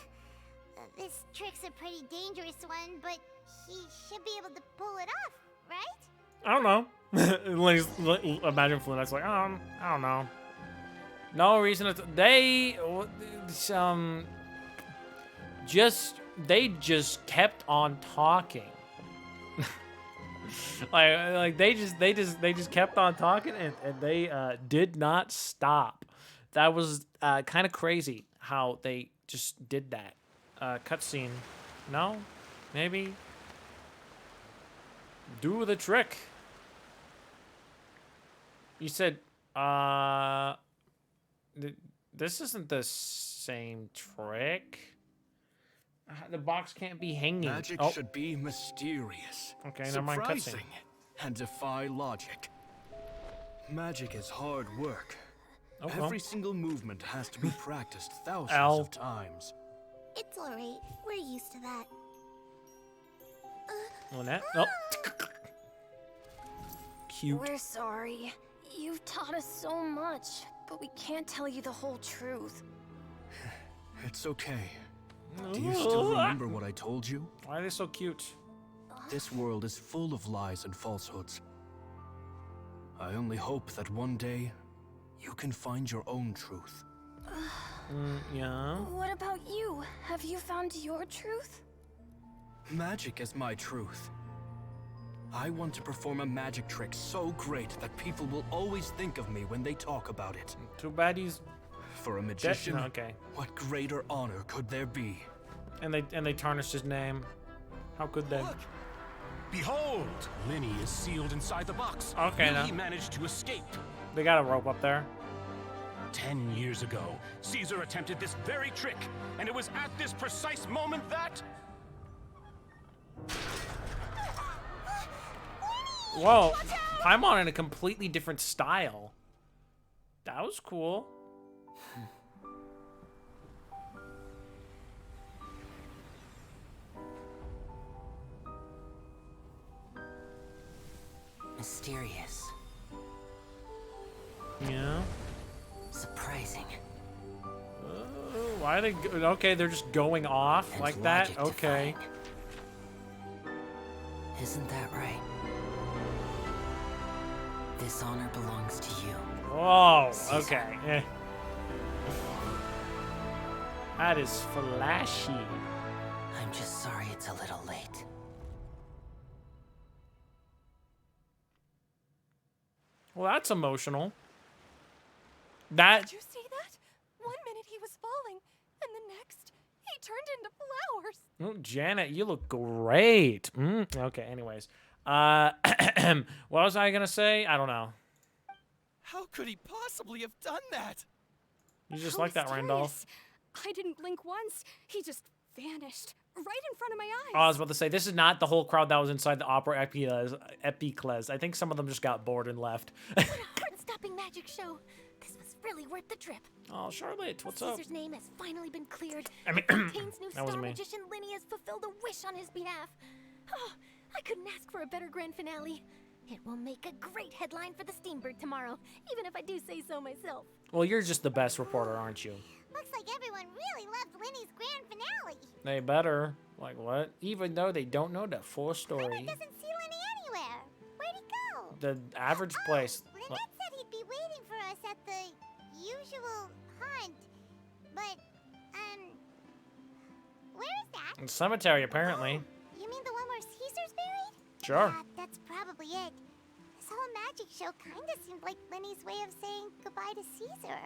This trick's a pretty dangerous one, but he should be able to pull it off, right? I don't know. Imagine Flynn. Like, I don't know. No reason to. They just kept on talking. like they just kept on talking and they did not stop. That was kind of crazy how they just did that. Cutscene. No? Maybe? Do the trick. You said, this isn't the same trick. The box can't be hanging. Magic should be mysterious. Okay, never mind, cutscene. Surprising, and defy logic. Magic is hard work. Oh, well. Every single movement has to be practiced thousands of times. It's alright. We're used to that. Lynette? Oh. Cute. We're sorry. You've taught us so much, but we can't tell you the whole truth. It's okay. Do you still remember what I told you? Why are they so cute? This world is full of lies and falsehoods. I only hope that one day you can find your own truth. Yeah. What about you? Have you found your truth? Magic is my truth. I want to perform a magic trick so great that people will always think of me when they talk about it. Too bad he's For a magician, okay. what greater honor could there be? And they tarnished his name. How could they? Look! Behold! Lyney is sealed inside the box. Okay, Will now. he managed to escape? They got a rope up there. 10 years ago, Caesar attempted this very trick, and it was at this precise moment that... Whoa, Paimon in a completely different style. That was cool. Mysterious. Yeah. Surprising. Why are they? Okay, they're just going off And like that. logic Okay. Isn't that right? This honor belongs to you. Whoa. Caesar. Okay. Eh. That is flashy. I'm just sorry it's a little late. Well, that's emotional. That. Did you see that? 1 minute he was falling, and the next, he turned into flowers. Oh, Janet, you look great. Okay. Anyways, what was I gonna say? I don't know. How could he possibly have done that? You just How like that, Randolph. mysterious. I didn't blink once. He just vanished right in front of my eyes. Oh, I was about to say, this is not the whole crowd that was inside the Opera Epicles. I think some of them just got bored and left. What a heart-stopping magic show. This was really worth the trip. Oh, Charlotte, what's up? Caesar's name has finally been cleared. I mean, Kane's new that wasn't star me. magician Lyney has fulfilled a wish on his behalf. Oh, I couldn't ask for a better grand finale. It will make a great headline for the Steambird tomorrow, even if I do say so myself. Well, you're just the best reporter, aren't you? Looks like everyone really loved Lenny's grand finale. They better. Like what? Even though they don't know the full story. Doesn't see Lenny anywhere. Where'd he go? The average place. Lynette said he'd be waiting for us at the usual hunt. But, where is that? Cemetery, apparently. You mean the one where Caesar's buried? Sure. Yeah, that's probably it. This whole magic show kinda seemed like Lyney's way of saying goodbye to Caesar.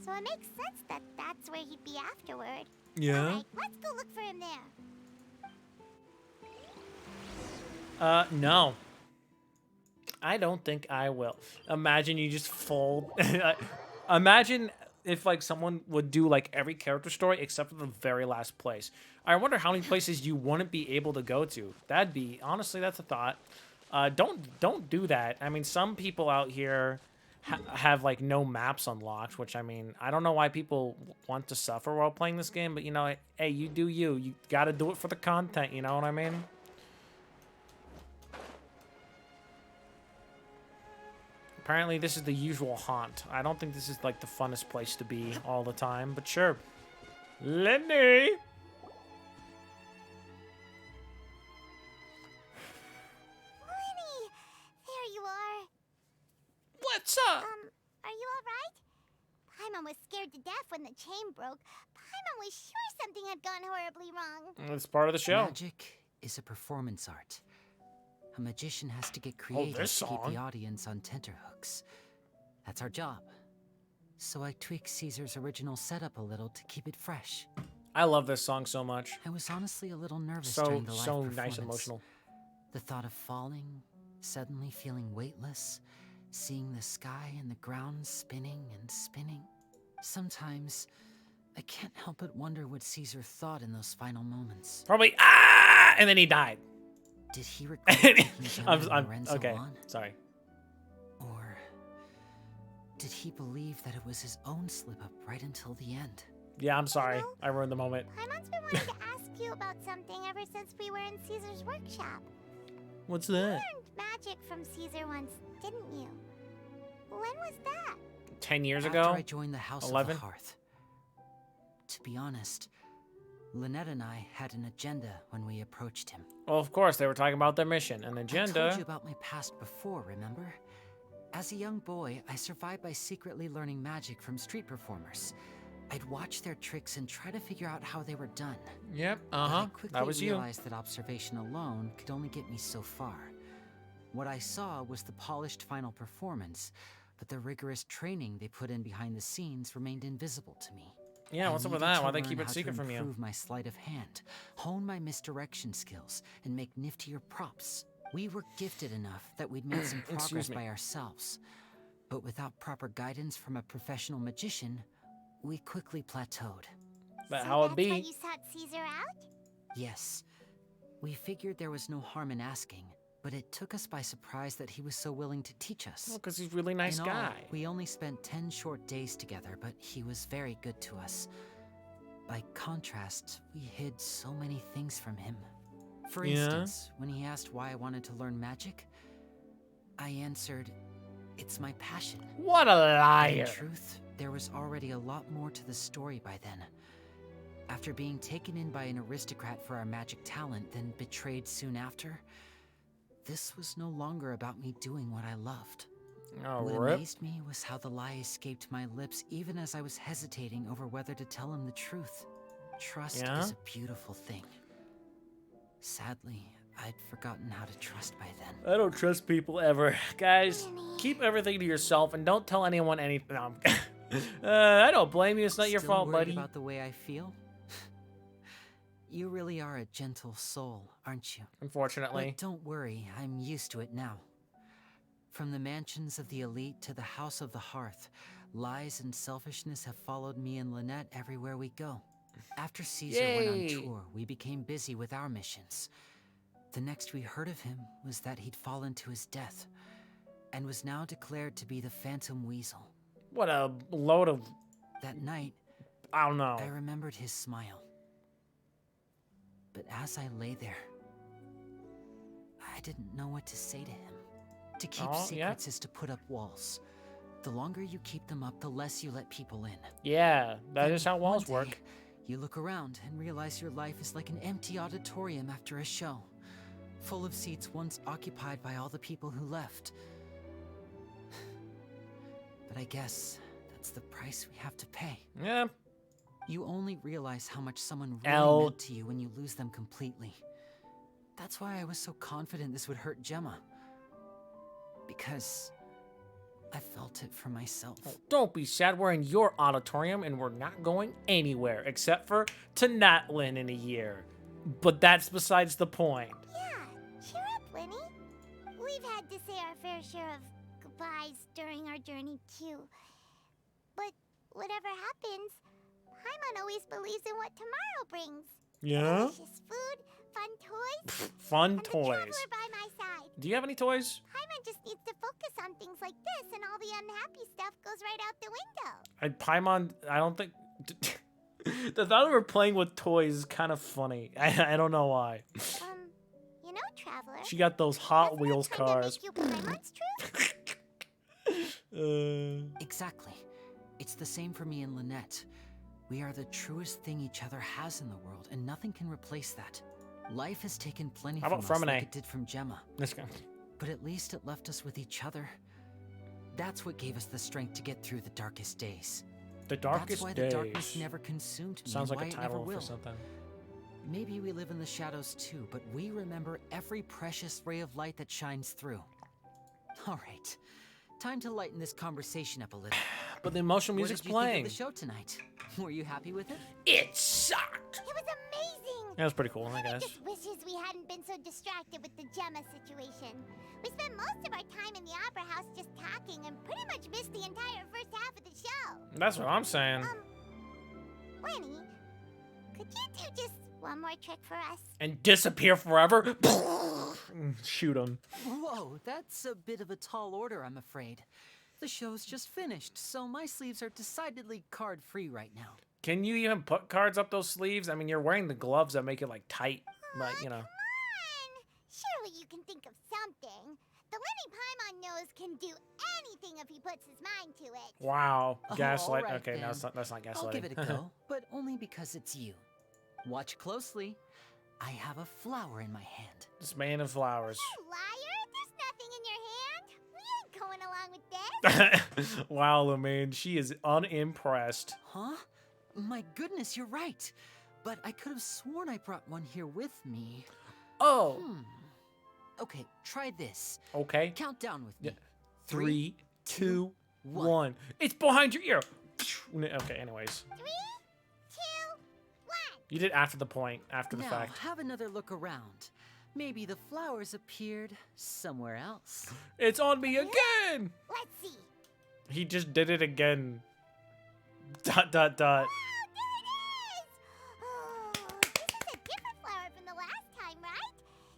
So it makes sense that that's where he'd be afterward. Yeah. Alright, let's go look for him there. No. I don't think I will. Imagine you just fold. Imagine if like someone would do like every character story except for the very last place. I wonder how many places you wouldn't be able to go to. That'd be, honestly, that's a thought. Don't do that. I mean, some people out here have like no maps unlocked, which I mean, I don't know why people want to suffer while playing this game, but you know, hey, you do you. You gotta do it for the content, you know what I mean? Apparently this is the usual haunt. I don't think this is like the funnest place to be all the time, but sure. Lyney! Lyney! There you are. What's up? Are you alright? Paimon was scared to death when the chain broke. Paimon was sure something had gone horribly wrong. It's part of the show. Magic is a performance art. A magician has to get creative this to keep song. the audience on tenterhooks. That's our job. So I tweaked Caesar's original setup a little to keep it fresh. I love this song so much. I was honestly a little nervous So during the live performance. nice and emotional. The thought of falling, suddenly feeling weightless, seeing the sky and the ground spinning and spinning. Sometimes I can't help but wonder what Caesar thought in those final moments. Probably and then he died. Did he regret taking Gemma and Lorenzo okay. on? Sorry. Or did he believe that it was his own slip-up right until the end? Yeah, I'm sorry. I ruined the moment. Paimon's been wanting to ask you about something ever since we were in Caesar's workshop. What's You that? learned magic from Caesar once, didn't you? When was that? 10 years After ago? I joined the House 11? of the Hearth. To be honest, Lynette and I had an agenda when we approached him. Well, of course, they were talking about their mission. An I agenda. told you about my past before, remember? As a young boy, I survived by secretly learning magic from street performers. I'd watch their tricks and try to figure out how they were done. Yep, But I quickly that was you. realized that observation alone could only get me so far. What I saw was the polished final performance, but the rigorous training they put in behind the scenes remained invisible to me. Yeah, I what's up with needed that? to Why'd they learn keep it how secret to from you? improve my sleight of hand, hone my misdirection skills, and make niftier props. We were gifted enough that we'd made some Excuse progress me. by ourselves. But without proper guidance from a professional magician, we quickly plateaued. But So how it that's be? why you sought Caesar out? Yes. We figured there was no harm in asking, but it took us by surprise that he was so willing to teach us. Well, because he's a really nice In guy. all, we only spent 10 short days together, but he was very good to us. By contrast, we hid so many things from him. For Yeah? instance, when he asked why I wanted to learn magic, I answered, it's my passion. What a But liar. in truth, there was already a lot more to the story by then. After being taken in by an aristocrat for our magic talent, then betrayed soon after, this was no longer about me doing what I loved. Oh, What rip. amazed me was how the lie escaped my lips even as I was hesitating over whether to tell him the truth. Trust Yeah? is a beautiful thing. Sadly, I'd forgotten how to trust by then. I don't trust people ever. Guys, keep everything to yourself and don't tell anyone anything. No, I don't blame you. It's not your Still fault, worried buddy. about the way I feel? You really are a gentle soul, aren't you? Unfortunately. But don't worry, I'm used to it now. From the mansions of the elite to the House of the Hearth, lies and selfishness have followed me and Lynette everywhere we go. After Caesar went on Yay. tour, we became busy with our missions. The next we heard of him was that he'd fallen to his death, and was now declared to be the Phantom Weasel. What a load of... That night, I don't know. I remembered his smile. But as I lay there, I didn't know what to say to him. To keep Oh, yeah? secrets is to put up walls. The longer you keep them up, the less you let people in. Yeah, that is Then how walls one day, work. You look around and realize your life is like an empty auditorium after a show, full of seats once occupied by all the people who left. But I guess that's the price we have to pay. Yeah. You only realize how much someone really L. meant to you when you lose them completely. That's why I was so confident this would hurt Gemma. because I felt it for myself. Don't be sad. We're in your auditorium and we're not going anywhere except for to Natlin in a year. But that's besides the point. Yeah, cheer up, Lyney. We've had to say our fair share of goodbyes during our journey, too. But whatever happens, Paimon always believes in what tomorrow brings. Yeah? Delicious food, fun toys, Fun and the toys. traveler by my side. Do you have any toys? Paimon just needs to focus on things like this, and all the unhappy stuff goes right out the window. And Paimon, I don't think... The thought of her playing with toys is kind of funny. I don't know why. You know, traveler. She got those Hot Wheels kinda cars. make you Paimon's true? Exactly. It's the same for me and Lynette. We are the truest thing each other has in the world, and nothing can replace that. Life has taken plenty How from about us Fremine? like it did from Gemma. This guy. But at least it left us with each other. That's what gave us the strength to get through the darkest days. The darkest That's why days. the darkness never consumed me. Sounds and like a why it never title will. for something. Maybe we live in the shadows too, but we remember every precious ray of light that shines through. All right, time to lighten this conversation up a little. But the emotional music's What did you think playing. of the show tonight? Were you happy with it? It sucked. It was amazing. That was pretty cool, I guess. Just wishes we hadn't been so distracted with the Gemma situation. We spent most of our time in the opera house just talking and pretty much missed the entire first half of the show. That's what I'm saying. Lyney, could you do just one more trick for us? And disappear forever? Shoot him. Whoa, that's a bit of a tall order, I'm afraid. The show's just finished, so my sleeves are decidedly card-free right now. Can you even put cards up those sleeves? I mean, you're wearing the gloves that make it, like, tight. But, you know. Surely you can think of something. The Lyney Paimon knows can do anything if he puts his mind to it. Wow. Gaslight. all right, Okay, no, then. that's not gaslighting. I'll give it a go, but only because it's you. Watch closely. I have a flower in my hand. This man of flowers. You liar! There's nothing in your hand. We ain't going along with this. Wow, Lumaine, she is unimpressed. Huh? My goodness, you're right. But I could have sworn I brought one here with me. Oh. Okay, try this. Okay. Count down with me. 3, 2, 1. It's behind your ear. Okay, anyways. 3, 2, 1. You did after the point, after the Now, fact. have another look around. Maybe the flowers appeared somewhere else. It's on me again! Let's see. He just did it again. ... Oh, there it is! Oh, this is a different flower from the last time, right?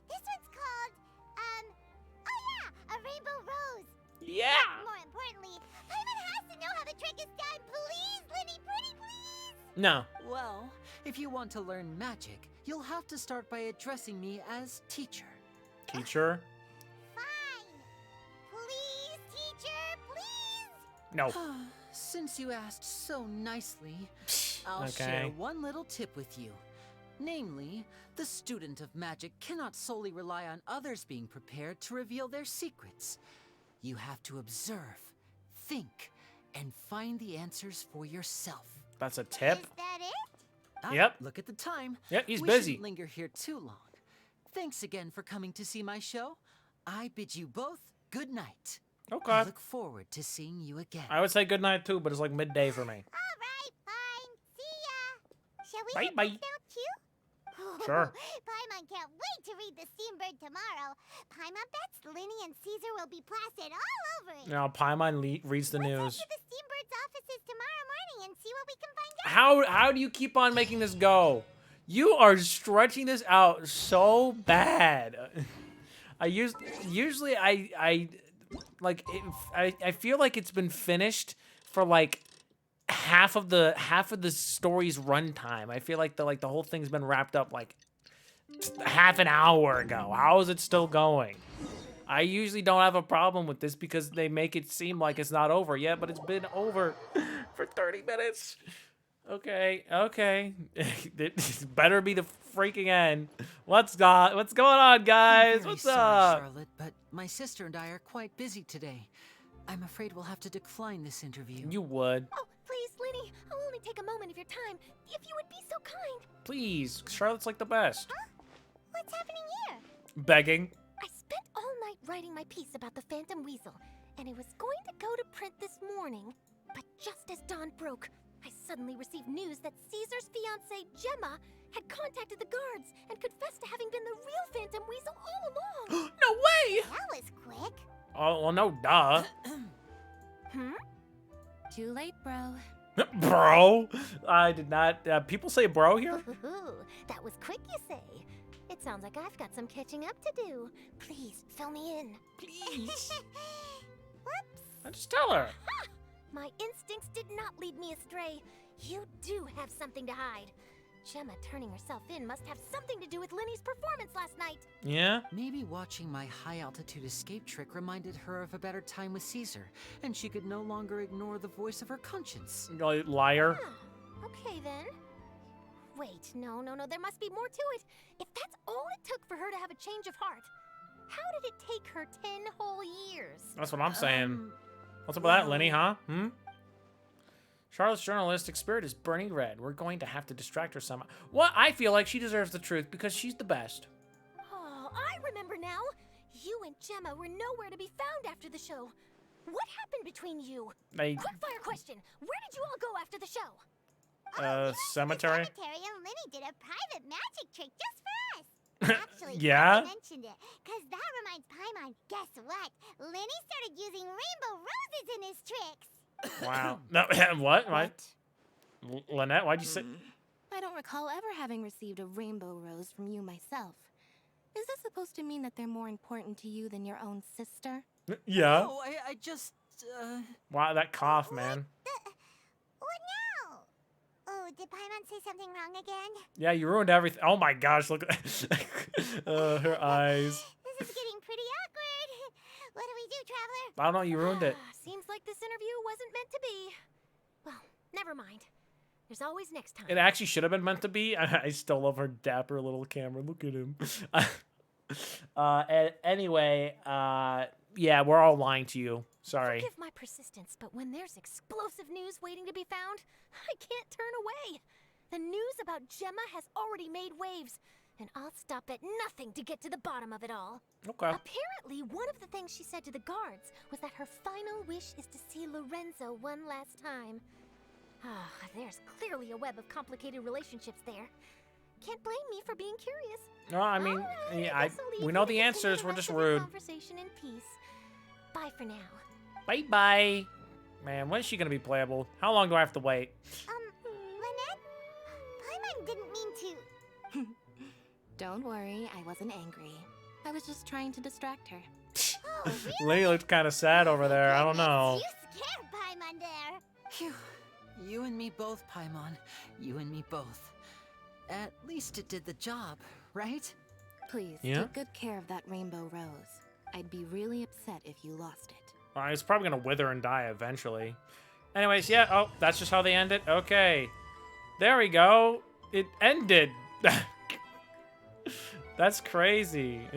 This one's called, oh yeah, a rainbow rose. Yeah! But more importantly, Paimon has to know how the trick is done. Please, Lyney, pretty please! No. Well, if you want to learn magic, you'll have to start by addressing me as teacher. Teacher? Fine. Please, teacher, please! No. Since you asked so nicely, I'll Okay. share one little tip with you. Namely, the student of magic cannot solely rely on others being prepared to reveal their secrets. You have to observe, think, and find the answers for yourself. That's a tip? Is that it? Yep. Look at the time. Yep, he's we busy. shouldn't linger here too long. Thanks again for coming to see my show. I bid you both good night. Okay. I look forward to seeing you again. I would say good night too, but it's like midday for me. All right, fine. See ya. Shall we Bye, head bye. back now too? Sure. Paimon can't wait to read the Steambird tomorrow. Paimon bets Lyney and Caesar will be plastered all over it. Now, Paimon reads the news. Let's head to the Steambird's offices tomorrow morning and see what we can find out. How do you keep on making this go? You are stretching this out so bad. Usually I like I feel like it's been finished for like half of the story's runtime. I feel like the whole thing's been wrapped up like half an hour ago. How is it still going? I usually don't have a problem with this because they make it seem like it's not over yet, but it's been over for 30 minutes. Okay. This better be the freaking end. What's going on, guys? What's sorry, up? Charlotte, but my sister and I are quite busy today. I'm afraid we'll have to decline this interview. You would. Oh, please, Lyney, I'll only take a moment of your time. If you would be so kind. Please. Charlotte's like the best. What's happening here? Begging. I spent all night writing my piece about the Phantom Weasel, and it was going to go to print this morning. But just as dawn broke, I suddenly received news that Caesar's fiancée, Gemma, had contacted the guards and confessed to having been the real Phantom Weasel all along. No way! That was quick. Oh, well, no, duh. Too late, bro. Bro? I did not. People say bro here? Ooh, that was quick, you say? It sounds like I've got some catching up to do. Please, fill me in. Please. Whoops. I just tell her. Ha! My instincts did not lead me astray. You do have something to hide. Gemma turning herself in must have something to do with Lyney's performance last night. Yeah? Maybe watching my high-altitude escape trick reminded her of a better time with Caesar, and she could no longer ignore the voice of her conscience. Liar. Huh. Okay, then. Wait, no, there must be more to it. If that's all it took for her to have a change of heart, how did it take her 10 whole years? That's what I'm saying. What's up with that, Lyney, huh? Charlotte's journalistic spirit is burning red. We're going to have to distract her somehow. Well, I feel like she deserves the truth because she's the best. Oh, I remember now. You and Gemma were nowhere to be found after the show. What happened between you? Quickfire question. Where did you all go after the show? Cemetery? The cemetery, and Lyney did a private magic trick just for us. Actually, Yeah? I mentioned it, because that reminds Paimon, guess what? Lyney started using rainbow roses in his tricks. Wow. No, what? Lynette, why'd you say... I don't recall ever having received a rainbow rose from you myself. Is this supposed to mean that they're more important to you than your own sister? Yeah. Oh, I just, Wow, that cough, man. What now? Oh, did Paimon say something wrong again? Yeah, you ruined everything. Oh my gosh, look at her eyes. This is getting pretty awkward. What do we do, Traveler? I don't know, you ruined it. Seems like this interview wasn't meant to be. Well, never mind. There's always next time. It actually should have been meant to be. I still love her dapper little camera. Look at him. Anyway, yeah, we're all lying to you. Sorry. Forgive my persistence, but when there's explosive news waiting to be found, I can't turn away. The news about Gemma has already made waves, and I'll stop at nothing to get to the bottom of it all. Okay. Apparently, one of the things she said to the guards was that her final wish is to see Lorenzo one last time. Ah, there's clearly a web of complicated relationships there. Can't blame me for being curious. No, I mean, Alright, yeah, I guess I'll leave we know you to the continue answers. We're rest just of your rude. Conversation in peace. Bye for now. Bye-bye. Man, when is she going to be playable? How long do I have to wait? Lynette? Paimon didn't mean to. Don't worry, I wasn't angry. I was just trying to distract her. Oh, Lyney looked kind of sad over there. I don't know. You scared Paimon there. Phew. You and me both, Paimon. You and me both. At least it did the job, right? Please, Yeah? take good care of that rainbow rose. I'd be really upset if you lost it. It's probably going to wither and die eventually. Anyways, yeah. Oh, that's just how they end it? Okay. There we go. It ended. That's crazy.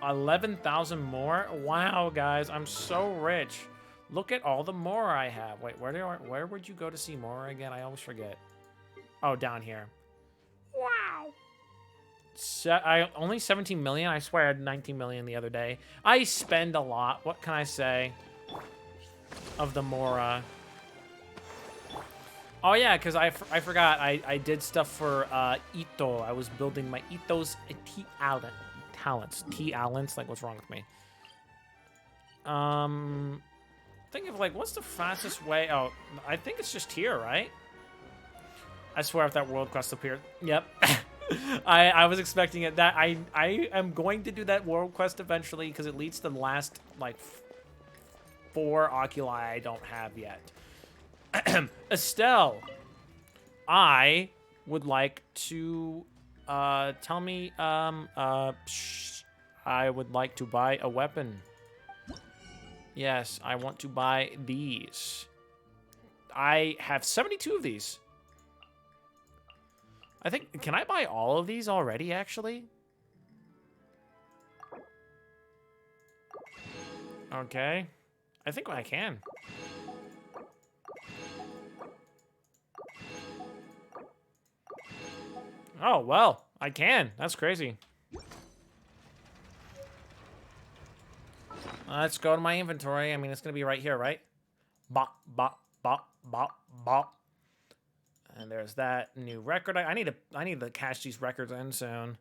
11,000 more? Wow, guys. I'm so rich. Look at all the more I have. Wait, where would you go to see more again? I always forget. Oh, down here. Wow. Only 17 million? I swear I had 19 million the other day. I spend a lot. What can I say? Of the Mora. Oh, yeah, because I forgot. I did stuff for Ito. I was building my Ito's talents. Talents? Like, what's wrong with me? Think of, like, what's the fastest way? Oh, I think it's just here, right? I swear if that world quest appeared. Yep. I was expecting it. That I am going to do that world quest eventually because it leads to the last, like, 4 oculi I don't have yet. Estelle, I would like to tell me I would like to buy a weapon. Yes, I want to buy these. I have 72 of these. I think, can I buy all of these already, actually? Okay. I think I can. Oh, well, I can. That's crazy. Let's go to my inventory. I mean, it's gonna be right here, right? Bop, bop, bop, bop, bop. And there's that new record. I need to cash these records in soon.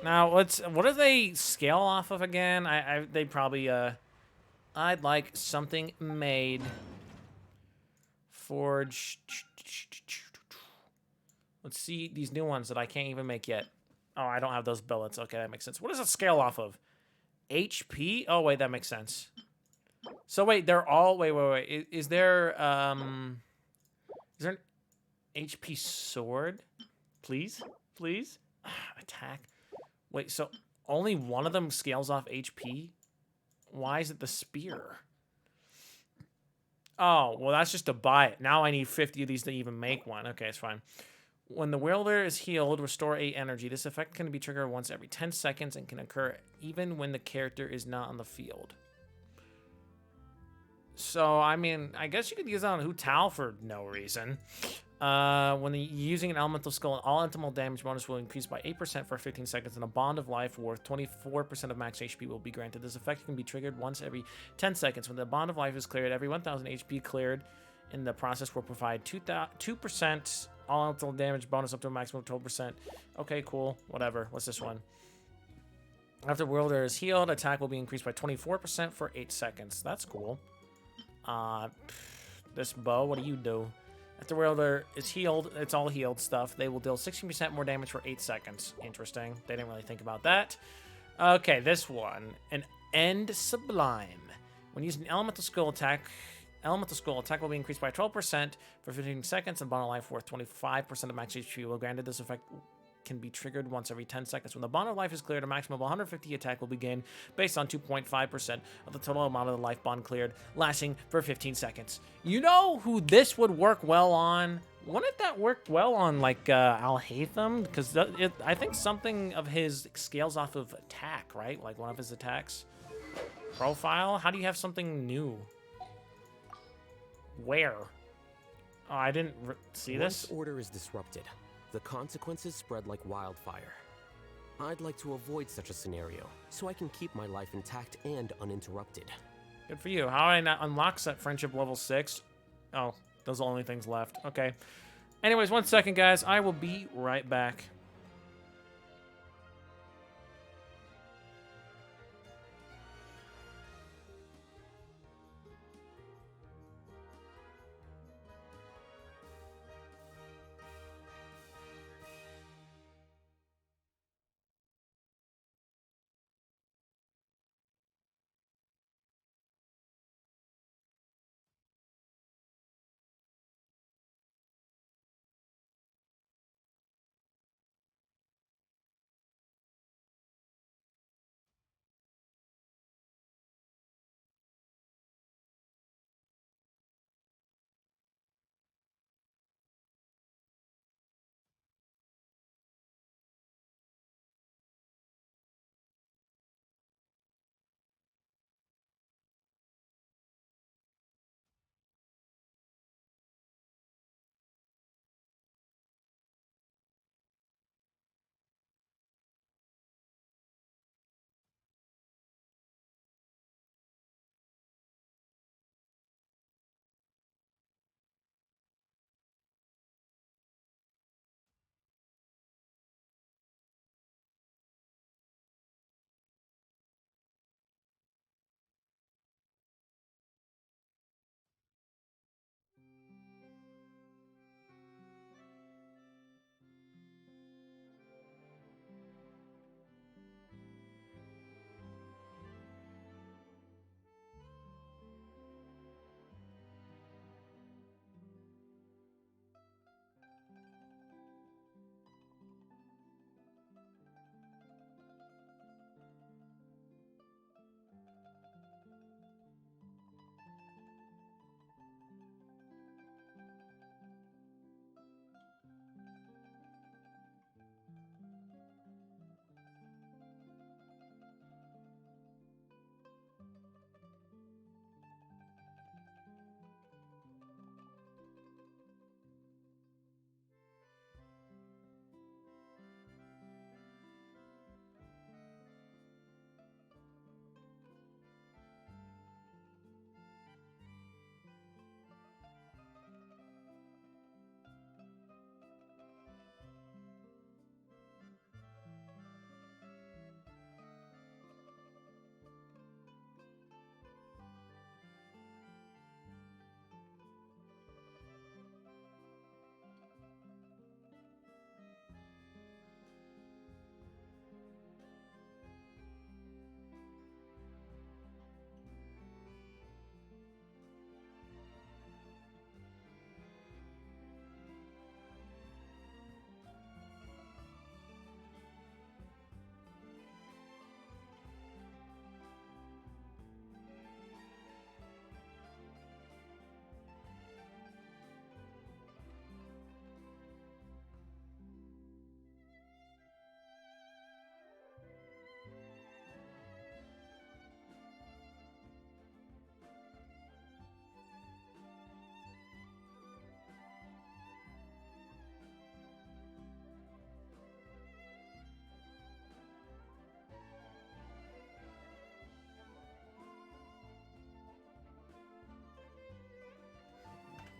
Now, what do they scale off of again? They probably I'd like something made. Forge. Let's see these new ones that I can't even make yet. Oh, I don't have those billets. Okay, that makes sense. What does it scale off of? HP? Oh, wait, that makes sense. So wait, they're all wait. Is there an HP sword? Please? Please? Attack. Wait, so only one of them scales off HP? Why is it the spear? Oh, well, that's just to buy it. Now I need 50 of these to even make one. Okay, it's fine. When the wielder is healed, restore 8 energy. This effect can be triggered once every 10 seconds and can occur even when the character is not on the field. So, I mean, I guess you could use that on Hu Tao for no reason. When using an elemental skill, all elemental damage bonus will increase by 8% for 15 seconds, and a bond of life worth 24% of max HP will be granted. This effect can be triggered once every 10 seconds. When the bond of life is cleared, every 1,000 HP cleared in the process will provide 2% all elemental damage bonus up to a maximum of 12%. Okay, cool. Whatever. What's this one? After wielder is healed, attack will be increased by 24% for 8 seconds. That's cool. This bow, what do you do? After wielder is healed, it's all healed stuff. They will deal 16% more damage for 8 seconds. Interesting. They didn't really think about that. Okay, this one. An End Sublime. When using elemental skill attack will be increased by 12% for 15 seconds, and bond of life worth 25% of max HP will granted. This effect can be triggered once every 10 seconds. When the bond of life is cleared, a maximum of 150 attack will begin based on 2.5% of the total amount of the life bond cleared, lasting for 15 seconds. You know who this would work well on? Wouldn't that work well on, like, Al-Haytham? Because I think something of his scales off of attack, right? Like, one of his attacks. Profile? How do you have something new? Where? Oh, I didn't see this. Once order is disrupted, the consequences spread like wildfire. I'd like to avoid such a scenario, so I can keep my life intact and uninterrupted. Good for you. How did I not unlock that friendship level 6? Oh, those are the only things left. Okay. Anyways, 1 second, guys. I will be right back.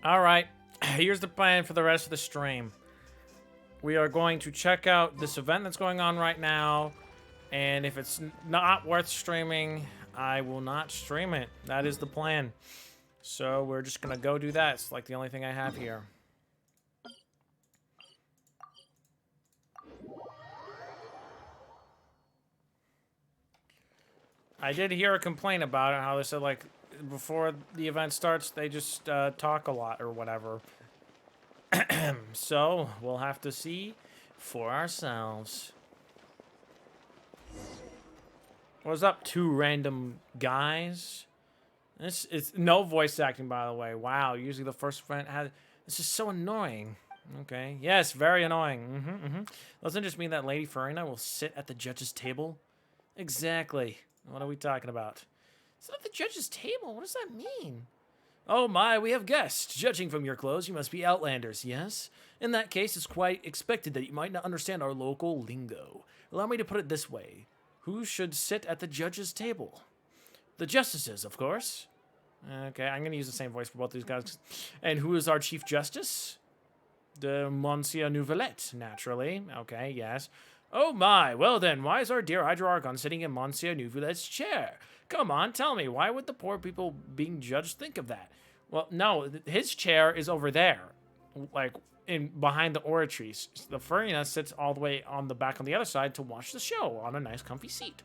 All right, here's the plan for the rest of the stream. We are going to check out this event that's going on right now, and if it's not worth streaming, I will not stream it. That is the plan. So we're just gonna go do that. It's like the only thing I have here. I did hear a complaint about it, how they said, like, before the event starts, they just talk a lot or whatever. So, we'll have to see for ourselves. What's up, two random guys? It's no voice acting, by the way. Wow, usually the first event has... This is so annoying. Okay, yes, very annoying. Doesn't it just mean that Lady Farina will sit at the judge's table? Exactly. What are we talking about? It's not the judge's table. What does that mean? Oh my, we have guests. Judging from your clothes, you must be Outlanders, yes? In that case, it's quite expected that you might not understand our local lingo. Allow me to put it this way. Who should sit at the judge's table? The justices, of course. Okay, I'm going to use the same voice for both these guys. And who is our Chief Justice? The Monsieur Nouvelette, naturally. Okay, yes. Oh my, well then, why is our dear Hydra Archon sitting in Monsieur Nouvelette's chair? Come on, tell me, why would the poor people being judged think of that? Well, no, his chair is over there, like behind the oratories. The Farina sits all the way on the back on the other side to watch the show on a nice comfy seat.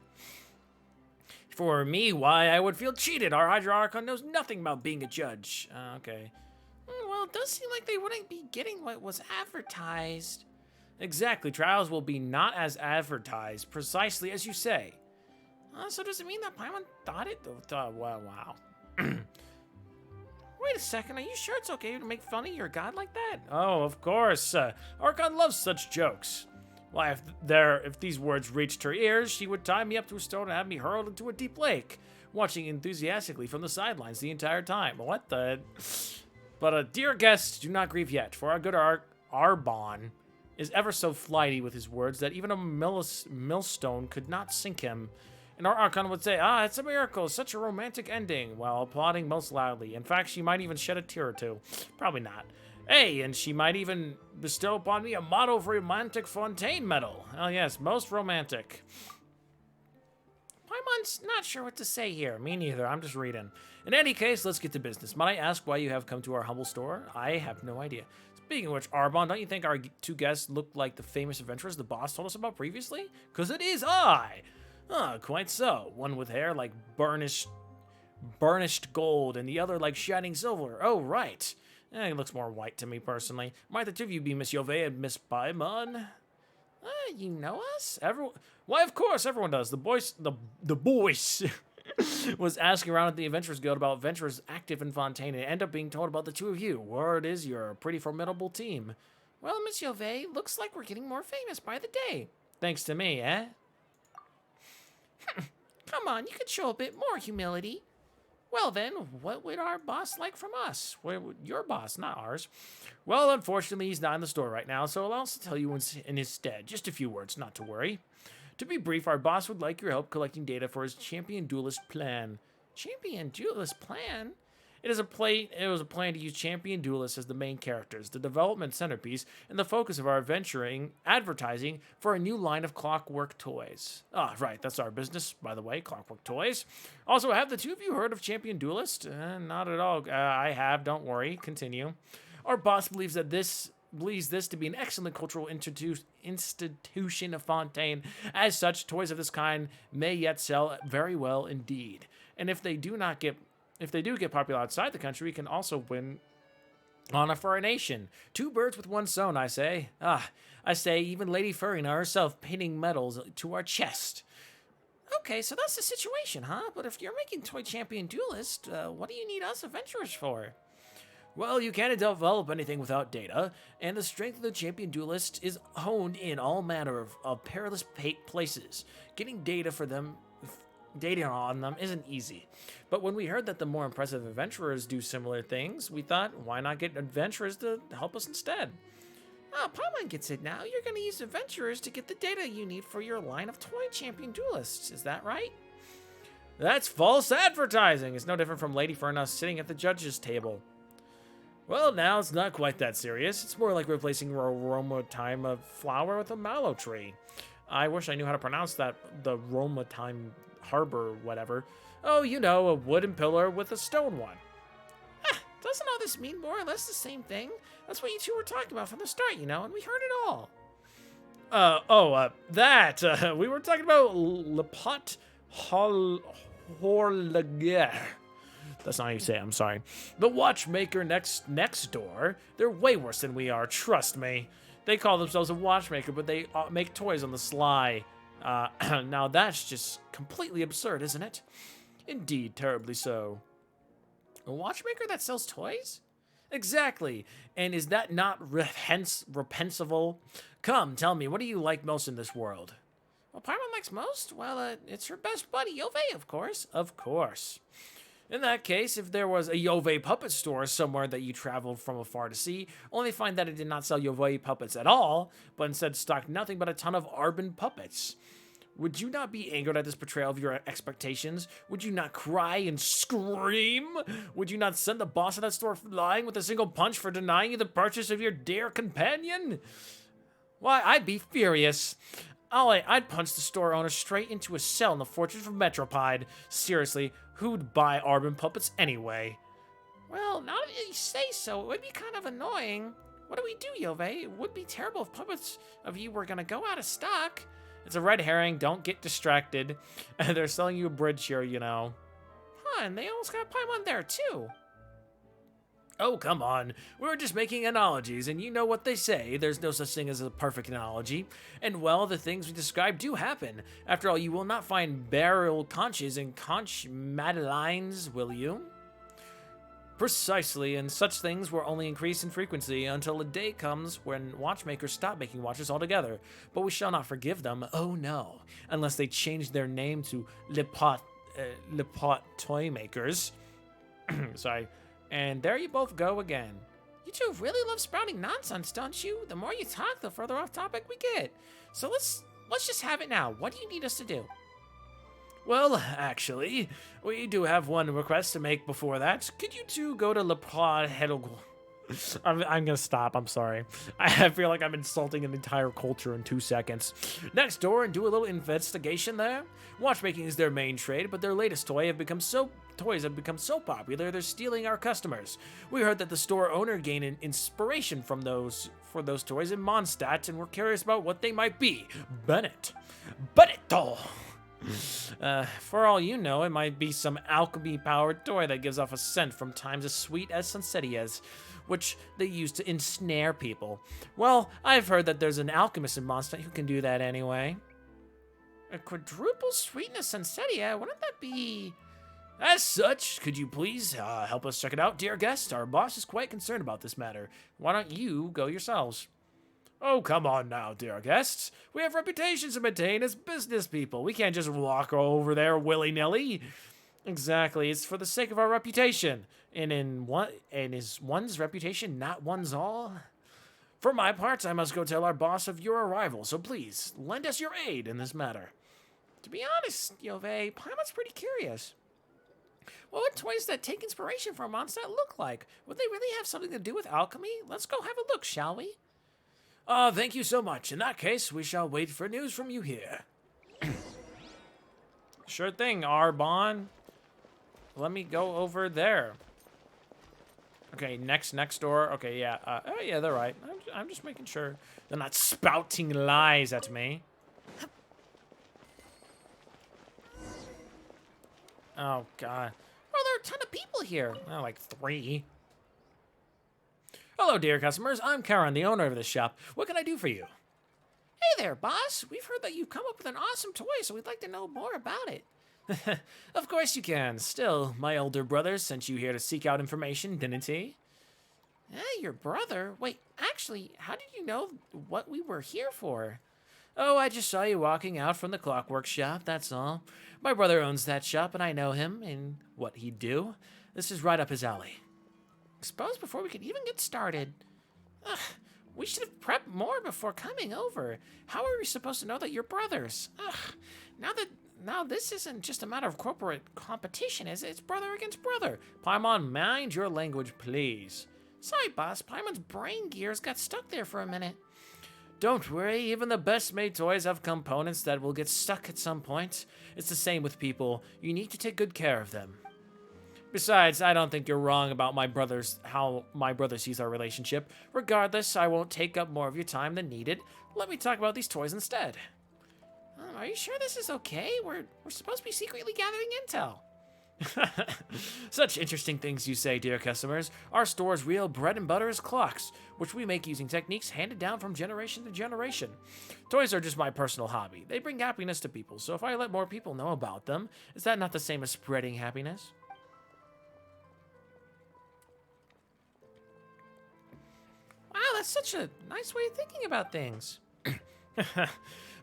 For me, why, I would feel cheated. Our Hydra Archon knows nothing about being a judge. Okay. Well, it does seem like they wouldn't be getting what was advertised. Exactly, trials will be not as advertised, precisely as you say. So does it mean that Paimon thought it? Wow. Wait a second, are you sure it's okay to make fun of your god like that? Oh, of course. Archon loves such jokes. Why, if these words reached her ears, she would tie me up to a stone and have me hurled into a deep lake, watching enthusiastically from the sidelines the entire time. What the... But, dear guests, do not grieve yet, for our good Arbon is ever so flighty with his words that even a millstone could not sink him. And our Archon would say, it's a miracle, such a romantic ending, while applauding most loudly. In fact, she might even shed a tear or two. Probably not. Hey, and she might even bestow upon me a motto of romantic Fontaine medal. Oh yes, most romantic. Paimon's not sure what to say here. Me neither, I'm just reading. In any case, let's get to business. Might I ask why you have come to our humble store? I have no idea. Speaking of which, Arbon, don't you think our two guests look like the famous adventurers the boss told us about previously? Because it is I! Quite so. One with hair like burnished gold, and the other like shining silver. Oh, right. It looks more white to me, personally. Might the two of you be Miss Yovey and Miss Paimon? You know us? Why, of course, everyone does. The boys was asking around at the Adventurers Guild about adventurers active in Fontaine and end up being told about the two of you. Word is you're a pretty formidable team. Well, Miss Yovey, looks like we're getting more famous by the day. Thanks to me, eh? Come on, you could show a bit more humility. Well then, what would our boss like from us? Well, your boss, not ours. Well, unfortunately, he's not in the store right now, so allow us to tell you in his stead. Just a few words, not to worry. To be brief, our boss would like your help collecting data for his Champion Duelist plan. Champion Duelist plan? It was a plan to use Champion Duelists as the main characters, the development centerpiece, and the focus of our advertising for a new line of Clockwork toys. Right, that's our business, by the way, Clockwork toys. Also, have the two of you heard of Champion Duelist? Not at all. I have, don't worry. Continue. Our boss believes this to be an excellent cultural institution of Fontaine. As such, toys of this kind may yet sell very well indeed. And if they do get popular outside the country, we can also win honor for our nation. Two birds with one stone, I say. I say even Lady Farina herself pinning medals to our chest. Okay, so that's the situation, huh? But if you're making Toy Champion Duelist, what do you need us adventurers for? Well, you can't develop anything without data, and the strength of the Champion Duelist is honed in all manner of perilous places. Getting data on them isn't easy. But when we heard that the more impressive adventurers do similar things, we thought, why not get adventurers to help us instead? Paimon gets it now. You're going to use adventurers to get the data you need for your line of Toy Champion Duelists. Is that right? That's false advertising. It's no different from Lady Farina sitting at the judge's table. Well, now it's not quite that serious. It's more like replacing Roma time of flower with a mallow tree. I wish I knew how to pronounce that, the Roma time harbor, whatever. Oh, you know, a wooden pillar with a stone one. Doesn't all this mean more or less the same thing? That's what you two were talking about from the start, you know, and we heard it all. We were talking about Lepot Horlager. That's not how you say it, I'm sorry. The watchmaker next door, they're way worse than we are, trust me. They call themselves a watchmaker, but they make toys on the sly. Now that's just completely absurd, isn't it? Indeed, terribly so. A watchmaker that sells toys? Exactly. And is that not reprehensible? Come, tell me, what do you like most in this world? What Paimon likes most? Well, it's her best buddy, Yovey, of course. Of course. In that case, if there was a Yovey puppet store somewhere that you traveled from afar to see, only find that it did not sell Yovey puppets at all, but instead stocked nothing but a ton of Arbin puppets. Would you not be angered at this betrayal of your expectations? Would you not cry and scream? Would you not send the boss of that store flying with a single punch for denying you the purchase of your dear companion? Why, I'd be furious. I'd punch the store owner straight into a cell in the Fortress of Metropide. Seriously, who'd buy Arbin puppets anyway? Well, now that you say so, it would be kind of annoying. What do we do, Yovey? It would be terrible if puppets of you were gonna go out of stock. It's a red herring, don't get distracted. They're selling you a bridge here, you know. Huh, and they almost got Paimon there, too. Oh, come on. We were just making analogies, and you know what they say. There's no such thing as a perfect analogy. And, well, the things we describe do happen. After all, you will not find barrel conches and conch madeleines, will you? Precisely, and such things will only increase in frequency until a day comes when watchmakers stop making watches altogether. But we shall not forgive them, oh no, unless they change their name to Lepot Toy Makers. Sorry. And there you both go again. You two really love spouting nonsense, don't you? The more you talk, the further off topic we get. So let's just have it now. What do you need us to do? Well, actually, we do have one request to make before that. Could you two go to Lepot Hedogl? I'm gonna stop, I'm sorry. I feel like I'm insulting an entire culture in 2 seconds. Next door and do a little investigation there. Watchmaking is their main trade, but their latest toys have become so popular they're stealing our customers. We heard that the store owner gained an inspiration from those toys in Mondstadt, and we're curious about what they might be. Benetto! For all you know, it might be some alchemy-powered toy that gives off a scent from times as sweet as Sunsettia's, which they use to ensnare people. Well, I've heard that there's an alchemist in Mondstadt who can do that anyway. A quadruple sweetness Sunsettia? Wouldn't that be... As such, could you please help us check it out, dear guest? Our boss is quite concerned about this matter. Why don't you go yourselves? Oh, come on now, dear guests. We have reputations to maintain as business people. We can't just walk over there willy-nilly. Exactly, it's for the sake of our reputation. And is one's reputation not one's all? For my part, I must go tell our boss of your arrival, so please, lend us your aid in this matter. To be honest, Yovey, Paimon's pretty curious. What would toys that take inspiration from Mondstadt look like? Would they really have something to do with alchemy? Let's go have a look, shall we? Thank you so much. In that case, we shall wait for news from you here. Sure thing, Arbon. Let me go over there. Okay, next door. Okay, yeah. Oh, yeah, they're right. I'm just making sure they're not spouting lies at me. Oh, God. Oh, there are a ton of people here. Oh, like 3. Hello, dear customers. I'm Karen, the owner of this shop. What can I do for you? Hey there, boss. We've heard that you've come up with an awesome toy, so we'd like to know more about it. Of course you can. Still, my older brother sent you here to seek out information, didn't he? Your brother? Wait, actually, how did you know what we were here for? Oh, I just saw you walking out from the clockwork shop, that's all. My brother owns that shop, and I know him and what he'd do. This is right up his alley. Suppose before we could even get started. We should have prepped more before coming over. How are we supposed to know that you're brothers? Now this isn't just a matter of corporate competition, is it? It's brother against brother. Paimon, mind your language, please. Sorry, boss. Paimon's brain gears got stuck there for a minute. Don't worry, even the best made toys have components that will get stuck at some point. It's the same with people. You need to take good care of them. Besides, I don't think you're wrong about how my brother sees our relationship. Regardless, I won't take up more of your time than needed. Let me talk about these toys instead. Are you sure this is okay? We're supposed to be secretly gathering intel. Such interesting things you say, dear customers. Our store's real bread and butter is clocks, which we make using techniques handed down from generation to generation. Toys are just my personal hobby. They bring happiness to people, so if I let more people know about them, is that not the same as spreading happiness? Wow, that's such a nice way of thinking about things.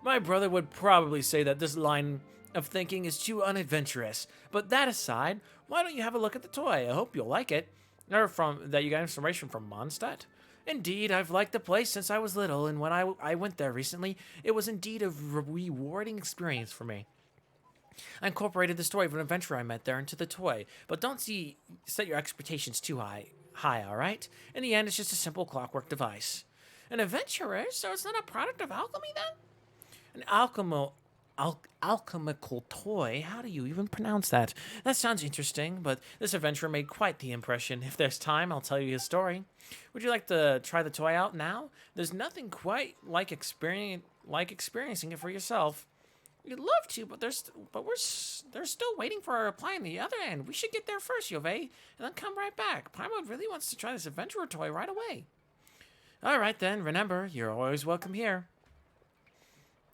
My brother would probably say that this line of thinking is too unadventurous. But that aside, why don't you have a look at the toy? I hope you'll like it. Or that you got information from Mondstadt. Indeed, I've liked the place since I was little, and when I went there recently, it was indeed a rewarding experience for me. I incorporated the story of an adventurer I met there into the toy, but don't set your expectations too high, alright? In the end, it's just a simple clockwork device. An adventurer? So it's not a product of alchemy then? An alchemical toy? How do you even pronounce that? That sounds interesting, but this adventurer made quite the impression. If there's time, I'll tell you his story. Would you like to try the toy out now? There's nothing quite like experiencing it for yourself. You'd love to, but they're still waiting for a reply on the other end. We should get there first, Yovey, and then come right back. Paimon really wants to try this adventurer toy right away. All right then. Remember, you're always welcome here.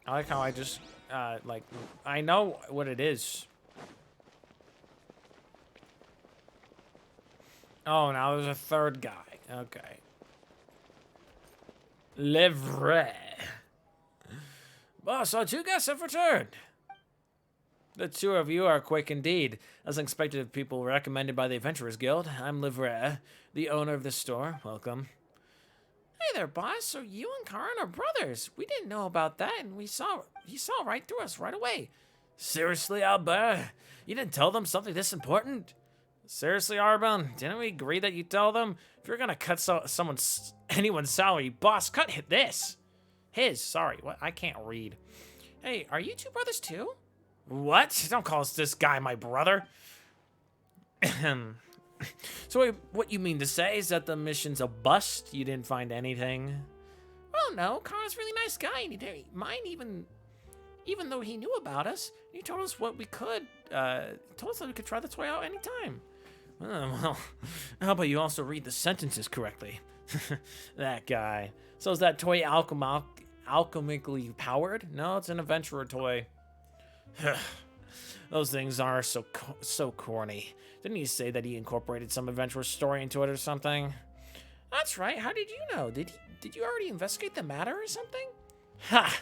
I like how I just I know what it is. Oh, now there's a third guy. Okay. Livre. Boss, our two guests have returned. The two of you are quick indeed. As expected of people recommended by the Adventurers Guild, I'm Livre, the owner of this store. Welcome. Hey there, boss. So you and Karan are brothers. We didn't know about that, and he saw right through us right away. Seriously, Albert? You didn't tell them something this important? Seriously, Arbon? Didn't we agree that you tell them? If you're gonna cut anyone's salary, boss, cut this. Sorry, what? I can't read. Hey, are you two brothers too? What? Don't call this guy my brother. So what you mean to say is that the mission's a bust? You didn't find anything? Well, no. Karan's a really nice guy, and he didn't mind even though he knew about us. He told us what we could. Told us that we could try the toy out anytime. Well, how about you also read the sentences correctly? That guy. So is that toy alchemically powered? No, it's an adventurer toy. Those things are so corny. Didn't he say that he incorporated some adventurous story into it or something? That's right. How did you know? Did you already investigate the matter or something? Ha!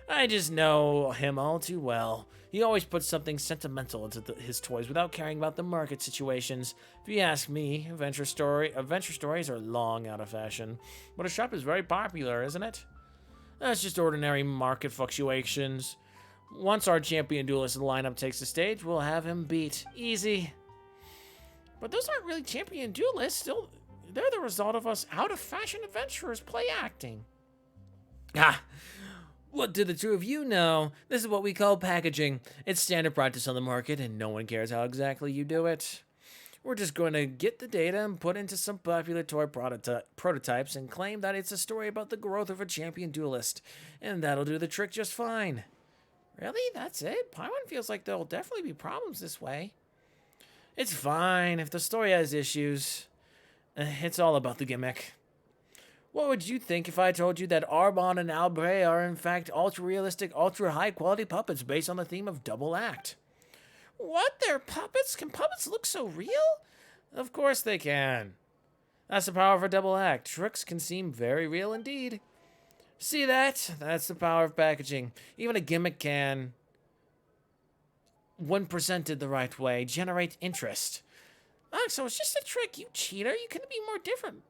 I just know him all too well. He always puts something sentimental into his toys without caring about the market situations. If you ask me, adventure stories are long out of fashion. But a shop is very popular, isn't it? That's just ordinary market fluctuations. Once our champion duelist lineup takes the stage, we'll have him beat. Easy. But those aren't really champion duelists. Still, they're the result of us out-of-fashion adventurers play acting. What do the two of you know? This is what we call packaging. It's standard practice on the market, and no one cares how exactly you do it. We're just going to get the data and put into some popular toy prototypes and claim that it's a story about the growth of a champion duelist, and that'll do the trick just fine. Really? That's it? Paimon feels like there'll definitely be problems this way. It's fine if the story has issues. It's all about the gimmick. What would you think if I told you that Arbon and Albret are in fact ultra-realistic, ultra-high-quality puppets based on the theme of double act? What? They're puppets? Can puppets look so real? Of course they can. That's the power of a double act. Tricks can seem very real indeed. See that? That's the power of packaging. Even a gimmick can, when presented the right way, generate interest. So it's just a trick, you cheater. You couldn't be more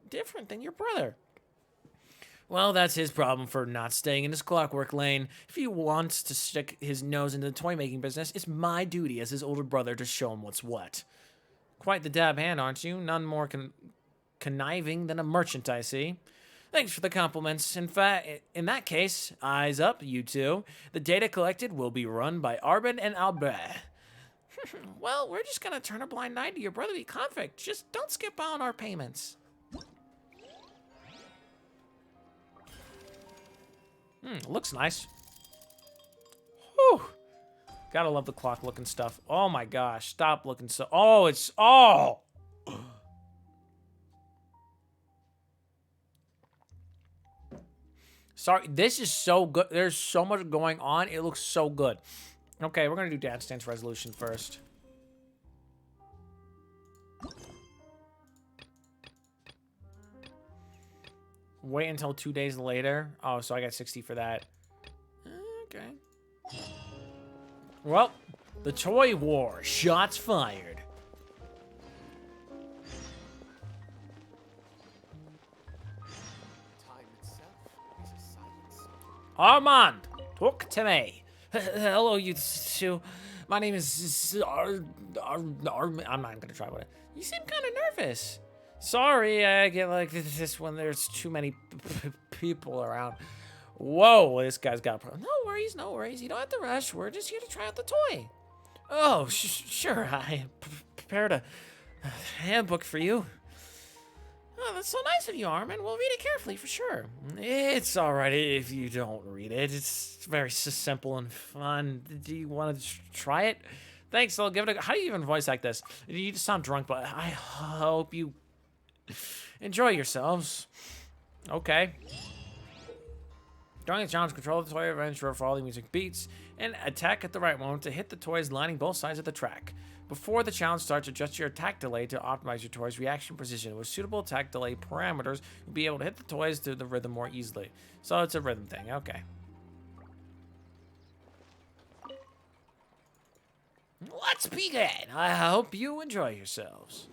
different than your brother. Well, that's his problem for not staying in his clockwork lane. If he wants to stick his nose into the toy-making business, it's my duty as his older brother to show him what's what. Quite the dab hand, aren't you? None more conniving than a merchant, I see. Thanks for the compliments. In fact, in that case, eyes up, you two. The data collected will be run by Arbin and Albert. Well, we're just gonna turn a blind eye to your brotherly conflict. Just don't skip on our payments. Looks nice. Whew. Gotta love the clock looking stuff. Oh my gosh, stop looking so... Oh, it's... Oh! Sorry, this is so good. There's so much going on. It looks so good. Okay, we're gonna do Dance Dance Resolution first. Wait until 2 days later. Oh, so I got 60 for that. Okay. Well, the toy war. Shots fired. Armand, talk to me. Hello, you two. My name is I'm not gonna try with it. You seem kind of nervous. Sorry, I get like this when there's too many people around. Whoa, this guy's got a problem. No worries, no worries. You don't have to rush. We're just here to try out the toy. Oh, sure. I prepared a handbook for you. Oh, that's so nice of you, Armin. We'll read it carefully for sure. It's alright if you don't read it. It's very simple and fun. Do you want to try it? Thanks, I'll give it a go. How do you even voice act this? You just sound drunk, but I hope you enjoy yourselves. Okay. During the challenge, control the toy adventure for all the music beats, and attack at the right moment to hit the toys lining both sides of the track. Before the challenge starts, adjust your attack delay to optimize your toy's reaction precision. With suitable attack delay parameters, you'll be able to hit the toys to the rhythm more easily. So it's a rhythm thing, okay. Let's begin. I hope you enjoy yourselves.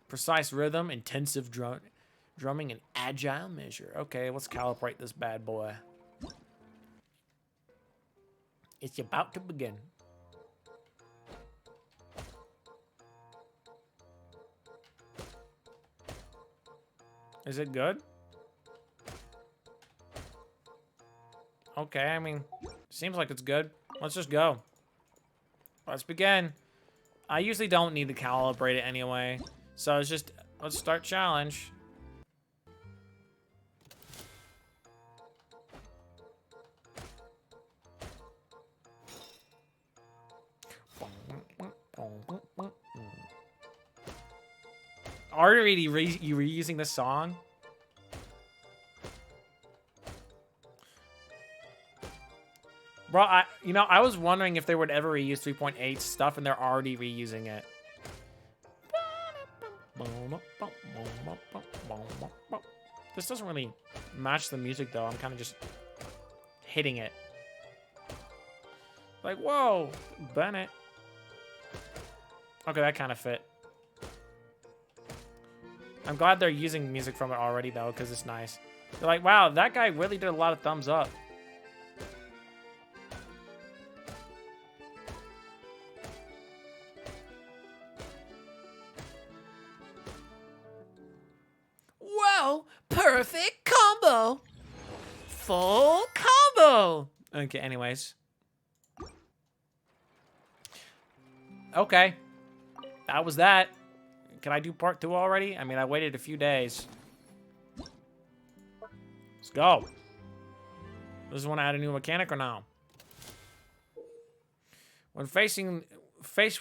Precise rhythm, intensive drumming, and agile measure. Okay, let's calibrate this bad boy. It's about to begin. Is it good? Okay, I mean, seems like it's good. Let's just go. Let's begin. I usually don't need to calibrate it anyway. So it's just, let's start challenge. Already you reusing this song? Bro, I was wondering if they would ever reuse 3.8 stuff, and they're already reusing it. This doesn't really match the music, though. I'm kind of just hitting it. Like, whoa, Bennett. Okay, that kind of fit. I'm glad they're using music from it already, though, because it's nice. They're like, wow, that guy really did a lot of thumbs up. Wow, perfect combo. Full combo. Okay, anyways. Okay. That was that. Can I do part 2 already? I mean, I waited a few days. Let's go. Does this want to add a new mechanic or no? When faced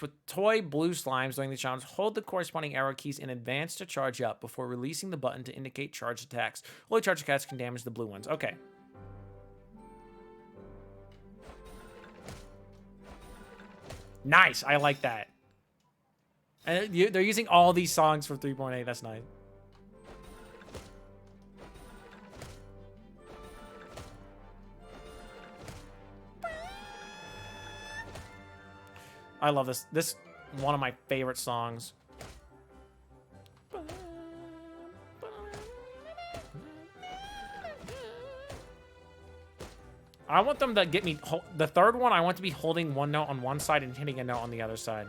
with toy blue slimes during the challenge, hold the corresponding arrow keys in advance to charge up before releasing the button to indicate charged attacks. Only charged attacks can damage the blue ones. Okay. Nice. I like that. And they're using all these songs for 3.8. That's nice. I love this. This is one of my favorite songs. I want them to get me... The third one, I want to be holding one note on one side and hitting a note on the other side.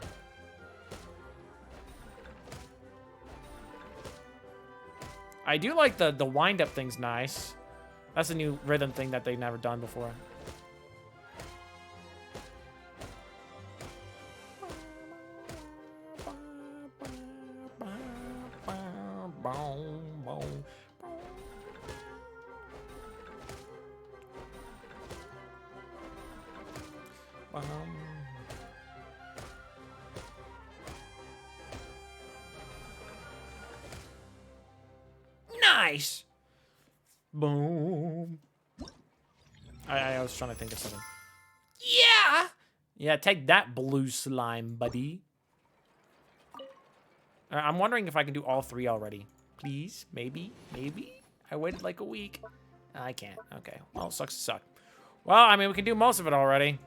I do like the wind-up thing's nice. That's a new rhythm thing that they've never done before. Nice. Boom. I was trying to think of something. Yeah. Yeah, take that, blue slime, buddy. I'm wondering if I can do all 3 already. Please, maybe. I waited like a week. I can't. Okay. Well, sucks to suck. Well, I mean, we can do most of it already.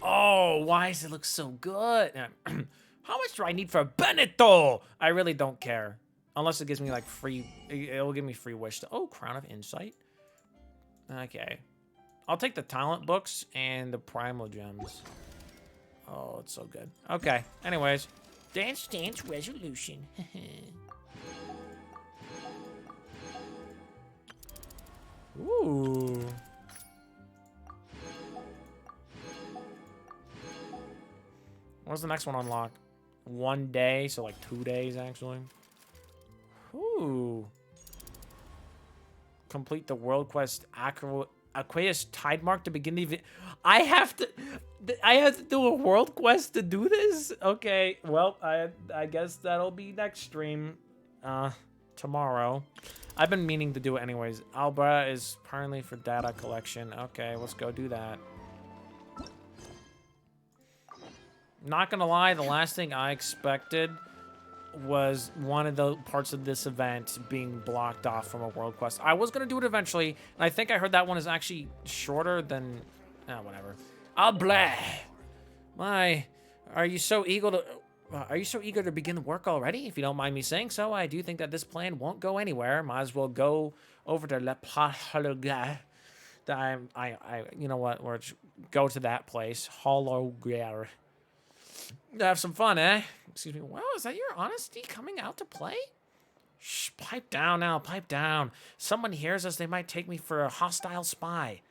Oh, why does it look so good? How much do I need for Benito? I really don't care. Unless it gives me like free, it'll give me free wish to, oh, Crown of Insight. Okay. I'll take the talent books and the primal gems. Oh, it's so good. Okay. Anyways. Dance Dance Resolution. Ooh. What's the next one unlock? 1 day, so like 2 days actually. Ooh. Complete the world quest Aqueous Tide Mark to begin the I have to do a world quest to do this? Okay, well, I guess that'll be next stream. Tomorrow. I've been meaning to do it anyways. Albra is apparently for data collection. Okay, let's go do that. Not gonna lie, the last thing I expected was one of the parts of this event being blocked off from a world quest. I was gonna do it eventually, and I think I heard that one is actually shorter than whatever. Albra. Are you so eager to begin the work already? If you don't mind me saying so, I do think that this plan won't go anywhere. Might as well go over to Le Hologar. You know what? Or go to that place. Hologar. Have some fun, eh? Excuse me. Well, is that your honesty coming out to play? Shh, pipe down now, pipe down. Someone hears us, they might take me for a hostile spy.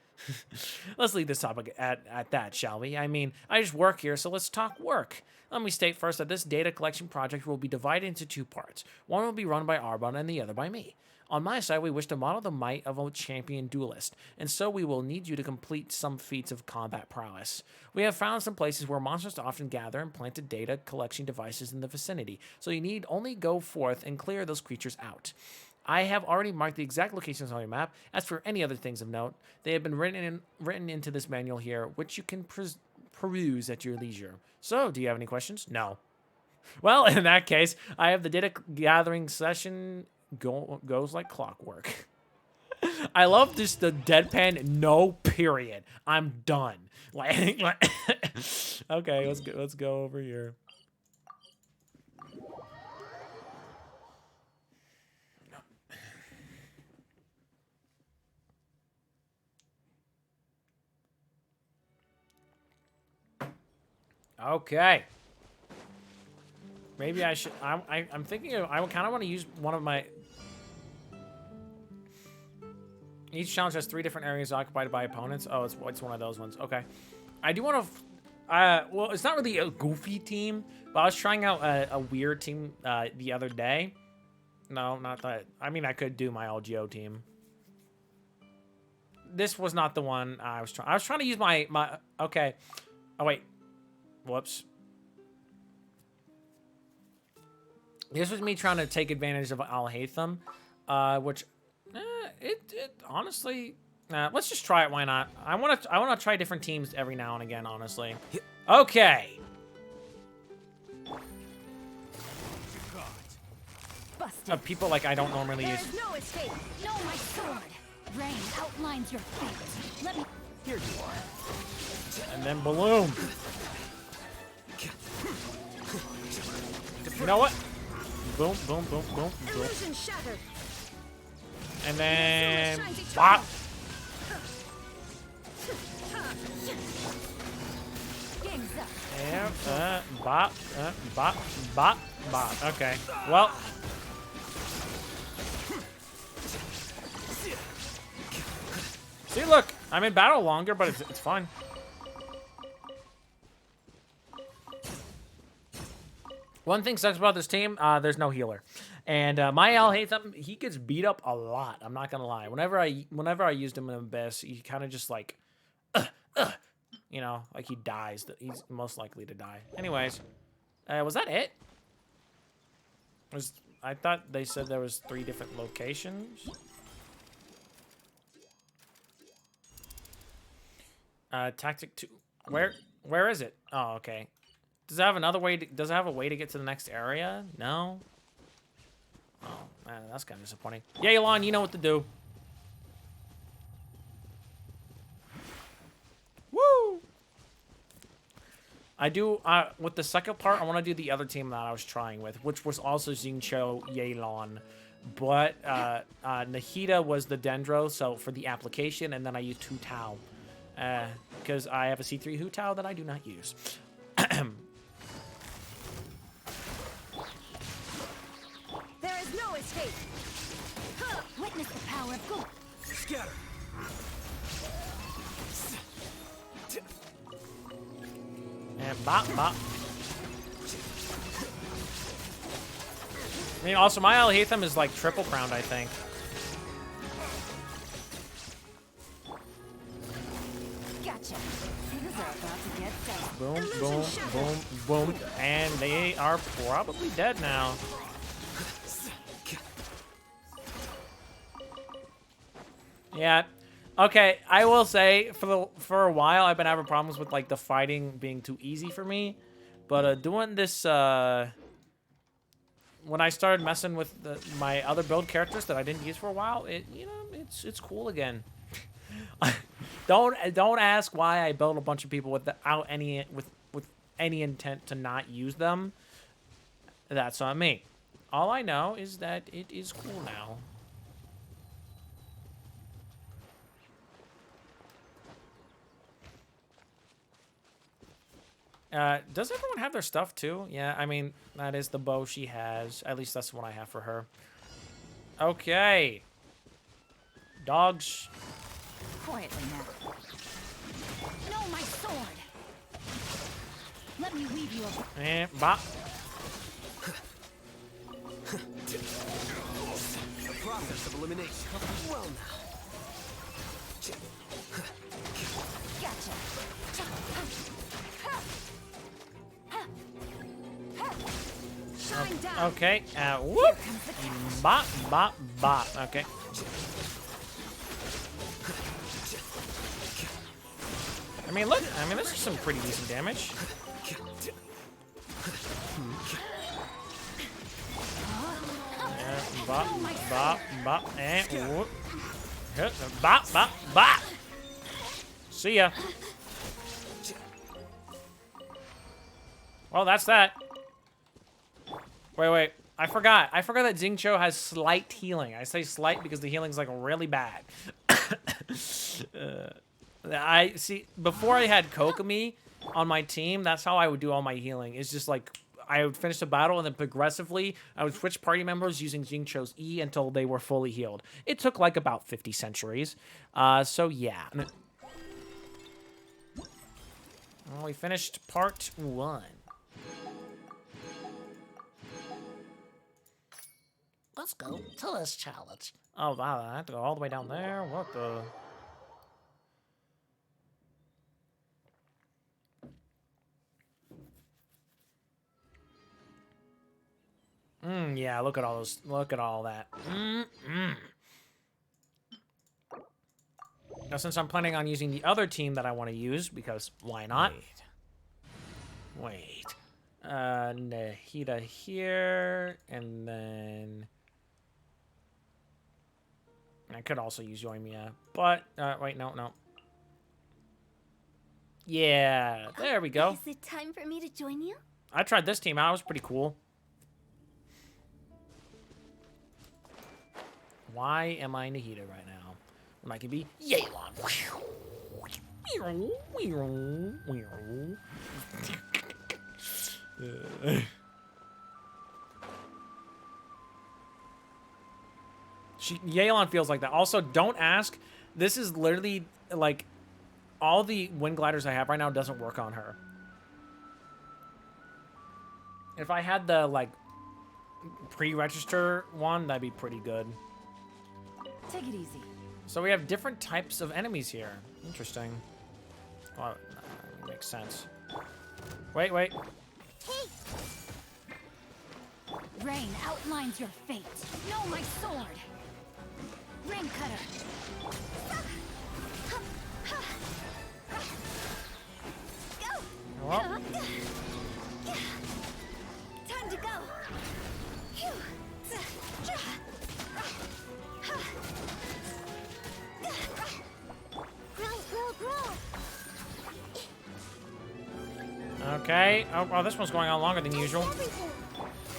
Let's leave this topic at that, shall we? I mean, I just work here, so let's talk work. Let me state first that this data collection project will be divided into 2 parts. One will be run by Arbon and the other by me. On my side, we wish to model the might of a champion duelist, and so we will need you to complete some feats of combat prowess. We have found some places where monsters often gather and planted data collection devices in the vicinity, so you need only go forth and clear those creatures out. I have already marked the exact locations on your map. As for any other things of note, they have been written into this manual here, which you can peruse at your leisure. So, do you have any questions? No. Well, in that case, I have the data gathering session goes like clockwork. I love just the deadpan no period. I'm done. Like okay, let's go over here. Okay. Maybe I should. I'm thinking of. I kind of want to use one of my. Each challenge has 3 different areas occupied by opponents. Oh, it's one of those ones. Okay. I do want to. Well, it's not really a goofy team, but I was trying out a weird team the other day. No, not that. I mean, I could do my LGO team. This was not the one I was trying. I was trying to use my. Okay. Oh wait. Whoops. This was me trying to take advantage of Al-Haytham, which it honestly, let's just try it. Why not? I want to try different teams every now and again. Honestly. Okay. Of people like I don't normally use. No escape. No, my sword. Rain outlines your fate. Let me. Here you are. And then Bloom. You know what? Boom, boom, boom, boom, boom. Illusion shattered. And then bop. Yeah, bop, bop, bop, bop. Okay. Well, See, look, I'm in battle longer, but it's fine. One thing sucks about this team, there's no healer. And my Al Haytham, he gets beat up a lot. I'm not gonna lie. Whenever I used him in Abyss, he kind of just like, you know, like he dies. He's most likely to die. Anyways, was that it? I thought they said there was 3 different locations. Tactic 2. Where is it? Oh, okay. Does it have another way? Does it have a way to get to the next area? No. Oh, man, that's kind of disappointing. Yeah, Elon, you know what to do. Woo! I do, with the second part, I want to do the other team that I was trying with, which was also Xingqiu, Yelan. But Nahida was the Dendro, so for the application, and then I used Hu Tao. Because I have a C3 Hu Tao that I do not use. There is no escape. Witness the power of good. Scatter. And bop, bop. I mean, also, my Al Haytham is like triple crowned, I think. Gotcha. Things are about to get set. Boom, boom, boom, boom. And they are probably dead now. Yeah. Okay, I will say for a while I've been having problems with like the fighting being too easy for me, but doing this when I started messing with my other build characters that I didn't use for a while, it's cool again. Don't ask why I built a bunch of people without any intent to not use them. That's on me. All I know is that it is cool now. Does everyone have their stuff too? Yeah, I mean, that is the bow she has. At least that's what I have for her. Okay. Dogs. Quietly now. No, my sword. Let me weave you a... And bop. The process of elimination. Well now. Gotcha. Shine down. Okay. Whoop. Bop, bop, bop. Okay. I mean, look. I mean, this is some pretty decent damage. Bop, bop, bop, and whoop. Bop, bop, bop. See ya. Well, that's that. Wait. I forgot. I forgot that Xingqiu has slight healing. I say slight because the healing's like really bad. I see. Before I had Kokomi on my team, that's how I would do all my healing. It's just like I would finish the battle and then progressively I would switch party members using Xingqiu's E until they were fully healed. It took like about 50 centuries. So yeah. Well, we finished part 1. Let's go to this challenge. Oh wow, I have to go all the way down there. What the? Yeah, look at all those. Look at all that. Now, since I'm planning on using the other team that I want to use, because why not? Wait. Nahida here, and then I could also use Yoimiya, but wait, no. Yeah, there we go. Is it time for me to join you? I tried this team out. It was pretty cool. Why am I Nahida right now? When I can be Yelan. Yelan feels like that. Also, don't ask This is literally, like, all the wind gliders I have right now doesn't work on her. If I had the, like, pre-register one, that'd be pretty good. Take it easy. So we have different types of enemies here. Interesting. Well, makes sense. Wait. Rain outlines your fate. Know my sword. Rain cutter. Well. Time to go. Okay. Oh, well, this one's going on longer than usual.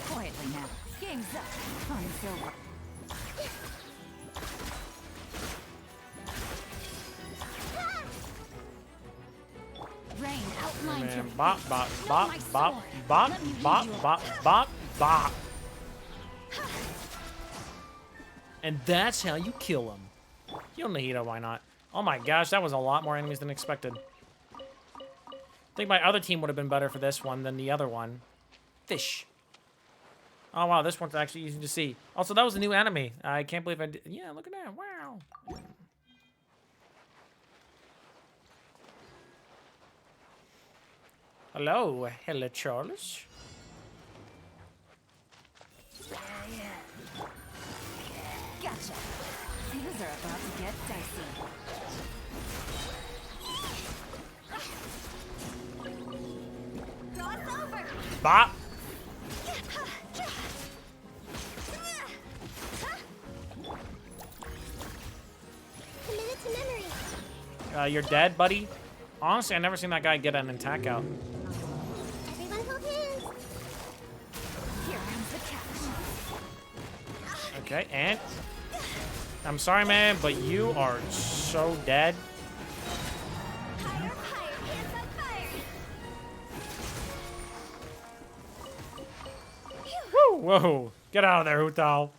Quietly now. Game's up. Fun's over. Rain outlines your Bop, bop, bop, bop, bop, bop, bop, bop, bop. And that's how you kill them. You'll need it, why not? Oh my gosh, that was a lot more enemies than expected. I think my other team would have been better for this one than the other one. Fish. Oh wow, this one's actually easy to see. Also, that was a new enemy. I can't believe I did. Yeah, look at that. Wow. Hello, Charles. Gotcha. Things are about to get dicey. Bop. Committed to memory. You're dead, buddy? Honestly, I've never seen that guy get an attack out. Everyone hold hands. Here comes the catch. Okay, and... I'm sorry, man, but you are so dead. Woo! Whoa! Get out of there, Hutal.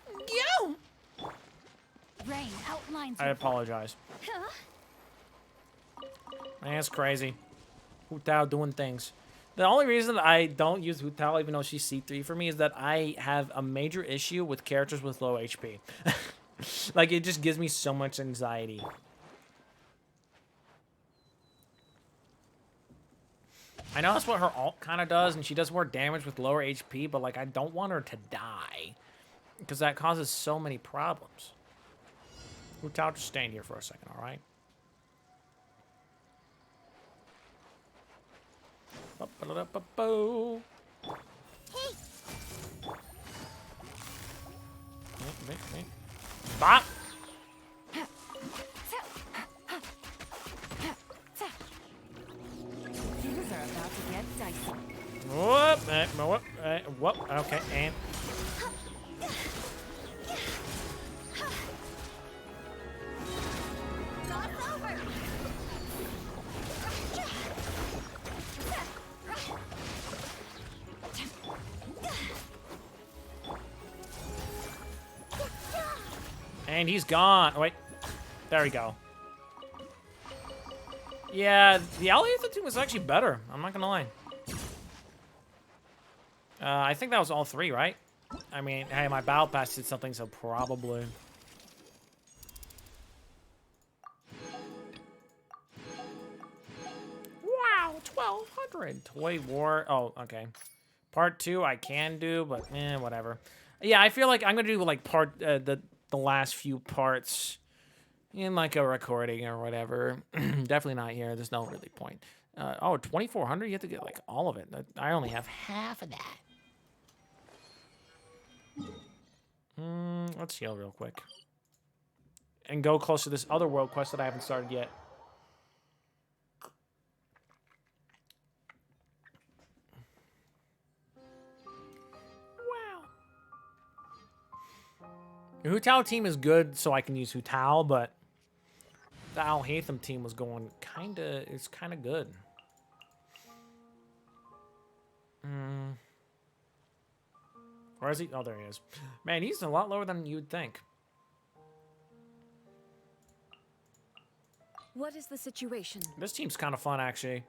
Go! Rain outlines I apologize. Man, it's crazy. Hutal doing things. The only reason I don't use Hutal, even though she's C3 for me, is that I have a major issue with characters with low HP. Like, it just gives me so much anxiety. I know that's what her ult kind of does, and she does more damage with lower HP, but, like, I don't want her to die. Because that causes so many problems. Hutal, just stand here for a second, alright? Bop! Things are about to get dicey. Whoop, okay, and... And he's gone. Wait. There we go. Yeah, the Alliator team was actually better. I'm not gonna lie. I think that was all three, right? I mean, hey, my battle pass did something, so probably. Wow, 1200. Toy War. Oh, okay. Part 2 I can do, but whatever. Yeah, I feel like I'm gonna do like the last few parts in like a recording or whatever. Definitely not here. There's no really point. Oh, 2400. You have to get like all of it. I only have half of that. Let's heal real quick. And go close to this other world quest that I haven't started yet. The Hutal team is good, so I can use Hutal, but the Al Hatham team was going it's kinda good. Where is he? Oh, there he is. Man, he's a lot lower than you'd think. What is the situation? This team's kind of fun, actually.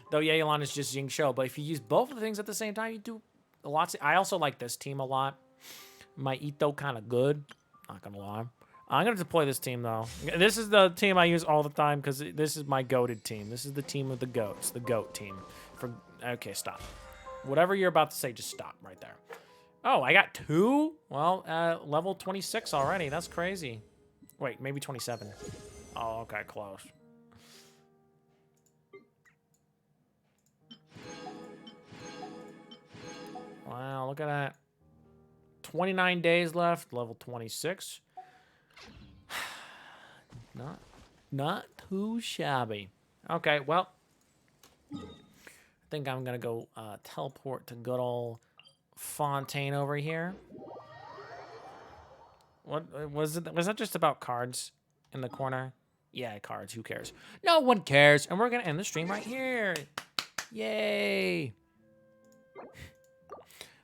Though Yelan is just Ying Show, but if you use both of the things at the same time, you do a lot. I also like this team a lot. My Ito kind of good. Not gonna lie. I'm gonna deploy this team though. This is the team I use all the time because this is my goated team. This is the team of the goats, the goat team. Okay, stop. Whatever you're about to say, just stop right there. Oh, I got 2? Well, level 26 already. That's crazy. Wait, maybe 27. Oh, okay, close. Wow, look at that. 29 days left, level 26. Not too shabby. Okay, well, I think I'm gonna go teleport to good old Fontaine over here. What was it? Was that just about cards in the corner? Yeah, cards. Who cares? No one cares. And we're gonna end the stream right here. Yay!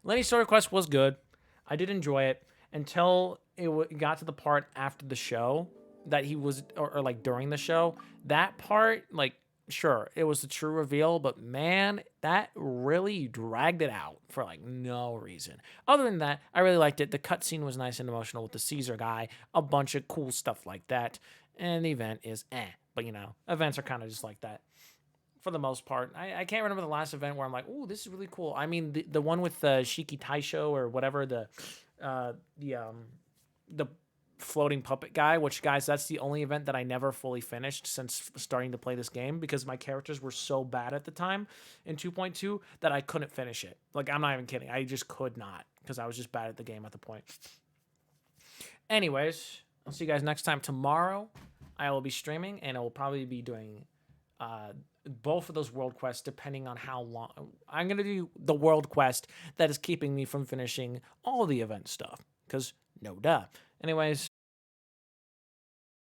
Lyney's story quest was good. I did enjoy it until it got to the part after the show that he was, or like during the show. That part, like, sure, it was the true reveal, but man, that really dragged it out for like no reason. Other than that, I really liked it. The cutscene was nice and emotional with the Caesar guy, a bunch of cool stuff like that. And the event is but you know, events are kind of just like that. For the most part. I can't remember the last event where I'm like, oh, this is really cool. I mean, the one with the Shiki Taisho or whatever, the floating puppet guy, which, guys, that's the only event that I never fully finished since starting to play this game because my characters were so bad at the time in 2.2 that I couldn't finish it. Like, I'm not even kidding. I just could not because I was just bad at the game at the point. Anyways, I'll see you guys next time. Tomorrow, I will be streaming, and I will probably be doing both of those world quests depending on how long. I'm going to do the world quest that is keeping me from finishing all the event stuff because no duh. Anyways,